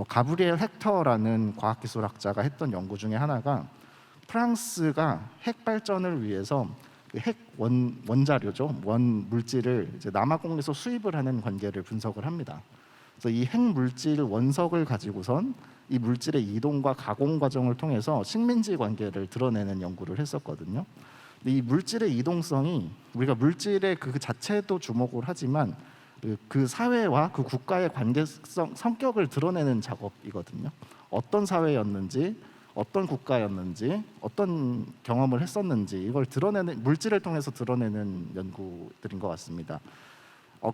가브리엘 헥터라는 과학기술학자가 했던 연구 중에 하나가 프랑스가 핵 발전을 위해서 핵 원자료죠, 원 물질을 이제 남아공에서 수입을 하는 관계를 분석을 합니다. 그래서 이 핵 물질 원석을 가지고선 이 물질의 이동과 가공 과정을 통해서 식민지 관계를 드러내는 연구를 했었거든요. 근데 이 물질의 이동성이 우리가 물질의 그 자체도 주목을 하지만 그 사회와 그 국가의 관계성 성격을 드러내는 작업이거든요. 어떤 사회였는지, 어떤 국가였는지, 어떤 경험을 했었는지 이걸 드러내는 물질을 통해서 드러내는 연구들인 것 같습니다.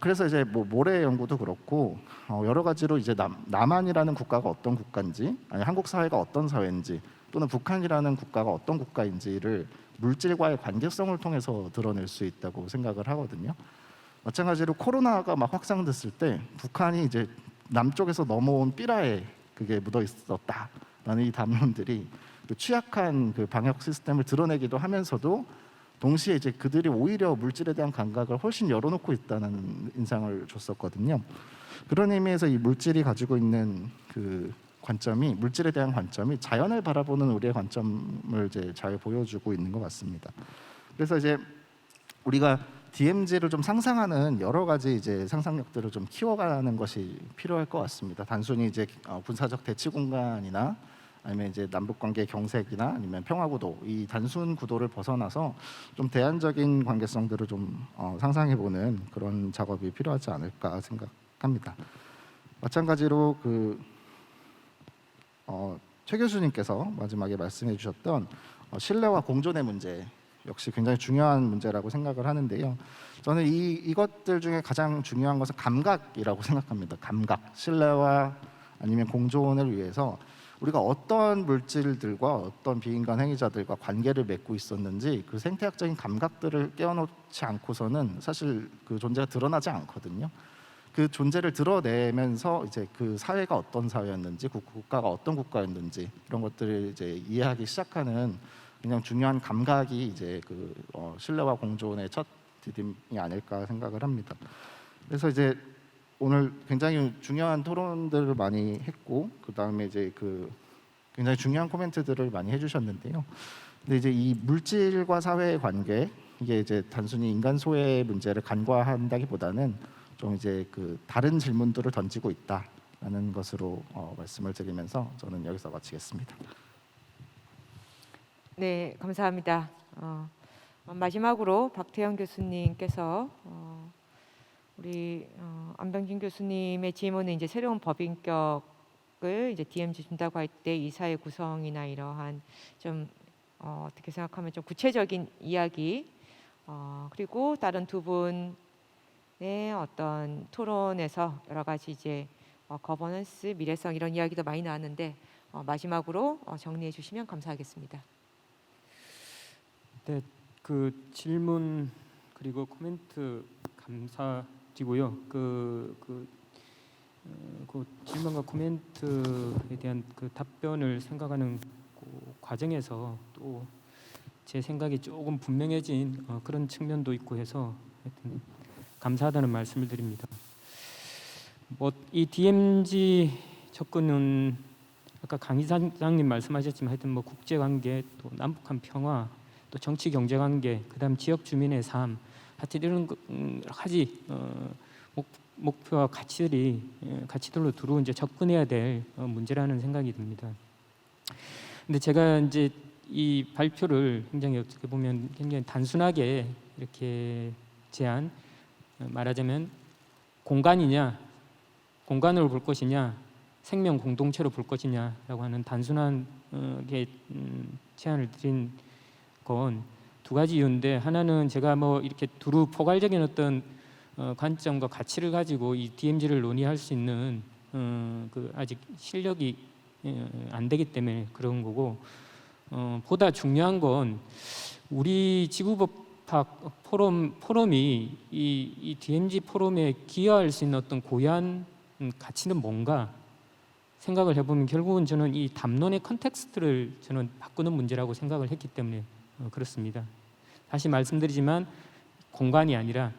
그래서 이제 뭐 모래 연구도 그렇고 여러 가지로 이제 남한이라는 국가가 어떤 국가인지, 아니 한국 사회가 어떤 사회인지, 또는 북한이라는 국가가 어떤 국가인지를 물질과의 관계성을 통해서 드러낼 수 있다고 생각을 하거든요. 마찬가지로 코로나가 막 확산됐을 때 북한이 이제 남쪽에서 넘어온 삐라에 그게 묻어 있었다라는 이 담론들이 그 취약한 그 방역 시스템을 드러내기도 하면서도 동시에 이제 그들이 오히려 물질에 대한 감각을 훨씬 열어놓고 있다는 인상을 줬었거든요. 그런 의미에서 이 물질이 가지고 있는 그 관점이, 물질에 대한 관점이 자연을 바라보는 우리의 관점을 이제 잘 보여주고 있는 것 같습니다. 그래서 이제 우리가 DMZ를 좀 상상하는 여러 가지 이제 상상력들을 좀 키워가는 것이 필요할 것 같습니다. 단순히 이제 군사적 대치 공간이나 아니면 이제 남북 관계 경색이나 아니면 평화 구도, 이 단순 구도를 벗어나서 좀 대안적인 관계성들을 좀 상상해 보는 그런 작업이 필요하지 않을까 생각합니다. 마찬가지로 최 교수님께서 마지막에 말씀해 주셨던 신뢰와 공존의 문제 역시 굉장히 중요한 문제라고 생각을 하는데요. 저는 이것들 중에 가장 중요한 것은 감각이라고 생각합니다. 감각, 신뢰와 아니면 공존을 위해서 우리가 어떤 물질들과 어떤 비인간 행위자들과 관계를 맺고 있었는지 그 생태학적인 감각들을 깨워놓지 않고서는 사실 그 존재가 드러나지 않거든요. 그 존재를 드러내면서 이제 그 사회가 어떤 사회였는지, 국가가 어떤 국가였는지 이런 것들을 이제 이해하기 시작하는 그냥 중요한 감각이 이제 신뢰와 공존의 첫 디딤이 아닐까 생각을 합니다. 그래서 이제 오늘 굉장히 중요한 토론들을 많이 했고, 그 다음에 이제 굉장히 중요한 코멘트들을 많이 해주셨는데요. 근데 이제 이 물질과 사회의 관계, 이게 이제 단순히 인간 소외의 문제를 간과한다기보다는 좀 이제 다른 질문들을 던지고 있다라는 것으로 말씀을 드리면서 저는 여기서 마치겠습니다. 네, 감사합니다. 마지막으로 박태영 교수님께서 우리 안병진 교수님의 질문은 이제 새로운 법인격을 이제 DMZ 준다고 할 때 이 사회 구성이나 이러한 좀 어떻게 생각하면 좀 구체적인 이야기, 그리고 다른 두 분의 어떤 토론에서 여러 가지 이제 거버넌스, 미래성 이런 이야기도 많이 나왔는데 마지막으로 정리해 주시면 감사하겠습니다. 네, 그 질문 그리고 코멘트 감사드리고요. 그 질문과 코멘트에 대한 그 답변을 생각하는 그 과정에서 또 제 생각이 조금 분명해진 그런 측면도 있고 해서 하여튼 감사하다는 말씀을 드립니다. 이 DMZ 접근은 아까 강 이사장님 말씀하셨지만 하여튼 국제 관계, 또 남북한 평화, 또 정치 경제 관계, 그다음 지역 주민의 삶, 하여튼 이런 여러 가지 목표와 가치들로 두루 이제 접근해야 될 문제라는 생각이 듭니다. 근데 제가 이제 이 발표를 굉장히 어떻게 보면 굉장히 단순하게 이렇게 말하자면 공간을 볼 것이냐, 생명 공동체로 볼 것이냐라고 하는 단순한 제안을 드린 건 두 가지 이유인데, 하나는 제가 이렇게 두루 포괄적인 어떤 관점과 가치를 가지고 이 DMZ를 논의할 수 있는 아직 실력이 안 되기 때문에 그런 거고, 보다 중요한 건 우리 지구법학 포럼이 이 DMZ 포럼에 기여할 수 있는 어떤 고유한 가치는 뭔가 생각을 해보면 결국은 저는 이 담론의 컨텍스트를 저는 바꾸는 문제라고 생각을 했기 때문에 그렇습니다. 다시 말씀드리지만 공간이 아니라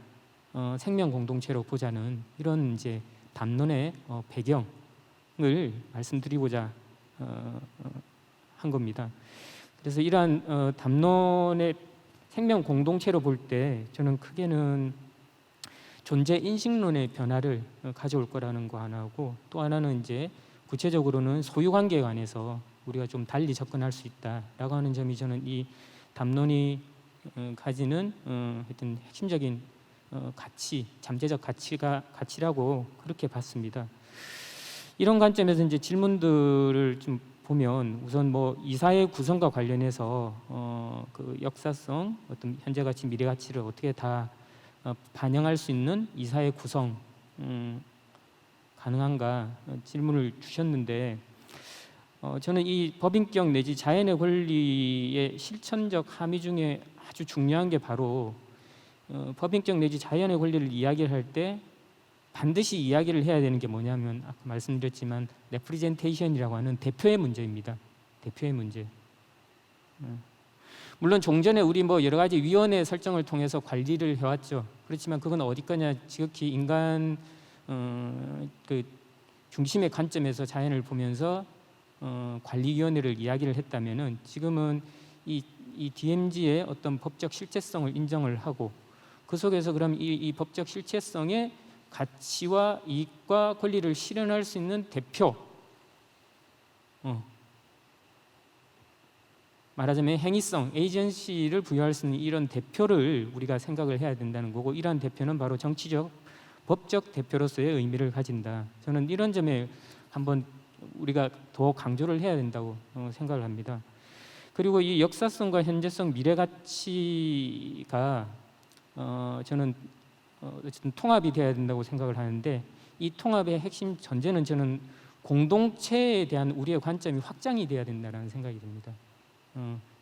생명 공동체로 보자는 이런 이제 담론의 배경을 말씀드리고자 한 겁니다. 그래서 이러한 담론의 생명 공동체로 볼 때 저는 크게는 존재 인식론의 변화를 가져올 거라는 거 하나고, 또 하나는 이제 구체적으로는 소유 관계에 관해서 우리가 좀 달리 접근할 수 있다라고 하는 점이 저는 이 담론이 가지는 하여튼 핵심적인 가치, 잠재적 가치라고 그렇게 봤습니다. 이런 관점에서 이제 질문들을 좀 보면 우선 이사의 구성과 관련해서 그 역사성, 어떤 현재 가치, 미래 가치를 어떻게 다 반영할 수 있는 이사의 구성 가능한가 질문을 주셨는데, 저는 이 법인격 내지 자연의 권리의 실천적 함의 중에 아주 중요한 게 바로 법인격 내지 자연의 권리를 이야기를 할 때 반드시 이야기를 해야 되는 게 뭐냐면, 아까 말씀드렸지만 레프리젠테이션이라고 하는 대표의 문제입니다. 대표의 문제. 물론 종전에 우리 뭐 여러 가지 위원회 설정을 통해서 관리를 해왔죠. 그렇지만 그건 어디 거냐, 지극히 인간 그 중심의 관점에서 자연을 보면서 관리위원회를 이야기를 했다면은 지금은 이 DMZ의 어떤 법적 실체성을 인정을 하고 그 속에서 그럼 이 법적 실체성의 가치와 이익과 권리를 실현할 수 있는 대표, 말하자면 행위성, 에이전시를 부여할 수 있는 이런 대표를 우리가 생각을 해야 된다는 거고, 이러한 대표는 바로 정치적, 법적 대표로서의 의미를 가진다. 저는 이런 점에 한번 우리가 더 강조를 해야 된다고 생각을 합니다. 그리고 이 역사성과 현재성, 미래 가치가 저는 어쨌든 통합이 돼야 된다고 생각을 하는데, 이 통합의 핵심 전제는 저는 공동체에 대한 우리의 관점이 확장이 돼야 된다는 생각이 듭니다.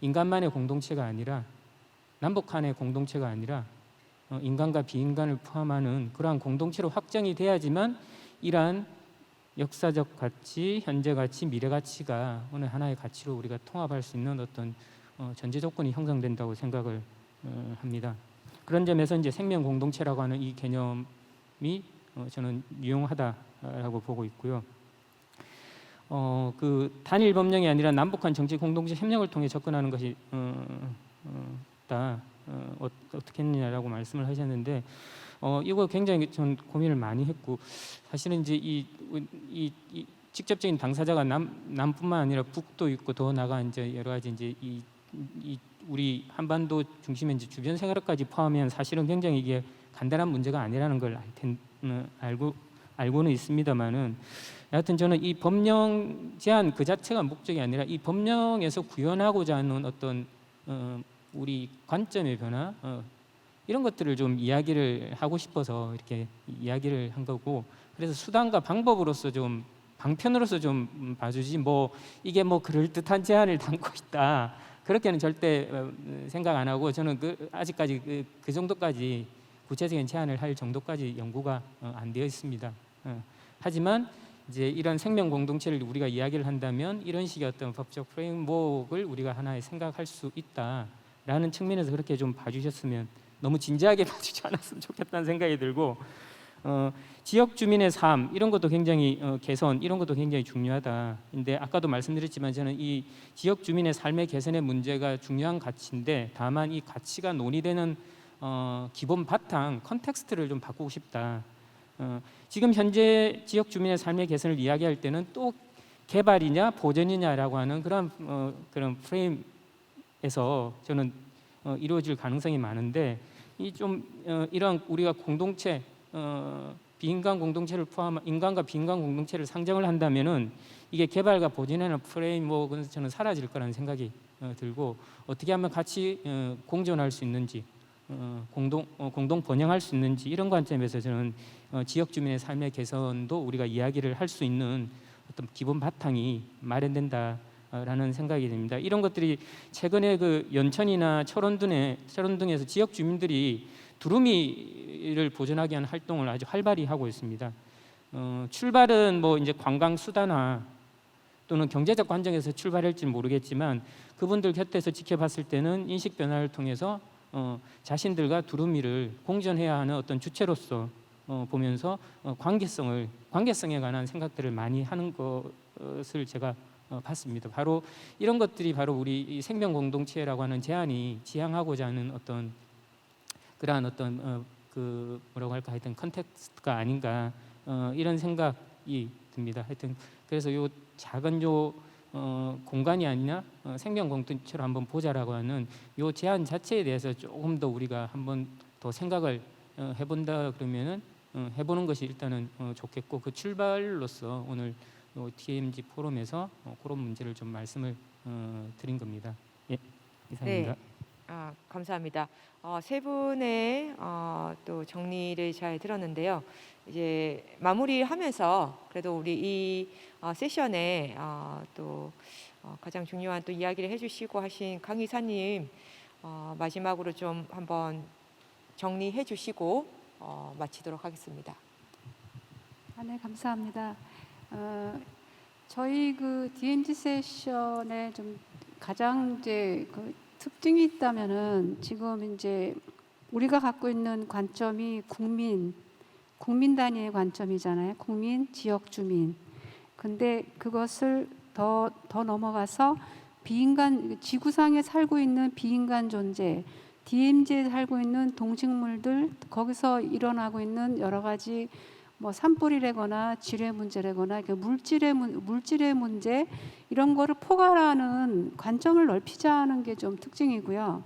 인간만의 공동체가 아니라, 남북한의 공동체가 아니라 인간과 비인간을 포함하는 그러한 공동체로 확장이 돼야지만 이러한 역사적 가치, 현재 가치, 미래 가치가 어느 하나의 가치로 우리가 통합할 수 있는 어떤 전제 조건이 형성된다고 생각을 합니다. 그런 점에서 이제 생명 공동체라고 하는 이 개념이 저는 유용하다라고 보고 있고요. 그 단일 법령이 아니라 남북한 정치 공동체 협력을 통해 접근하는 것이 어떻게 했느냐라고 말씀을 하셨는데, 이거 굉장히 전 고민을 많이 했고, 사실은 이제 이 직접적인 당사자가 남뿐만 아니라 북도 있고, 더 나아가 이제 여러 가지 이제 이 우리 한반도 중심의 이제 주변 생활까지 포함하면 사실은 굉장히 이게 간단한 문제가 아니라는 걸 알고는 있습니다만은, 여하튼 저는 이 법령 제한 그 자체가 목적이 아니라 이 법령에서 구현하고자 하는 어떤 우리 관점의 변화, 이런 것들을 좀 이야기를 하고 싶어서 이렇게 이야기를 한 거고, 그래서 수단과 방법으로서 좀 방편으로서 좀 봐주지, 뭐 이게 뭐 그럴 듯한 제안을 담고 있다, 그렇게는 절대 생각 안 하고, 저는 아직까지 그 정도까지 구체적인 제안을 할 정도까지 연구가 안 되어 있습니다. 하지만 이제 이런 생명 공동체를 우리가 이야기를 한다면 이런 식의 어떤 법적 프레임워크를 우리가 하나의 생각할 수 있다라는 측면에서 그렇게 좀 봐주셨으면, 너무 진지하게 봐주지 않았으면 좋겠다는 생각이 들고, 지역 주민의 삶 이런 것도 굉장히 개선 이런 것도 굉장히 중요하다. 근데 아까도 말씀드렸지만 저는 이 지역 주민의 삶의 개선의 문제가 중요한 가치인데, 다만 이 가치가 논의되는 기본 바탕 컨텍스트를 좀 바꾸고 싶다. 지금 현재 지역 주민의 삶의 개선을 이야기할 때는 또 개발이냐 보전이냐라고 하는 그런 프레임에서 저는 이루어질 가능성이 많은데, 이런 우리가 공동체, 비인간 공동체를 포함한 인간과 비인간 공동체를 상정을 한다면은 이게 개발과 보전이라는 프레임워크는 저는 사라질 거라는 생각이 들고, 어떻게 하면 같이 공존할 수 있는지, 공동 번영할 수 있는지, 이런 관점에서 저는 지역 주민의 삶의 개선도 우리가 이야기를 할 수 있는 어떤 기본 바탕이 마련된다라는 생각이 듭니다. 이런 것들이 최근에 그 연천이나 철원 등에서 지역 주민들이 두루미를 보존하기 위한 활동을 아주 활발히 하고 있습니다. 출발은 뭐 이제 관광 수단화 또는 경제적 관점에서 출발할지는 모르겠지만, 그분들 곁에서 지켜봤을 때는 인식 변화를 통해서 자신들과 두루미를 공존해야 하는 어떤 주체로서 보면서 관계성에 관한 생각들을 많이 하는 것을 제가 봤습니다. 바로 이런 것들이 바로 우리 이 생명 공동체라고 하는 제안이 지향하고자 하는 어떤 그러한 어떤 그 뭐라고 할까, 하여튼 컨텍스트가 아닌가, 이런 생각이 듭니다. 하여튼 그래서 요 작은 공간이 아니냐, 생명 공동체로 한번 보자라고 하는 요 제안 자체에 대해서 조금 더 우리가 한번 더 생각을 해본다 그러면은 해보는 것이 일단은 좋겠고, 그 출발로서 오늘 TMZ 포럼에서 그런 문제를 좀 말씀을 드린 겁니다. 예, 이상입니다. 네, 감사합니다. 세 분의 또 정리를 잘 들었는데요. 이제 마무리하면서 그래도 우리 이 세션에 또 가장 중요한 또 이야기를 해주시고 하신 강 이사님, 마지막으로 좀 한번 정리해 주시고 마치도록 하겠습니다. 네, 감사합니다. 저희 그 DMZ 세션에 좀 가장 이제 그 특징이 있다면은 지금 이제 우리가 갖고 있는 관점이 국민 단위의 관점이잖아요. 국민, 지역 주민. 근데 그것을 더 넘어가서 지구상에 살고 있는 비인간 존재, DMZ에 살고 있는 동식물들, 거기서 일어나고 있는 여러 가지 뭐 산불이라거나 질의 문제라거나 물질의 문제 이런 거를 포괄하는 관점을 넓히자는 게 좀 특징이고요.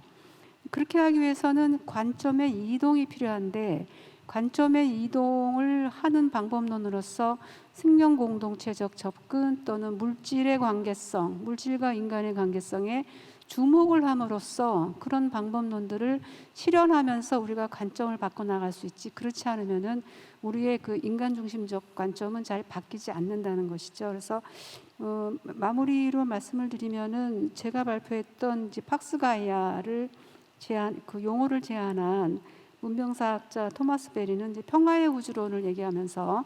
그렇게 하기 위해서는 관점의 이동이 필요한데 관점의 이동을 하는 방법론으로서 생명 공동체적 접근 또는 물질의 관계성, 물질과 인간의 관계성에 주목을 함으로써 그런 방법론들을 실현하면서 우리가 관점을 바꿔 나갈 수 있지. 그렇지 않으면은 우리의 그 인간 중심적 관점은 잘 바뀌지 않는다는 것이죠. 그래서 마무리로 말씀을 드리면은 제가 발표했던 이제 팍스 가이아를 그 용어를 제안한 문명사학자 토마스 베리는 이제 평화의 우주론을 얘기하면서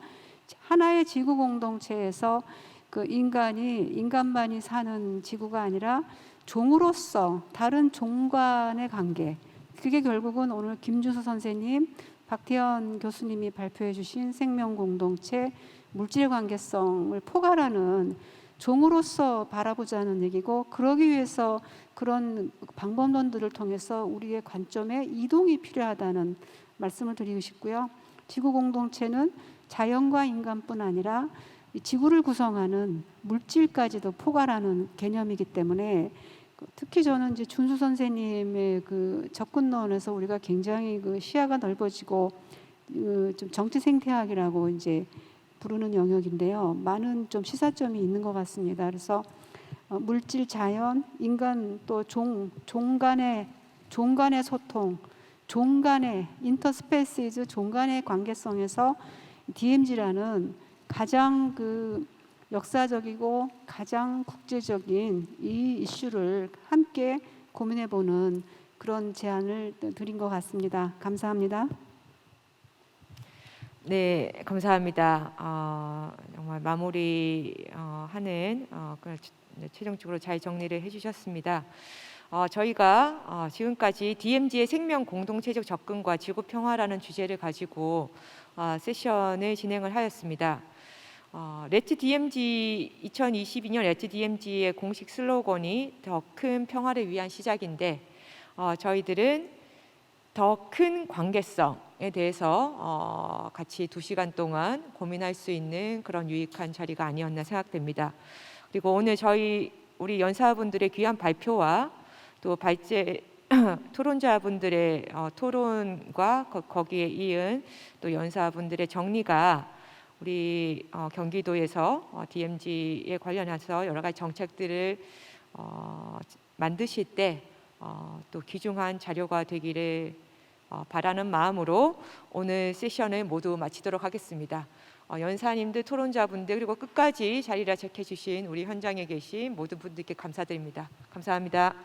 하나의 지구 공동체에서 그 인간만이 사는 지구가 아니라 종으로서 다른 종 간의 관계, 그게 결국은 오늘 김준수 선생님, 박태현 교수님이 발표해 주신 생명 공동체 물질 관계성을 포괄하는 종으로서 바라보자는 얘기고, 그러기 위해서 그런 방법론들을 통해서 우리의 관점에 이동이 필요하다는 말씀을 드리고 싶고요. 지구 공동체는 자연과 인간뿐 아니라 지구를 구성하는 물질까지도 포괄하는 개념이기 때문에 특히 저는 이제 준수 선생님의 그 접근론에서 우리가 굉장히 그 시야가 넓어지고 좀 정치 생태학이라고 이제 부르는 영역인데요. 많은 좀 시사점이 있는 것 같습니다. 그래서 물질, 자연, 인간 또 종 간의 소통, 종 간의 인터스페이시즈, 종 간의 관계성에서 DMZ라는 가장 그 역사적이고 가장 국제적인 이 이슈를 함께 고민해보는 그런 제안을 드린 것 같습니다. 감사합니다. 네, 감사합니다. 정말 마무리하는 최종적으로 잘 정리를 해주셨습니다. 저희가 지금까지 DMZ의 생명 공동체적 접근과 지구 평화라는 주제를 가지고 세션을 진행을 하였습니다. 레츠 DMZ 2022년 레츠 DMZ의 공식 슬로건이 더 큰 평화를 위한 시작인데 저희들은 더 큰 관계성에 대해서 같이 2시간 동안 고민할 수 있는 그런 유익한 자리가 아니었나 생각됩니다. 그리고 오늘 우리 연사분들의 귀한 발표와 또 발제 토론자분들의 토론과 거기에 이은 또 연사분들의 정리가 우리 경기도에서 DMZ에 관련해서 여러 가지 정책들을 만드실 때 또 귀중한 자료가 되기를 바라는 마음으로 오늘 세션을 모두 마치도록 하겠습니다. 연사님들, 토론자분들 그리고 끝까지 자리를 지켜주신 우리 현장에 계신 모든 분들께 감사드립니다. 감사합니다.